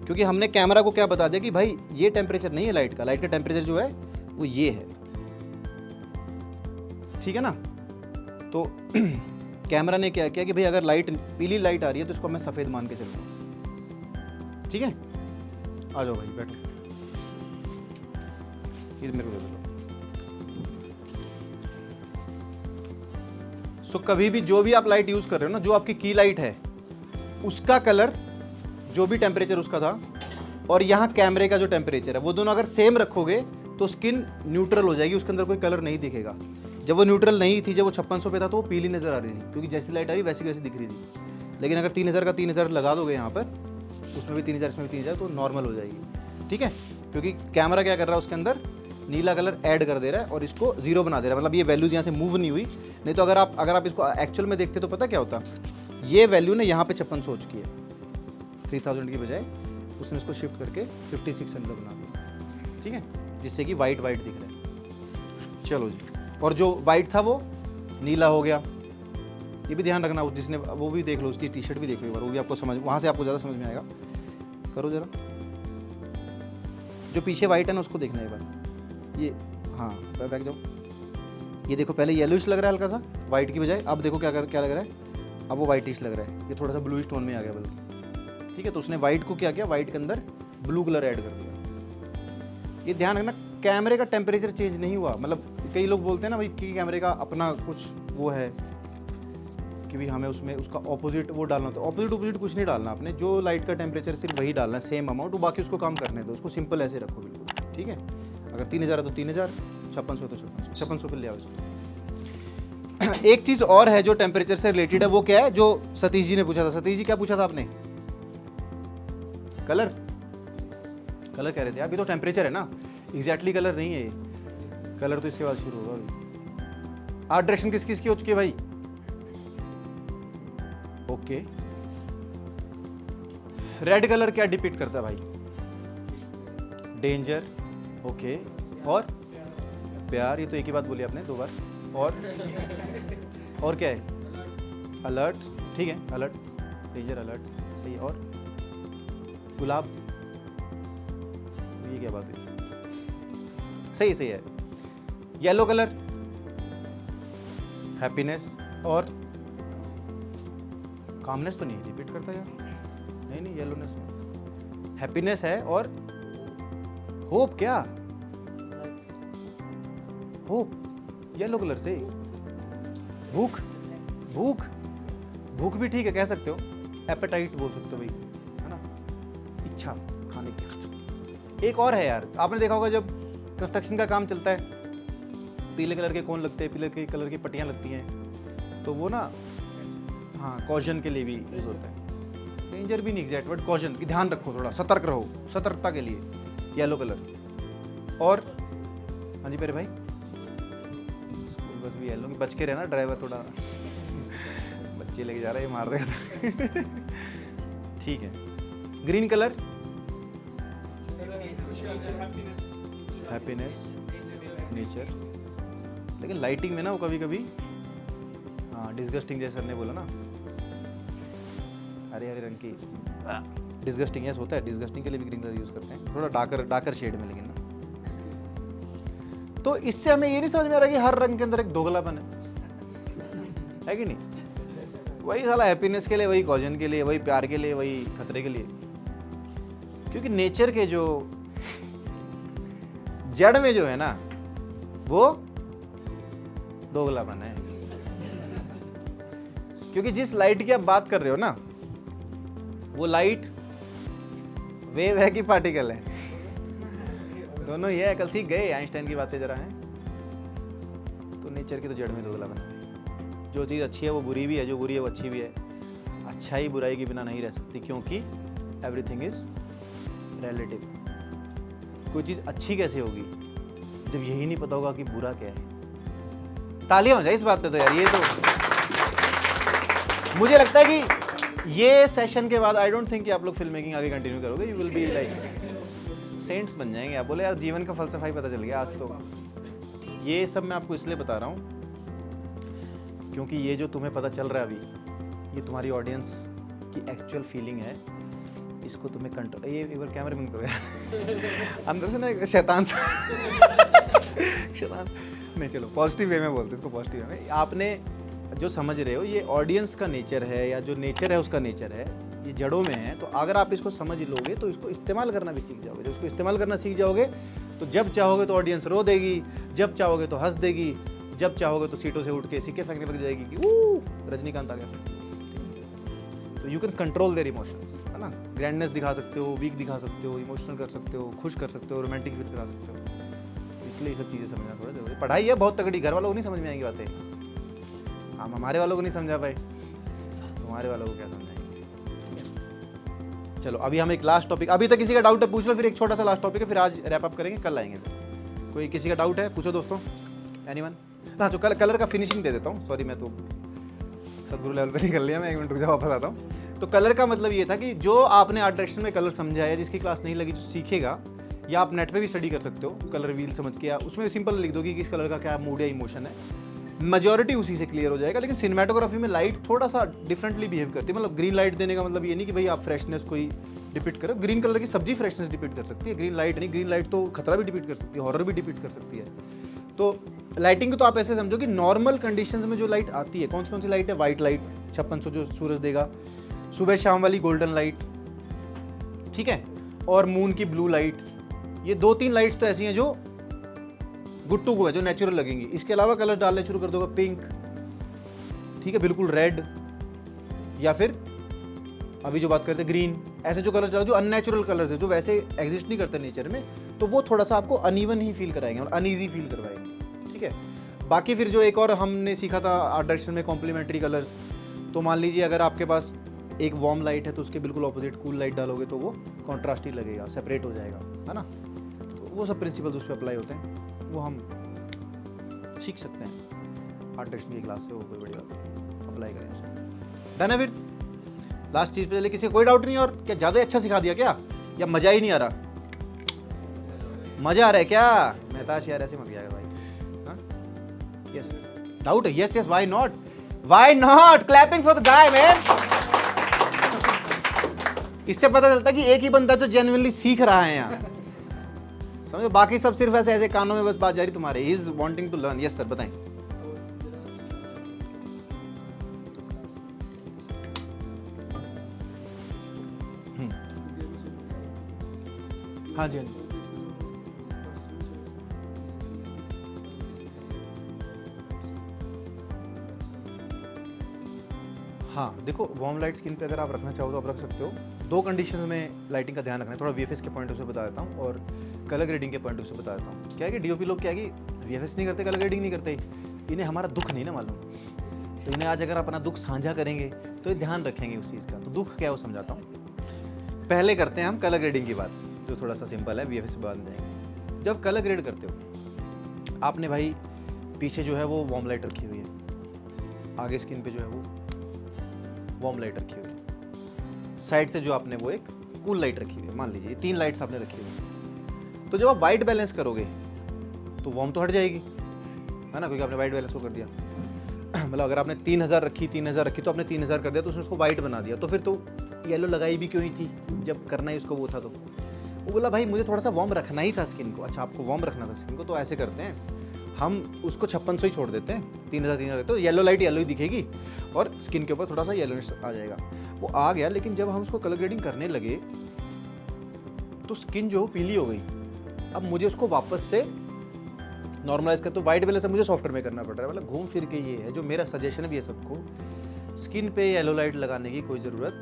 क्योंकि हमने कैमरा को क्या बता दिया कि भाई ये टेम्परेचर नहीं है लाइट का टेम्परेचर जो है वो ये है। ठीक है ना। तो कैमरा ने क्या किया कि भाई अगर लाइट पीली लाइट आ रही है तो इसको मैं सफ़ेद मान के चलूँगा। ठीक है, आ जाओ भाई बैठो, ये मेरे को दे दो। सो कभी भी जो भी आप लाइट यूज़ कर रहे हो ना, जो आपकी की लाइट है उसका कलर, जो भी टेम्परेचर उसका था, और यहाँ कैमरे का जो टेम्परेचर है, वो दोनों अगर सेम रखोगे तो स्किन न्यूट्रल हो जाएगी, उसके अंदर कोई कलर नहीं दिखेगा। जब वो न्यूट्रल नहीं थी, जब वो 5600 पे था तो वो पीली नज़र आ रही थी, क्योंकि जैसी लाइट आ रही वैसी वैसी दिख रही थी। लेकिन अगर 3000 का 3000 लगा दोगे यहाँ पर, उसमें भी 3000 इसमें भी 3000, तो नॉर्मल हो जाएगी। ठीक है, क्योंकि कैमरा क्या कर रहा है, उसके अंदर नीला कलर ऐड कर दे रहा है और इसको 0 बना दे रहा है, मतलब ये वैल्यूज यहाँ से मूव नहीं हुई। नहीं तो अगर आप इसको एक्चुअल में देखते तो पता क्या होता, ये वैल्यू ने यहाँ पे 5600 हो चुकी है, 3000 की बजाय उसने इसको शिफ्ट करके 5600 बना दिया। ठीक है, जिससे कि वाइट दिख रहा है। चलो जी, और जो वाइट था वो नीला हो गया, ये भी ध्यान रखना। जिसने वो भी देख लो, उसकी टी शर्ट भी देख लो एक बार, वो भी आपको समझ, वहाँ से आपको ज़्यादा समझ में आएगा। करो जरा, जो पीछे वाइट है ना उसको देखना एक बार, ये हाँ बैक जाओ, ये देखो पहले येलोइश लग रहा है हल्का सा वाइट की बजाय, अब देखो क्या लग रहा है, अब वो वाइटिश लग रहा है, ये थोड़ा सा ब्लूइश टोन में आ गया बल्कि, ठीक है। तो उसने वाइट को क्या किया, वाइट के अंदर ब्लू कलर ऐड कर दिया। ये ध्यान रखना कैमरे का टेम्परेचर चेंज नहीं हुआ, मतलब कई लोग बोलते हैं ना भाई कि कैमरे का अपना कुछ वो है कि भी हमें उसमें उसका ऑपोजिट वो डालना, तो ऑपोजिट कुछ नहीं डालना आपने, जो लाइट का टेम्परेचर सिर्फ वही डालना है सेम अमाउंट, बाकी उसको काम करने दो, उसको सिंपल ऐसे रखो बिल्कुल, ठीक है। अगर 3000 है तो 3000, 5600 तो 5600 पे ले आओ इसको। एक चीज़ और है जो टेम्परेचर से रिलेटेड है, वो क्या है जो सतीश जी ने पूछा था। सतीश जी क्या पूछा था आपने? कलर कह रहे थे अभी, तो टेम्परेचर है ना, एग्जैक्टली कलर नहीं है ये, कलर तो इसके बाद शुरू होगा अभी। आर्ट डायरेक्शन किसकी हो चुकी है भाई? ओके, रेड कलर क्या डिपिक्ट करता है भाई? डेंजर, ओके, और प्यार, ये तो एक ही बात बोली आपने 2 बार, और क्या है? अलर्ट, ठीक है, अलर्ट, डेंजर, अलर्ट, सही है। और गुलाब, ये क्या बात है? सही है। येलो कलर हैप्पीनेस, और कामनेस तो नहीं रिपीट करता यार, नहीं येलोनेस में हैप्पीनेस है, और होप, क्या होप येलो कलर से। भूख भी ठीक है, कह सकते हो, एपेटाइट बोल सकते हो भाई, है ना, इच्छा खाने की। एक और है यार, आपने देखा होगा जब कंस्ट्रक्शन का काम चलता है, पीले कलर के कोन लगते हैं, पीले कलर की पट्टियां लगती हैं, तो वो ना हाँ कॉशन के लिए भी यूज होता है। डेंजर भी नहीं एग्जैक्ट बट कॉशन की, ध्यान रखो, थोड़ा सतर्क रहो, सतर्कता के लिए येलो कलर। और हाँ जी मेरे भाई, बस भी येलो की, बच के रहना, ड्राइवर थोड़ा बच्चे लेके जा रहा है, ये मार देगा। ठीक है, ग्रीन कलर हैप्पीनेस, नेचर, लेकिन लाइटिंग में ना वो कभी कभी हाँ डिस्गस्टिंग, जैसे सर ने बोला ना, हरे रंग की डिस्गस्टिंग, यस होता है, डिस्गस्टिंग के लिए भी ग्रीन कलर यूज करते हैं, थोड़ा डार्कर शेड में, लेकिन ना। तो इससे हमें ये नहीं समझ में आ रहा कि हर रंग के अंदर एक दोगलापन है कि नहीं? वही साला हैप्पीनेस के लिए, वही कॉजन के लिए, वही प्यार के लिए, वही खतरे के लिए, क्योंकि नेचर के जो जड़ में जो है ना वो दोगलापन है। क्योंकि जिस लाइट की आप बात कर रहे हो ना, वो लाइट वेव है कि पार्टिकल है? दोनों ही है, कल सीख गए आइंस्टाइन की बातें जरा हैं। तो नेचर की तो जड़ में दोगलापन है, जो चीज़ अच्छी है वो बुरी भी है, जो बुरी है वो अच्छी भी है। अच्छाई बुराई के बिना नहीं रह सकती, क्योंकि एवरीथिंग इज रिलेटिव। कोई चीज़ अच्छी कैसे होगी जब यही नहीं पता होगा कि बुरा क्या है? तालियां हो जाए इस बात पे तो यार। ये तो मुझे लगता है कि ये सेशन के बाद आई डोंट थिंक कि आप लोग फिल्म मेकिंग आगे कंटिन्यू करोगे, you will be like saints बन जाएंगे। आप बोले यार जीवन का फलसफा ही पता चल गया आज तो। ये सब मैं आपको इसलिए बता रहा हूँ क्योंकि ये जो तुम्हें पता चल रहा है अभी, ये तुम्हारी ऑडियंस की एक्चुअल फीलिंग है। इसको तुम्हें कंट्रोल, ये एक बार कैमरे बंद करो यार। अंदर से ना एक शैतान नहीं, चलो पॉजिटिव वे में बोलते, इसको पॉजिटिव वे में। आपने जो समझ रहे हो ये ऑडियंस का नेचर है, या जो नेचर है उसका नेचर है, ये जड़ों में है। तो अगर आप इसको समझ लोगे तो इसको इस्तेमाल करना भी सीख जाओगे। जब इसको इस्तेमाल करना सीख जाओगे तो जब चाहोगे तो ऑडियंस रो देगी, जब चाहोगे तो हंस देगी, जब चाहोगे तो सीटों से उठ के सिक्के फेंकने लग जाएगी कि रजनीकांत आ गया। तो you can control their emotions, है ना। ग्रैंडनेस दिखा सकते हो, वीक दिखा सकते हो, इमोशनल कर सकते हो, खुश कर सकते हो, रोमांटिक फील करा सकते हो। इसलिए ये सब चीज़ें समझना थोड़ा जरूरी। पढ़ाई है बहुत तगड़ी, घर वालों को नहीं समझ में आएंगी बातें। हम हमारे वालों को नहीं समझा पाए, तुम्हारे वालों को क्या समझाएंगे। चलो अभी हम एक लास्ट टॉपिक, अभी तक किसी का डाउट है पूछ लो, फिर एक छोटा सा लास्ट टॉपिक है, फिर आज रैप अप करेंगे, कल आएंगे। फिर कोई किसी का डाउट है पूछो दोस्तों, एनीवन? हाँ, जो कलर का फिनिशिंग दे देता हूँ, सॉरी मैं तो सदगुरु लेवल पे निकल लिया, मैं 1 मिनट रुक जा, वापस आता हूँ। तो कलर का मतलब ये था कि जो आपने आर्ट डायरेक्शन में कलर समझा है, जिसकी क्लास नहीं लगी, जो सीखेगा, या आप नेट पे भी स्टडी कर सकते हो कलर व्हील समझ के, या उसमें सिंपल लिख दो कि किस कलर का क्या मूड या इमोशन है। मेजॉरिटी उसी से क्लियर हो जाएगा। लेकिन सिनेमेटोग्राफी में लाइट थोड़ा सा डिफरेंटली बिहेव करती है। मतलब ग्रीन लाइट देने का मतलब ये नहीं कि भाई आप फ्रेशनेस कोई डिपिक्ट करो। ग्रीन कलर की सब्जी फ्रेशनेस डिपिक्ट कर सकती है, ग्रीन लाइट नहीं। ग्रीन लाइट तो खतरा भी डिपिक्ट कर सकती है, हॉरर भी डिपिक्ट कर सकती है। तो लाइटिंग को तो आप ऐसे समझो कि नॉर्मल कंडीशंस में जो लाइट आती है, कौन सी लाइट है? वाइट लाइट 5600 जो सूरज देगा, सुबह शाम वाली गोल्डन लाइट, ठीक है, और मून की ब्लू लाइट। ये 2-3 लाइट्स तो ऐसी हैं जो गुड टू गो है, जो नेचुरल लगेंगी। इसके अलावा कलर डालने शुरू कर दोगे, पिंक, ठीक है, बिल्कुल रेड, या फिर अभी जो बात करते हैं ग्रीन, ऐसे जो कलर डालो जो अननेचुरल कलर्स है, जो वैसे एग्जिस्ट नहीं करते नेचर में, तो वो थोड़ा सा आपको अनइवन ही फील कराएंगे और अनईजी फील करवाएंगे, ठीक है। बाकी फिर जो एक और हमने सीखा था आर्ट डायरेक्शन में, कॉम्प्लीमेंट्री कलर्स। तो मान लीजिए अगर आपके पास एक वार्म लाइट है तो उसके बिल्कुल ऑपोजिट कूल लाइट डालोगे तो वो कॉन्ट्रास्ट ही लगेगा, सेपरेट हो जाएगा, है ना। तो वो सब प्रिंसिपल्स उस पर अप्लाई होते हैं, वो हम सीख सकते हैं आर्ट डायरेक्शन की क्लास से। वो कोई बड़ी बात नहीं, अप्लाई करें उसको। डन है। फिर लास्ट चीज़ पे चले, किसी कोई डाउट नहीं? और क्या ज़्यादा अच्छा सिखा दिया क्या, या मज़ा ही नहीं आ रहा? मज़ा आ रहा है क्या? मेहताज यार ऐसे मत किया भाई। हाँ, यस, डाउट है? Yes, why not, why not, clapping for the guy man. इससे पता चलता है कि एक ही बंदा जो जेन्युइनली सीख रहा है यहाँ, समझो। बाकी सब सिर्फ ऐसे कानों में बस बात जा रही तुम्हारे। He is wanting to learn. Yes sir, बताएं। हाँ जी, हाँ जी। हाँ देखो, वार्म लाइट स्किन पे अगर आप रखना चाहो तो आप रख सकते हो। 2 कंडीशन में लाइटिंग का ध्यान रखना है। थोड़ा वीएफएक्स के पॉइंट ऑफ व्यू से बता देता हूँ और कलर ग्रेडिंग के पॉइंट ऑफ व्यू से बता देता हूँ। क्या है कि डीओपी लोग क्या है कि वीएफएक्स नहीं करते, कलर ग्रेडिंग नहीं करते, इन्हें हमारा दुख नहीं ना मालूम। तो इन्हें आज अगर अपना दुख साझा करेंगे तो ये ध्यान रखेंगे उस चीज़ का। तो दुख क्या है वो समझाता हूँ। पहले करते हैं हम कलर ग्रेडिंग की बात, जो थोड़ा सा सिंपल है, वीएफएक्स बाद में जाएंगे। जब कलर ग्रेड करते हो, आपने भाई पीछे जो है वो वार्म लाइट रखी हुई है, आगे स्किन पे जो है वो वार्म लाइट रखी हुई है, साइड से जो आपने वो एक कूल लाइट रखी हुई है। मान लीजिए 3 लाइट्स आपने रखी हुई है। तो जब आप वाइट बैलेंस करोगे तो वार्म तो हट जाएगी, है ना, क्योंकि आपने वाइट बैलेंस को कर दिया। मतलब अगर आपने 3000 रखी तो आपने 3000 कर दिया, तो उसने उसको वाइट बना दिया। तो फिर तो येलो लगाई भी क्यों ही थी जब करना ही उसको वो था। तो वो बोला भाई मुझे थोड़ा सा वार्म रखना ही था स्किन को। अच्छा, आपको वार्म रखना था स्किन को, तो ऐसे करते हैं हम उसको 5600 ही छोड़ देते हैं, 3000 तो येलो लाइट येलो ही दिखेगी और स्किन के ऊपर थोड़ा सा येलोनेस आ जाएगा। वो आ गया, लेकिन जब हम उसको कलर ग्रेडिंग करने लगे तो स्किन जो पीली हो गई। अब मुझे उसको वापस से नॉर्मलाइज कर, तो वाइट बैलेंस मुझे सॉफ्टवेयर में करना पड़ रहा है। मतलब घूम फिर के ये है जो मेरा सजेशन भी है सबको, स्किन पे येलो लाइट लगाने की कोई ज़रूरत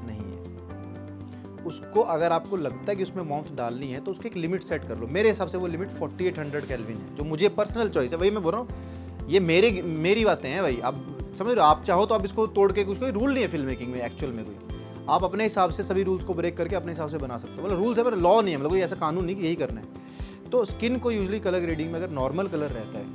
नहीं है। उसको अगर आपको लगता है कि उसमें वार्मथ डालनी है तो उसकी एक लिमिट सेट कर लो। मेरे हिसाब से वो लिमिट 4800 केल्विन है, जो मुझे पर्सनल चॉइस है। वही मैं बोल रहा हूँ, ये मेरी बातें हैं भाई। आप समझ रहे हो, आप चाहो तो आप इसको तोड़ के, कुछ कोई रूल नहीं है फिल्म मेकिंग में एक्चुअल में कोई। आप अपने हिसाब से सभी रूल्स को ब्रेक करके अपने हिसाब से बना सकते हो। मतलब रूल्स है पर लॉ नहीं है, मतलब कोई ऐसा कानून नहीं कि यही करना है। तो स्किन को यूजुअली कलर ग्रेडिंग में अगर नॉर्मल कलर रहता है,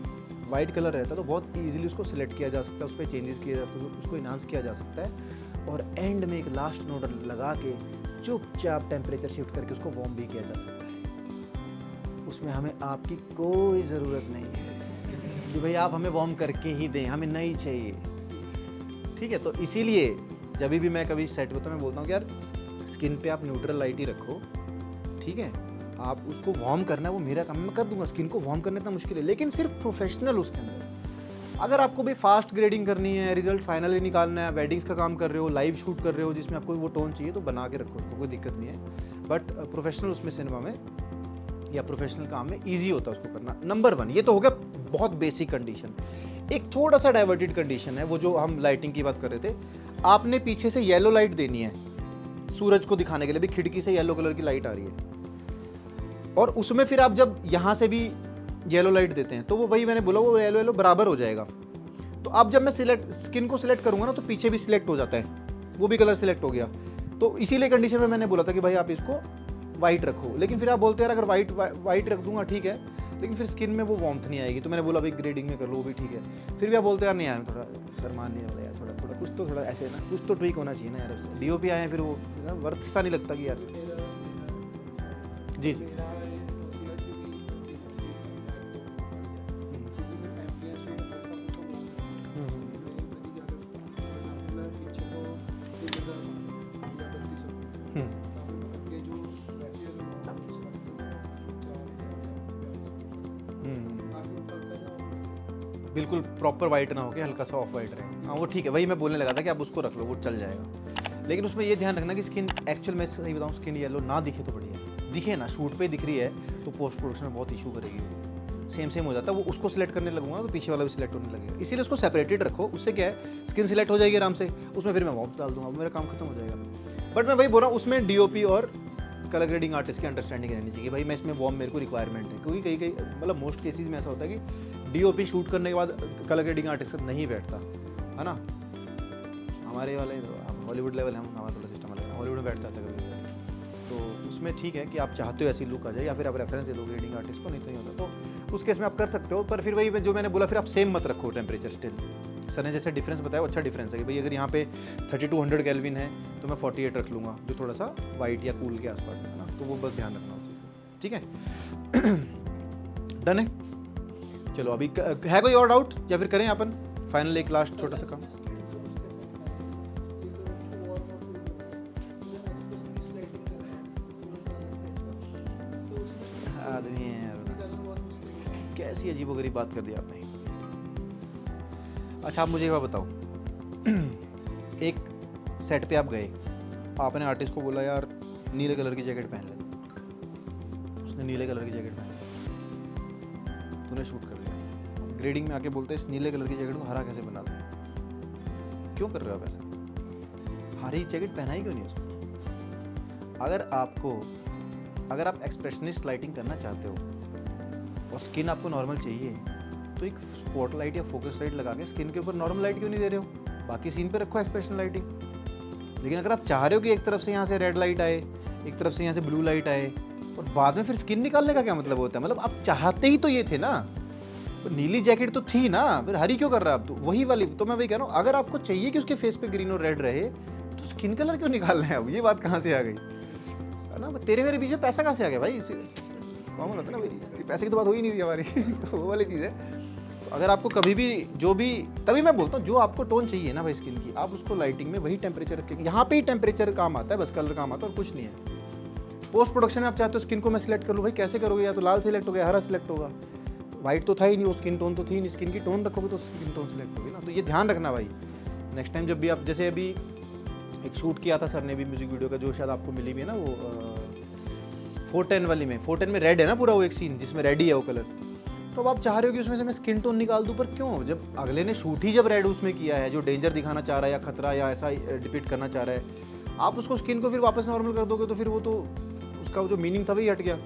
वाइट कलर रहता है, तो बहुत ईजिली उसको सिलेक्ट किया जा सकता है, उस पर चेंजेस किए जा सकते हैं, उसको इन्हांस किया जा सकता है और एंड में एक लास्ट नोड लगा के चुपचाप टेम्परेचर शिफ्ट करके उसको वार्म भी किया जा सकता है। उसमें हमें आपकी कोई ज़रूरत नहीं है कि भाई आप हमें वार्म करके ही दें, हमें नहीं चाहिए, ठीक है। तो इसीलिए जब भी मैं कभी सेट होता मैं बोलता हूँ कि यार स्किन पे आप न्यूट्रल लाइट ही रखो, ठीक है। आप उसको वार्म करना है वो मेरा काम, मैं कर दूंगा। स्किन को वार्म करना इतना मुश्किल है, लेकिन सिर्फ प्रोफेशनल उसके अंदर। अगर आपको भी फास्ट ग्रेडिंग करनी है, रिजल्ट फाइनली निकालना है, वेडिंग्स का काम कर रहे हो, लाइव शूट कर रहे हो जिसमें आपको वो टोन चाहिए, तो बना के रखो उसको, कोई दिक्कत नहीं है। बट प्रोफेशनल उसमें सिनेमा में या प्रोफेशनल काम में ईजी होता है उसको करना। नंबर 1 ये तो हो गया बहुत बेसिक कंडीशन। एक थोड़ा सा डाइवर्टेड कंडीशन है, वो जो हम लाइटिंग की बात कर रहे थे। आपने पीछे से येलो लाइट देनी है सूरज को दिखाने के लिए, भी खिड़की से येलो कलर की लाइट आ रही है, और उसमें फिर आप जब यहाँ से भी येलो लाइट देते हैं तो वो वही मैंने बोला, वो येलो येलो बराबर हो जाएगा। तो अब जब मैं स्किन को सिलेक्ट करूँगा ना, तो पीछे भी सिलेक्ट हो जाता है, वो भी कलर सिलेक्ट हो गया। तो इसीलिए कंडीशन में मैंने बोला था कि भाई आप इसको वाइट रखो। लेकिन फिर आप बोलते हैं यार अगर वाइट रख दूंगा ठीक है, लेकिन फिर स्किन में वो वार्मथ नहीं आएगी। तो मैंने बोला भाई ग्रेडिंग में कर लो, वो भी ठीक है। फिर भी आप बोलते हैं यार नहीं यार थोड़ा शर्मान नहीं वाला यार, थोड़ा कुछ तो थोड़ा ऐसे ना, कुछ तो ट्वीक होना चाहिए ना यार। डीओपी आए हैं फिर वो वर्थ सा नहीं लगता कि यार। जी जी बिल्कुल प्रॉपर वाइट ना हो के हल्का सा ऑफ वाइट रहे। हाँ वो ठीक है, वही मैं बोलने लगा था कि आप उसको रख लो, वो चल जाएगा। लेकिन उसमें ये ध्यान रखना कि स्किन एक्चुअल में सही बताऊँ स्किन येलो ना दिखे तो बढ़िया है, दिखे ना शूट पे दिख रही है तो पोस्ट प्रोडक्शन में बहुत इशू करेगी वो, सेम हो जाता है। वो उसको सिलेक्ट करने लगूंगा तो पीछे वाला भी सिलेक्ट होने लगेगा, इसीलिए उसको सेपरेटेड रखो। उससे क्या है स्किन सिलेक्ट हो जाएगी आराम से, उसमें फिर मैं वॉर्म्थ डाल दूंगा, मेरा काम खत्म हो जाएगा। बट मैं वही बोल रहा हूँ उसमें डीओपी और कलर ग्रेडिंग आर्टिस्ट की अंडरस्टैंडिंग रहनी चाहिए, भाई मैं इसमें वॉर्म मेरे को रिक्वायरमेंट है, क्योंकि कई मतलब मोस्ट केसेस में ऐसा होता है कि डीओपी शूट करने के बाद कलर ग्रेडिंग आर्टिस्ट नहीं बैठता है ना। हमारे वाले हॉलीवुड लेवल है, हमारा वाला सिस्टम अलग है, हॉलीवुड में बैठता था कभी, तो उसमें ठीक है कि आप चाहते हो ऐसी लुक आ जाए या फिर आप रेफरेंस दे दो ग्रेडिंग आर्टिस्ट को, नहीं तो नहीं होता। तो उस केस में आप कर सकते हो, पर फिर वही जो मैंने बोला फिर आप सेम मत रखो टेम्परेचर स्टिल। सर ने जैसे डिफरेंस बताया वो अच्छा डिफरेंस है कि भाई अगर यहाँ पे 3200 केल्विन है तो मैं 48 रख लूँगा, जो थोड़ा सा वाइट या कूल के आसपास है ना, तो वो बस ध्यान रखना उस चीज़ का, ठीक है। डन है, चलो अभी है कोई और डाउट या फिर करें अपन फाइनल एक लास्ट छोटा सा काम। आदमी है यार, कैसी अजीबोगरीब बात कर दी आपने। अच्छा आप मुझे एक बात बताओ, एक सेट पे आप गए, आपने आर्टिस्ट को बोला यार नीले कलर की जैकेट पहन ले, उसने नीले कलर की जैकेट पहन ली, तूने शूट कर लिया। ग्रेडिंग में आके बोलते हैं इस नीले कलर की जैकेट को हरा कैसे बना दूँ, क्यों कर रहे हो आप ऐसा? हरी जैकेट पहनाई क्यों नहीं उसको? अगर आप एक्सप्रेशनिस्ट लाइटिंग करना चाहते हो और स्किन आपको नॉर्मल चाहिए तो एक स्पॉट लाइट या फोकस लाइट लगा के स्किन के ऊपर नॉर्मल लाइट क्यों नहीं दे रहे हो? बाकी सीन पे रखो एक्सप्रेशन लाइटिंग। लेकिन अगर आप चाह रहे हो कि एक तरफ से यहाँ से रेड लाइट आए, एक तरफ से यहाँ से ब्लू लाइट आए और बाद में फिर स्किन निकालने का क्या मतलब होता है? मतलब आप चाहते ही तो ये थे ना, तो नीली जैकेट तो थी ना, फिर हरी क्यों कर रहा है आप? तो वही वाली, तो मैं वही कह रहा हूँ, अगर आपको चाहिए कि उसके फेस पे ग्रीन और रेड रहे तो स्किन कलर क्यों निकालना है? अब ये बात कहाँ से आ गई है ना? तेरे मेरे बीच में पैसा कहाँ से आ गया भाई? कॉमन होता है ना भाई, पैसे की तो बात हो ही नहीं थी हमारी तो वो वाली चीज़ है। तो अगर आपको कभी भी जो भी, तभी मैं बोलता हूँ जो आपको टोन चाहिए ना भाई स्किन की, आप उसको लाइटिंग में वही टेम्परेचर रखेंगे, यहाँ पे ही टेम्परेचर काम आता है, बस कलर काम आता है और कुछ नहीं है। पोस्ट प्रोडक्शन में आप चाहते हो स्किन को मैं सिलेक्ट कर लूँ, भाई कैसे करोगे? या तो लाल सिलेक्ट हो गया, हरा सिलेक्ट होगा, वाइट तो था ही नहीं, वो स्किन टोन तो थी नहीं, स्किन की टोन रखोगे तो स्किन टोन सिलेक्ट होगी ना। तो ये ध्यान रखना भाई, नेक्स्ट टाइम जब भी आप, जैसे अभी एक शूट किया था सर ने भी म्यूजिक वीडियो का, जो शायद आपको मिली भी है ना, वो 410 वाली में, 410 में रेड है ना पूरा वो एक सीन जिसमें रेड ही है वो कलर। तो अब आप चाह रहे हो कि उसमें से मैं स्किन टोन निकाल दूं, पर क्यों? जब अगले ने शूट ही जब रेड उसमें किया है, जो डेंजर दिखाना चाह रहा है या खतरा या ऐसा डिपिक्ट करना चाह रहा है, आप उसको स्किन को फिर वापस नॉर्मल कर दोगे तो फिर वो तो उसका जो मीनिंग था वही हट गया।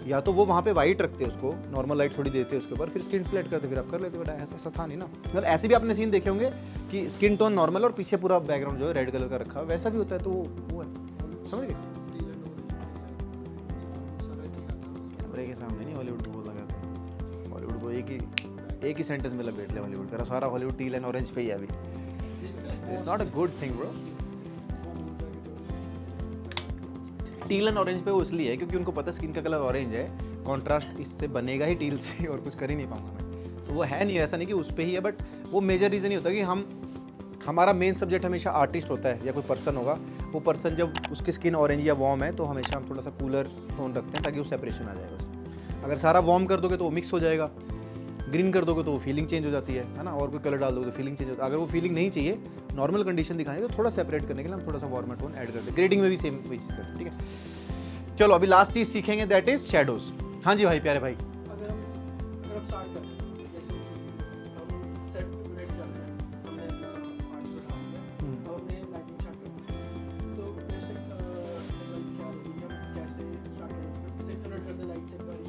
या तो वो वहाँ पे वाइट रखते उसको, नॉर्मल लाइट थोड़ी देते उसके ऊपर, फिर स्किन सेलेक्ट करते, फिर आप कर लेते। बेटा ऐसा था नहीं ना, मतलब ऐसे भी आपने सीन देखे होंगे कि स्किन टोन नॉर्मल और पीछे पूरा बैकग्राउंड जो है रेड कलर का रखा, वैसा भी होता है। तो वो है, समझ गए? कैमरे के सामने नहीं हॉलीवुड को बोला जाता है, हॉलीवुड को एक ही सेंटेंस में लपेट ले हॉलीवुड का, सारा हॉलीवुड टील एंड ऑरेंज पे ही है अभी। It's not a good thing bro. Till and orange पे वो इसलिए है क्योंकि उनको पता स्किन का कलर ऑरेंज है, कॉन्ट्रास्ट इससे बनेगा ही टील से, और कुछ कर ही नहीं पाऊंगा मैं। तो वो है नहीं, ऐसा नहीं कि उस पर ही है, बट वो मेजर रीज़न ही होता है कि हमारा मेन सब्जेक्ट हमेशा आर्टिस्ट होता है या कोई पर्सन होगा, वो पर्सन जब उसकी स्किन ऑरेंज या वार्म है तो हमेशा हम थोड़ा सा कूलर टोन रखते हैं ताकि वो सेपरेशन आ जाए बस। अगर सारा वार्म कर दोगे तो वो मिक्स हो जाएगा, ग्रीन कर दोगे तो वो फीलिंग चेंज हो जाती है ना, और कोई कलर डाल दोगे तो फीलिंग चेंज होता है। अगर वो फीलिंग नहीं चाहिए, नॉर्मल कंडीशन दिखाने तो थोड़ा सेपरेट करने के लिए हम थोड़ा सा वार्म टोन ऐड करते हैं। ग्रेडिंग में भी सेम वही चीज़ करते हैं, ठीक है। चलो अभी लास्ट चीज़ सीखेंगे, दैट इज शेडोज। हाँ जी भाई, प्यारे भाई। अगर हम स्टार्ट करते हैं, जैसे हम सेट रेड कर रहे हैं, हमने अपना आर्ट बैठा दिया, अब हमने लाइटिंग स्टार्ट करनी है। सो बेसिक एडवाइस क्या रहेगी, हम कैसे स्टार्ट करेंगे? 600 कर दे लाइट चेक वाली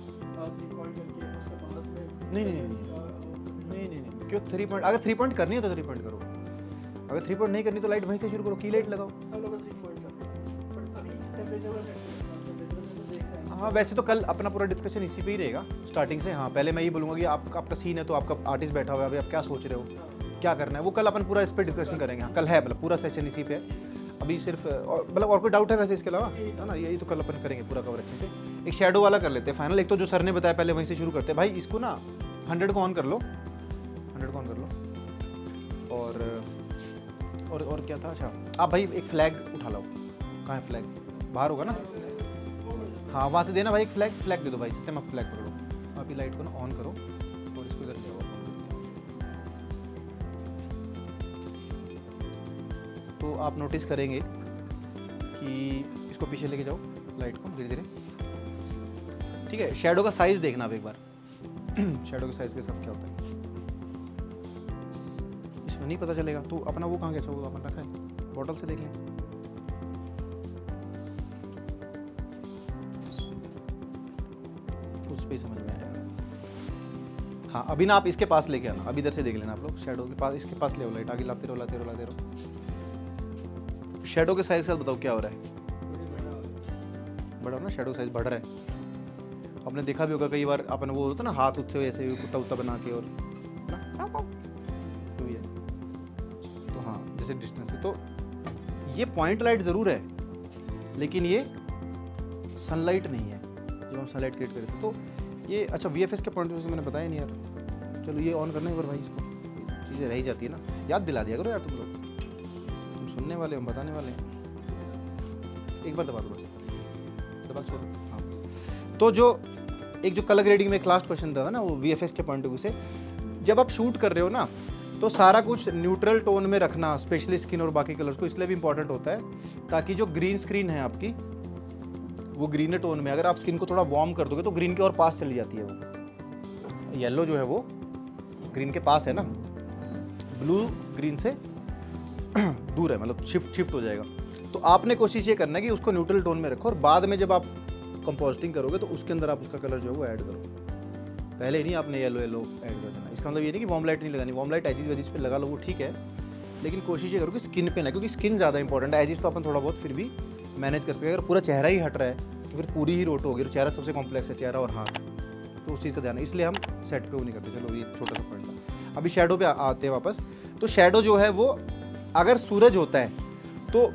3 पॉइंट करके, उसके बाद में नहीं क्यों 3 पॉइंट? अगर 3 पॉइंट करनी है तो 3 पॉइंट करो, अगर 3 पॉइंट नहीं करनी तो लाइट वहीं से शुरू करो, की लाइट लगाओ। सब लोग 3 पॉइंट करते हैं, बट अभी टेम्परेचर का सेट हाँ वैसे तो कल अपना पूरा डिस्कशन इसी पे ही रहेगा स्टार्टिंग से। हाँ पहले मैं ये बोलूँगा कि आपका सीन है तो आपका आर्टिस्ट बैठा हुआ है, अभी आप क्या सोच रहे हो, क्या करना है, वो कल अपन पूरा इस पर डिस्कशन करेंगे। हाँ कल है, मतलब पूरा सेशन इसी पे है। अभी सिर्फ मतलब और कोई डाउट है वैसे इसके अलावा, है ना? यही तो कल अपन करेंगे पूरा कवर अच्छे से। एक शेडो वाला कर लेते हैं फाइनल। एक तो जो सर ने बताया पहले वहीं से शुरू करते हैं भाई। इसको ना 100 को ऑन कर लो, 100 को ऑन कर लो। और क्या था, अच्छा आप भाई एक फ्लैग उठा लो। कहाँ है फ्लैग? बाहर होगा ना? हाँ वहाँ से देना भाई, एक फ्लैग दे दो भाई। सत्यम आप फ्लैग पकड़ो, आप ही लाइट को ना ऑन करो और इसको इधर ले आओ। तो आप नोटिस करेंगे कि इसको पीछे लेके जाओ लाइट को धीरे धीरे, ठीक है। शैडो का साइज देखना आप एक बार, शैडो के साइज के साथ क्या होता है इसमें नहीं पता चलेगा। तो अपना वो कहाँ गया, वो अपन रखा है, बॉटल से देख लें। उस पे समझ में आएगा। हाँ अभी ना आप इसके पास लेके आना, अभी इधर से देख लेना आप लोग, शैडो के पास, इसके पास ले आओ लाइट, आगे लाते रहो लाते रहो लाते रहो। शैडो के साइज का बताओ क्या हो रहा है, बढ़ा ना, शैडो साइज बढ़ रहा है। आपने देखा भी होगा कई बार अपन वो होता है ना हाथ उससे ऐसे कुत्ता उत्ता बना के और ना तो ये, तो हाँ जैसे डिस्टेंस है। तो ये पॉइंट लाइट ज़रूर है लेकिन ये सनलाइट नहीं है जो हम सनलाइट क्रिएट करते हैं। तो ये अच्छा VFX के पॉइंट से मैंने बताया नहीं यार, चलो ये ऑन करना है एक बार भाई, इसको चीज़ें रह जाती है ना, याद दिला दिया करो यार तुम लोग, तुम सुनने वाले हम बताने वाले हैं। एक बार दबा दो बस, दबा छोड़ो। हाँ तो जो एक जो कलर ग्रेडिंग में एक लास्ट क्वेश्चन था ना, वो VFX के पॉइंट ऑफ व्यू से, जब आप शूट कर रहे हो ना तो सारा कुछ न्यूट्रल टोन में रखना, स्पेशली स्किन और बाकी कलर्स को, इसलिए भी इंपॉर्टेंट होता है ताकि जो ग्रीन स्क्रीन है आपकी वो ग्रीन टोन में, अगर आप स्किन को थोड़ा वार्म कर दोगे तो ग्रीन के और पास चली जाती है वो। येलो जो है वो ग्रीन के पास है ना, ब्लू ग्रीन से दूर है, मतलब शिफ्ट हो जाएगा। तो आपने कोशिश ये करना है कि उसको न्यूट्रल टोन में रखो और बाद में जब आप कंपोस्टिंग करोगे तो उसके अंदर आप उसका कलर जो है वो ऐड करो, पहले नहीं आपने येलो ऐड कर देना। इसका मतलब ये नहीं कि वार्म लाइट नहीं लगानी, वार्म लाइट एजिस वेजिस पे लगा लो वो ठीक है, लेकिन कोशिश ये करो कि स्किन पे ना, क्योंकि स्किन ज़्यादा इंपॉर्टेंट है। एजिस तो अपन थोड़ा बहुत फिर भी मैनेज कर सकते हैं, अगर पूरा चेहरा ही हट रहा है तो फिर पूरी ही रोट होगी, और चेहरा सबसे कॉम्प्लेक्स है, चेहरा और हाथ, तो उस चीज़ का ध्यान है, इसलिए हम सेट पे वो नहीं करते। चलो ये छोटा सा पॉइंट था। अभी शैडो पे आते हैं वापस। तो शैडो जो है वो अगर सूरज होता है तो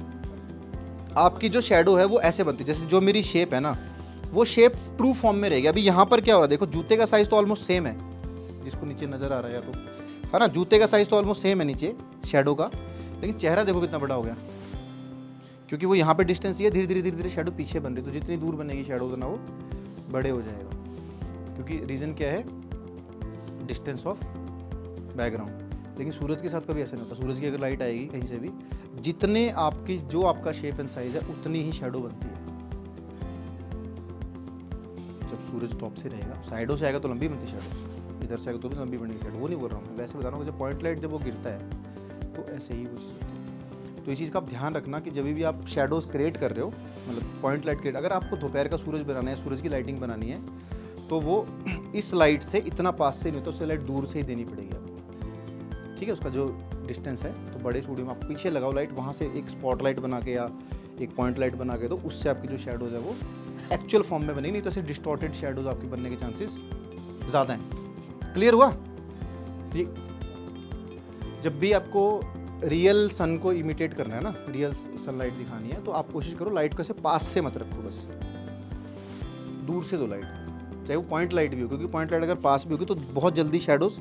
आपकी जो शैडो है वो ऐसे बनती है, जैसे जो मेरी शेप है ना वो शेप ट्रू फॉर्म में रहेगी। अभी यहाँ पर क्या हो रहा है देखो, जूते का साइज तो ऑलमोस्ट सेम है, जिसको नीचे नजर आ रहा है तो है ना, जूते का साइज तो ऑलमोस्ट सेम है नीचे शैडो का, लेकिन चेहरा देखो कितना बड़ा हो गया, क्योंकि वो यहाँ पे डिस्टेंस ये धीरे धीरे शैडो पीछे बन रही है। तो जितनी दूर बनेगी शैडो उतना वो बड़े हो जाएगा, क्योंकि रीज़न क्या है, डिस्टेंस ऑफ बैकग्राउंड। लेकिन सूरज के साथ कभी ऐसा नहीं होता, सूरज की अगर लाइट आएगी कहीं से भी, जितने आपकी जो आपका शेप एंड साइज है उतनी ही शैडो बनती है। जब सूरज टॉप से रहेगा, साइडों से आएगा तो लंबी बनती शैडो, इधर से आएगा तो भी लंबी बनेगी शैडो, वो नहीं बोल रहा हूँ मैं, वैसे बता रहा हूँ जब पॉइंट लाइट जब वो गिरता है तो ऐसे ही वो चीज़ होती है। तो इस चीज़ का आप ध्यान रखना कि जब भी आप शैडोज क्रिएट कर रहे हो, मतलब पॉइंट लाइट क्रिएट, अगर आपको दोपहर का सूरज बनाना है, सूरज की लाइटिंग बनानी है, तो वो इस लाइट से इतना पास से नहीं होता, उससे लाइट दूर से ही देनी पड़ेगी आपको, ठीक है। उसका जो डिस्टेंस है, तो बड़े स्टूडियो में आप पीछे लगाओ लाइट, वहाँ से एक स्पॉट लाइट बना के या एक पॉइंट लाइट बना के, तो उससे आपकी जो शैडोज है वो एक्चुअल फॉर्म में बनेगी, नहीं तो ऐसे डिस्टॉर्टेड शैडोज आपकी बनने के चांसेस ज़्यादा हैं। क्लियर हुआ जी? जब भी आपको रियल सन को इमिटेट करना है ना, रियल सनलाइट दिखानी है, तो आप कोशिश करो लाइट को ऐसे पास से मत रखो, बस दूर से दो लाइट, चाहे वो पॉइंट लाइट भी हो, क्योंकि पॉइंट लाइट अगर पास भी होगी तो बहुत जल्दी शैडोज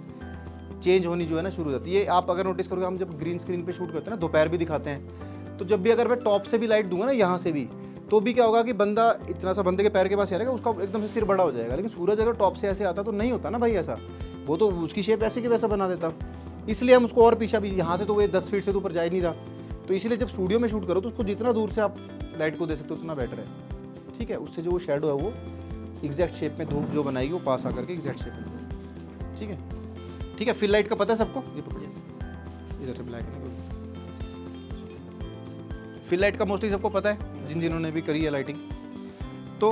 चेंज होनी जो है ना शुरू हो जाती है। ये आप अगर नोटिस करोगे, हम जब ग्रीन स्क्रीन पे शूट करते हैं ना, दोपहर भी दिखाते हैं, तो जब भी अगर मैं टॉप से भी लाइट दूंगा ना, यहाँ से भी, तो भी क्या होगा कि बंदा इतना सा बंदे के पैर के पास रहेगा, उसका एकदम से सिर बड़ा हो जाएगा। लेकिन सूरज अगर टॉप से ऐसे आता तो नहीं होता ना भाई ऐसा, वो तो उसकी शेप ऐसे की वैसा बना देता, इसलिए हम उसको और पीछे भी, यहाँ से तो वो 10 फीट से तो ऊपर जा ही नहीं रहा, तो इसलिए जब स्टूडियो में शूट करो तो उसको जितना दूर से आप लाइट को दे सकते हो उतना बेटर है, ठीक है। उससे जो वो शैडो है वो एग्जैक्ट शेप में, धूप जो बनाएगी वो पास आकर के एग्जैक्ट शेप में, ठीक है ठीक है। फिल लाइट का पता है सबको, ये पकड़िए इधर से ब्लैक नहीं, फिल लाइट का मोस्टली सबको पता है जिन्होंने भी करी है लाइटिंग। तो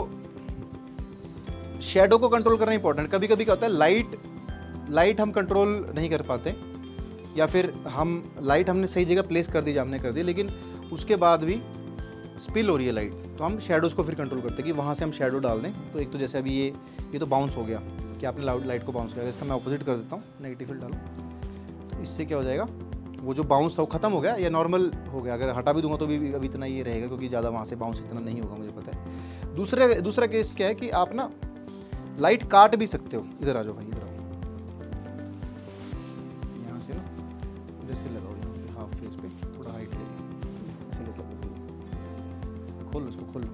शैडो को कंट्रोल करना इंपॉर्टेंट। कभी कभी क्या होता है, लाइट हम कंट्रोल नहीं कर पाते, या फिर हम लाइट हमने सही जगह प्लेस कर दी, हमने कर दी, लेकिन उसके बाद भी स्पिल हो रही है लाइट, तो हम शैडोज़ को फिर कंट्रोल करते हैं कि वहाँ से हम शैडो डाल दें। तो एक तो जैसे अभी ये तो बाउंस हो गया कि आपने लाइट को बाउंस किया, इसका मैं ऑपोजिट कर देता हूँ, नेगेटिव फील्ड डालो, तो इससे क्या हो जाएगा, वो जो बाउंस था वो खत्म हो गया या नॉर्मल हो गया। अगर हटा भी दूंगा तो भी अभी इतना ये रहेगा, क्योंकि ज़्यादा वहाँ से बाउंस इतना नहीं होगा, मुझे पता है। दूसरा केस क्या है कि आप ना लाइट काट भी सकते हो। इधर आ जाओ भाई, इधर आओ, यहाँ से ना इधर से लगाओ, यहाँ पे हाफ फेस पे थोड़ा हाइट लेके ऐसे लेके खोल लो, इसको खोल लो,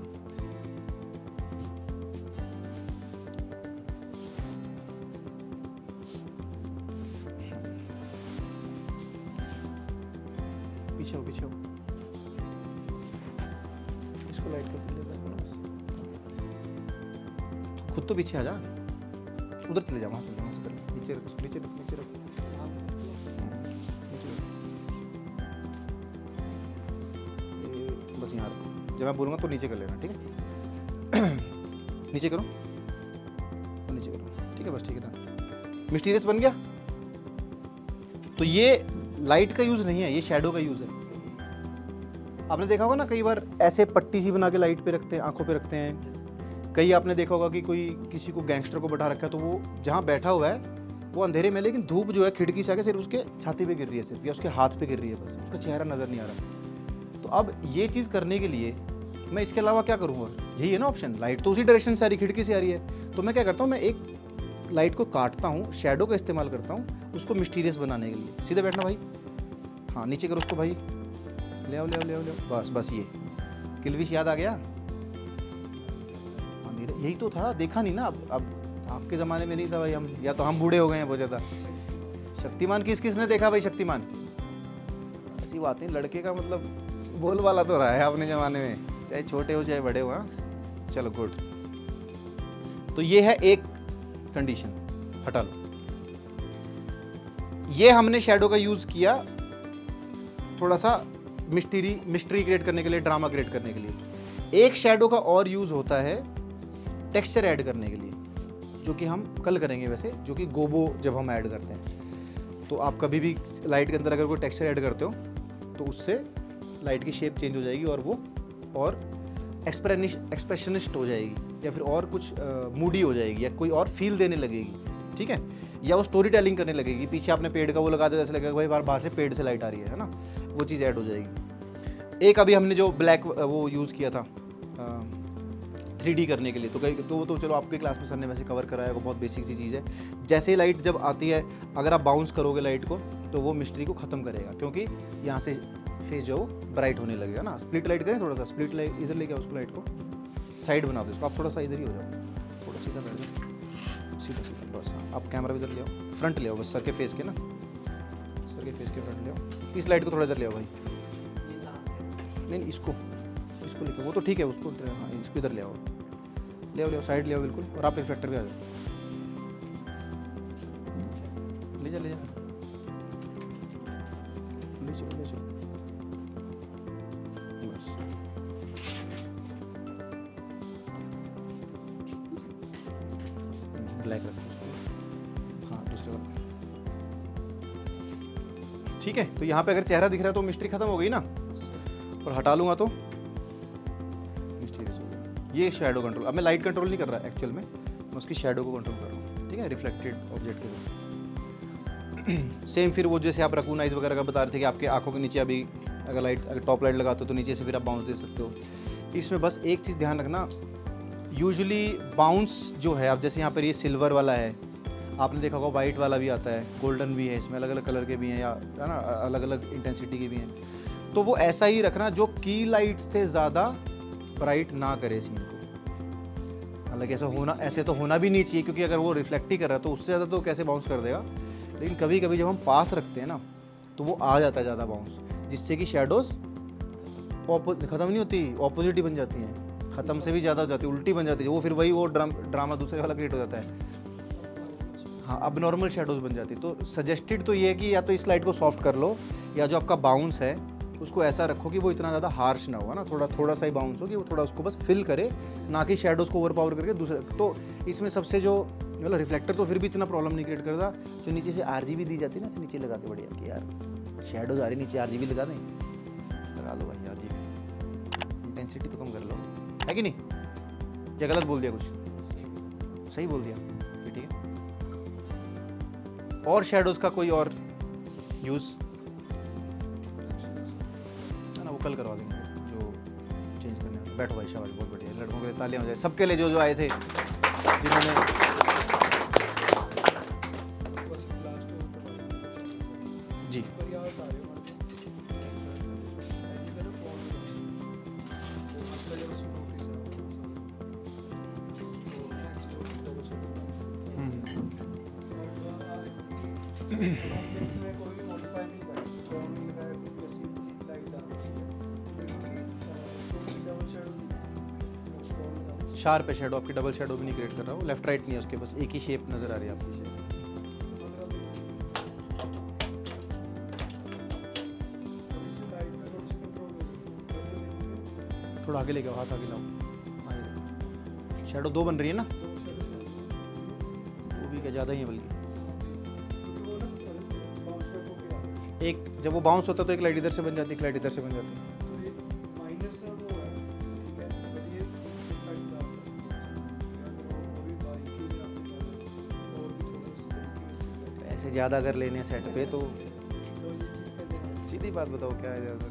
पीछे हो, इसको लाइट के ऊपर ले जाओ ना बस। खुद तो पीछे आ जा, उधर चले जा, वहाँ चले जा, वहाँ से कर ले। नीचे रख, नीचे रख, नीचे रख, नीचे रख। ये बस यहाँ रखो, जब मैं बोलूँगा तो नीचे कर लेना, ठीक है? नीचे करो, नीचे करो, ठीक है, बस ठीक है ना। मिस्टीरियस बन गया। तो ये लाइट का यूज़ नहीं है, ये शैडो का यूज़ है। आपने देखा होगा ना, कई बार ऐसे पट्टी सी बना के लाइट पे रखते हैं, आंखों पे रखते हैं। कई आपने देखा होगा कि कोई किसी को गैंगस्टर को बैठा रखा है, तो वो जहाँ बैठा हुआ है वो अंधेरे में, लेकिन धूप जो है खिड़की से आके सिर्फ उसके छाती पे गिर रही है, सिर्फ, या उसके हाथ पे गिर रही है, बस उसका चेहरा नज़र नहीं आ रहा। तो अब ये चीज़ करने के लिए मैं इसके अलावा क्या करूँगा? यही है ना ऑप्शन, लाइट तो उसी डायरेक्शन से आ रही, खिड़की से आ रही है। तो मैं क्या करता हूँ, मैं एक लाइट को काटता हूँ, शैडो का इस्तेमाल करता हूँ उसको मिस्टीरियस बनाने के लिए। सीधे बैठना भाई, हाँ नीचे करो उसको भाई, ले आओ ले आओ ले आओ ले आओ, बस बस। ये किलविश याद आ गया? यही तो था, देखा नहीं ना। अब आपके ज़माने में नहीं था भाई, हम या तो हम बूढ़े हो गए हैं बहुत ज़्यादा। शक्तिमान किसने देखा भाई? शक्तिमान ऐसी बात नहीं, लड़के का मतलब बोल वाला तो रहा है अपने ज़माने में, चाहे छोटे हो चाहे बड़े हो। हाँ चलो गुड। तो ये है एक कंडीशन, हटा लो। ये हमने शैडो का यूज़ किया थोड़ा सा मिस्ट्री क्रिएट करने के लिए, ड्रामा क्रिएट करने के लिए। एक शैडो का और यूज़ होता है टेक्सचर ऐड करने के लिए, जो कि हम कल करेंगे वैसे, जो कि गोबो जब हम ऐड करते हैं। तो आप कभी भी लाइट के अंदर अगर कोई टेक्सचर ऐड करते हो तो उससे लाइट की शेप चेंज हो जाएगी और वो और एक्सप्रेशनिस्ट हो जाएगी, या फिर और कुछ मूडी हो जाएगी, या कोई और फील देने लगेगी, ठीक है? या वो स्टोरी टेलिंग करने लगेगी। पीछे आपने पेड़ का वो लगा दिया, जैसे लगेगा भाई बाहर से पेड़ से लाइट आ रही है ना, वो चीज़ ऐड हो जाएगी। एक अभी हमने जो ब्लैक वो यूज़ किया था 3D करने के लिए, तो वो तो चलो आपके क्लास में सर ने वैसे कवर कराया, वो बहुत बेसिक सी चीज़ है। जैसे ही लाइट जब आती है, अगर आप बाउंस करोगे लाइट को, तो वो मिस्ट्री को ख़त्म करेगा, क्योंकि यहाँ से फेस जो ब्राइट होने लगेगा ना। स्प्लिट लाइट करें, थोड़ा सा स्प्लिट लाइट इधर लेके आओ उसको, लाइट को साइड बना दो इसको। आप थोड़ा सा इधर ही हो जाओ, थोड़ा सीधा बैठ जाओ, सीधा सीधा बस। हाँ, आप कैमरा भी इधर ले आओ, फ्रंट ले आओ बस, सर के फेस के ना, सर के फेस के फ्रंट ले आओ। इस लाइट को थोड़ा इधर ले आओ भाई, नहीं इसको लेके, वो तो ठीक है, उसको हाँ इसको इधर ले आओ, ले आओ साइड ले आओ बिल्कुल। और आप रिफ्लेक्टर भी आ जाओ, ले जा ले जा, ले चलो बस। ब्लैक रखो, हाँ दूसरे वाला, ठीक है। तो यहाँ पे अगर चेहरा दिख रहा है तो मिस्ट्री खत्म हो गई ना, और हटा लूँगा तो मिस्टीरियस हो गया। ये शैडो कंट्रोल। अब मैं लाइट कंट्रोल नहीं कर रहा एक्चुअल में, मैं उसकी शैडो को कंट्रोल कर रहा हूँ, ठीक है, रिफ्लेक्टेड ऑब्जेक्ट के थ्रू। सेम फिर वो जैसे आप रकून आइज वगैरह का बता रहे थे कि आपके आंखों के नीचे अभी अगर टॉप लाइट लगाते हो तो नीचे से फिर आप बाउंस दे सकते हो। इसमें बस एक चीज़ ध्यान रखना, यूजुअली बाउंस जो है, अब जैसे यहाँ पर ये सिल्वर वाला है, आपने देखा होगा वाइट वाला भी आता है, गोल्डन भी है, इसमें अलग अलग कलर के भी हैं, या है ना अलग अलग इंटेंसिटी के भी हैं। तो वो ऐसा ही रखना जो की लाइट से ज़्यादा ब्राइट ना करे सीन को। हालांकि ऐसे तो होना भी नहीं चाहिए, क्योंकि अगर वो रिफ्लेक्ट ही कर रहा है तो उससे ज़्यादा तो कैसे बाउंस कर देगा। लेकिन कभी कभी जब हम पास रखते हैं ना, तो वो आ जाता है ज़्यादा बाउंस, जिससे कि शैडोज़ ख़त्म नहीं होती, ऑपोजिट ही बन जाती हैं, ख़त्म से भी ज़्यादा हो जाती है, उल्टी बन जाती है। वो फिर वही वो ड्रामा दूसरे वाला क्रिएट हो जाता है। हाँ, अब नॉर्मल शेडोज़ बन जाती है। तो सजेस्टेड तो ये है कि या तो इस लाइट को सॉफ्ट कर लो, या जो आपका बाउंस है उसको ऐसा रखो कि वो इतना ज़्यादा हार्श ना हो, ना, थोड़ा सा ही बाउंस हो, कि वो थोड़ा उसको बस फिल करे, ना कि शेडोज़ को ओवर पावर करके दूसरे। तो इसमें सबसे जो मतलब रिफ्लेक्टर तो फिर भी इतना प्रॉब्लम नहीं क्रिएट करता, जो नीचे से RGB दी जाती है ना, नीचे लगा के बढ़िया कि यार शेडोज़ आ रही, नीचे RGB लगा दें, लगा लो भाई RGB, इंटेंसिटी तो कम कर लो, है कि नहीं? या गलत बोल दिया कुछ? सही बोल दिया, ठीक है। और शेडोज़ का कोई और यूज़ है ना, वो कल करवा देंगे जो चेंज करने वाला। बैठो भाई, शाबाश, बहुत बढ़िया। लड़कों के लिए तालियां हो जाए, सबके लिए जो आए थे, जिन्होंने जी इसमें कोई भी मॉडिफाई नहीं करा, कौन नहीं लगाया, कोई कैसी लाइट आ रही है, डबल शेडो शार्प है शेडो, आपकी डबल शेडो भी नहीं क्रिएट कर रहा हो, लेफ्ट राइट नहीं है उसके, बस एक ही शेप नज़र आ रही है आपकी। अगर आप थोड़ी सी लाइट में थोड़ी सी कंट्रोल होगी, थोड़ा आगे लेके आओ, हाथ आगे लाओ। शेडो 2 बन रही है ना, वो भी क्या ज़्यादा ही है बल्कि। एक जब वो बाउंस होता है तो एक लाइट इधर से बन जाती है, एक लाइट इधर से बन जाती है। ऐसे ज़्यादा अगर लेने सेट पे तो सीधी बात बताओ क्या है ज़्यादा।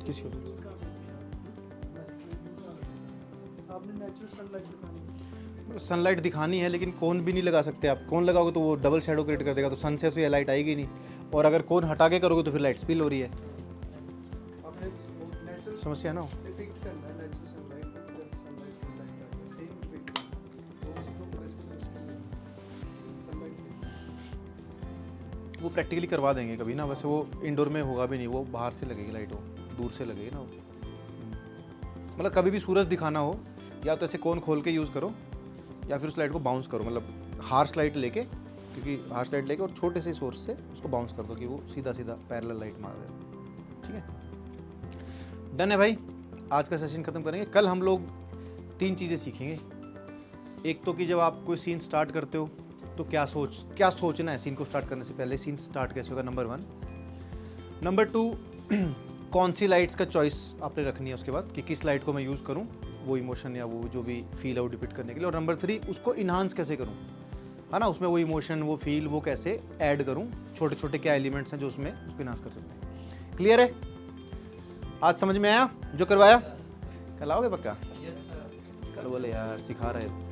किसी को आपने नेचुरल सनलाइट दिखानी, सनलाइट दिखानी है, लेकिन कोन भी नहीं लगा सकते आप। कोन लगाओगे तो वो डबल शेडो क्रिएट कर देगा, तो सन से ये लाइट आएगी नहीं। और अगर कोन हटा के करोगे तो फिर लाइट स्पिल हो रही है। आपने नेचुरल समस्या ना हो। डिपिक्ट करना है नेचुरल सनलाइट, जैसे सनलाइट सेम डिपिक्ट वो उसी को प्रेस करना सनलाइट वो प्रैक्टिकली करवा देंगे कभी ना, वैसे वो इंडोर में होगा भी नहीं, वो बाहर से लगेगी लाइट, वो दूर से लगेगी ना वो। मतलब कभी भी सूरज दिखाना हो, या तो ऐसे कोन खोल के यूज़ करो, या फिर उस लाइट को बाउंस करो, मतलब हार्श लाइट लेके, क्योंकि हार्श लाइट लेके और छोटे से सोर्स से उसको बाउंस कर दो कि वो सीधा सीधा पैरेलल लाइट मार दे। ठीक है, डन है भाई। आज का सेशन खत्म करेंगे। कल हम लोग 3 चीज़ें सीखेंगे। एक तो कि जब आप कोई सीन स्टार्ट करते हो तो क्या सोचना है सीन को स्टार्ट करने से पहले, सीन स्टार्ट कैसे होगा, नंबर 1। नंबर 2, कौन सी लाइट्स का चॉइस आपने रखनी है उसके बाद, कि किस लाइट को मैं यूज़ करूं वो इमोशन या वो जो भी फील है वो डिपिक्ट करने के लिए। और नंबर 3, उसको इन्हांस कैसे करूं, है ना, उसमें वो इमोशन वो फील वो कैसे ऐड करूं, छोटे छोटे क्या एलिमेंट्स हैं जो उसमें उसको इन्हांस कर सकते हैं। क्लियर है? आज समझ में आया जो करवाया? कल आओगे पक्का? कल बोले यार सिखा रहे थे।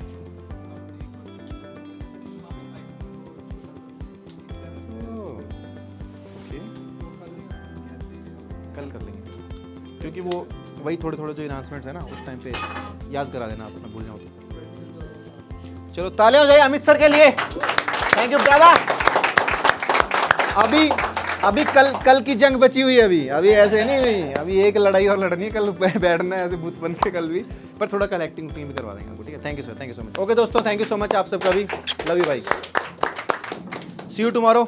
कल कर लेंगे, क्योंकि वो वही थोड़े थोड़े जो इन्हांसमेंट्स है ना उस टाइम पे याद करा देना, अपना भूल जाओ तो। चलो तालियां हो जाए अमित सर के लिए, थैंक यू ब्रदर। अभी कल की जंग बची हुई है, अभी ऐसे नहीं, अभी एक लड़ाई और लड़नी है, कल बैठना है ऐसे भूत बन के कल भी, पर थोड़ा कल एक्टिंग भी करवा देंगे आपको। ठीक है, thank you sir, thank you so much. Okay दोस्तों, थैंक यू सो मच आप सबका भी, लव यू भाई, सी यू टुमारो।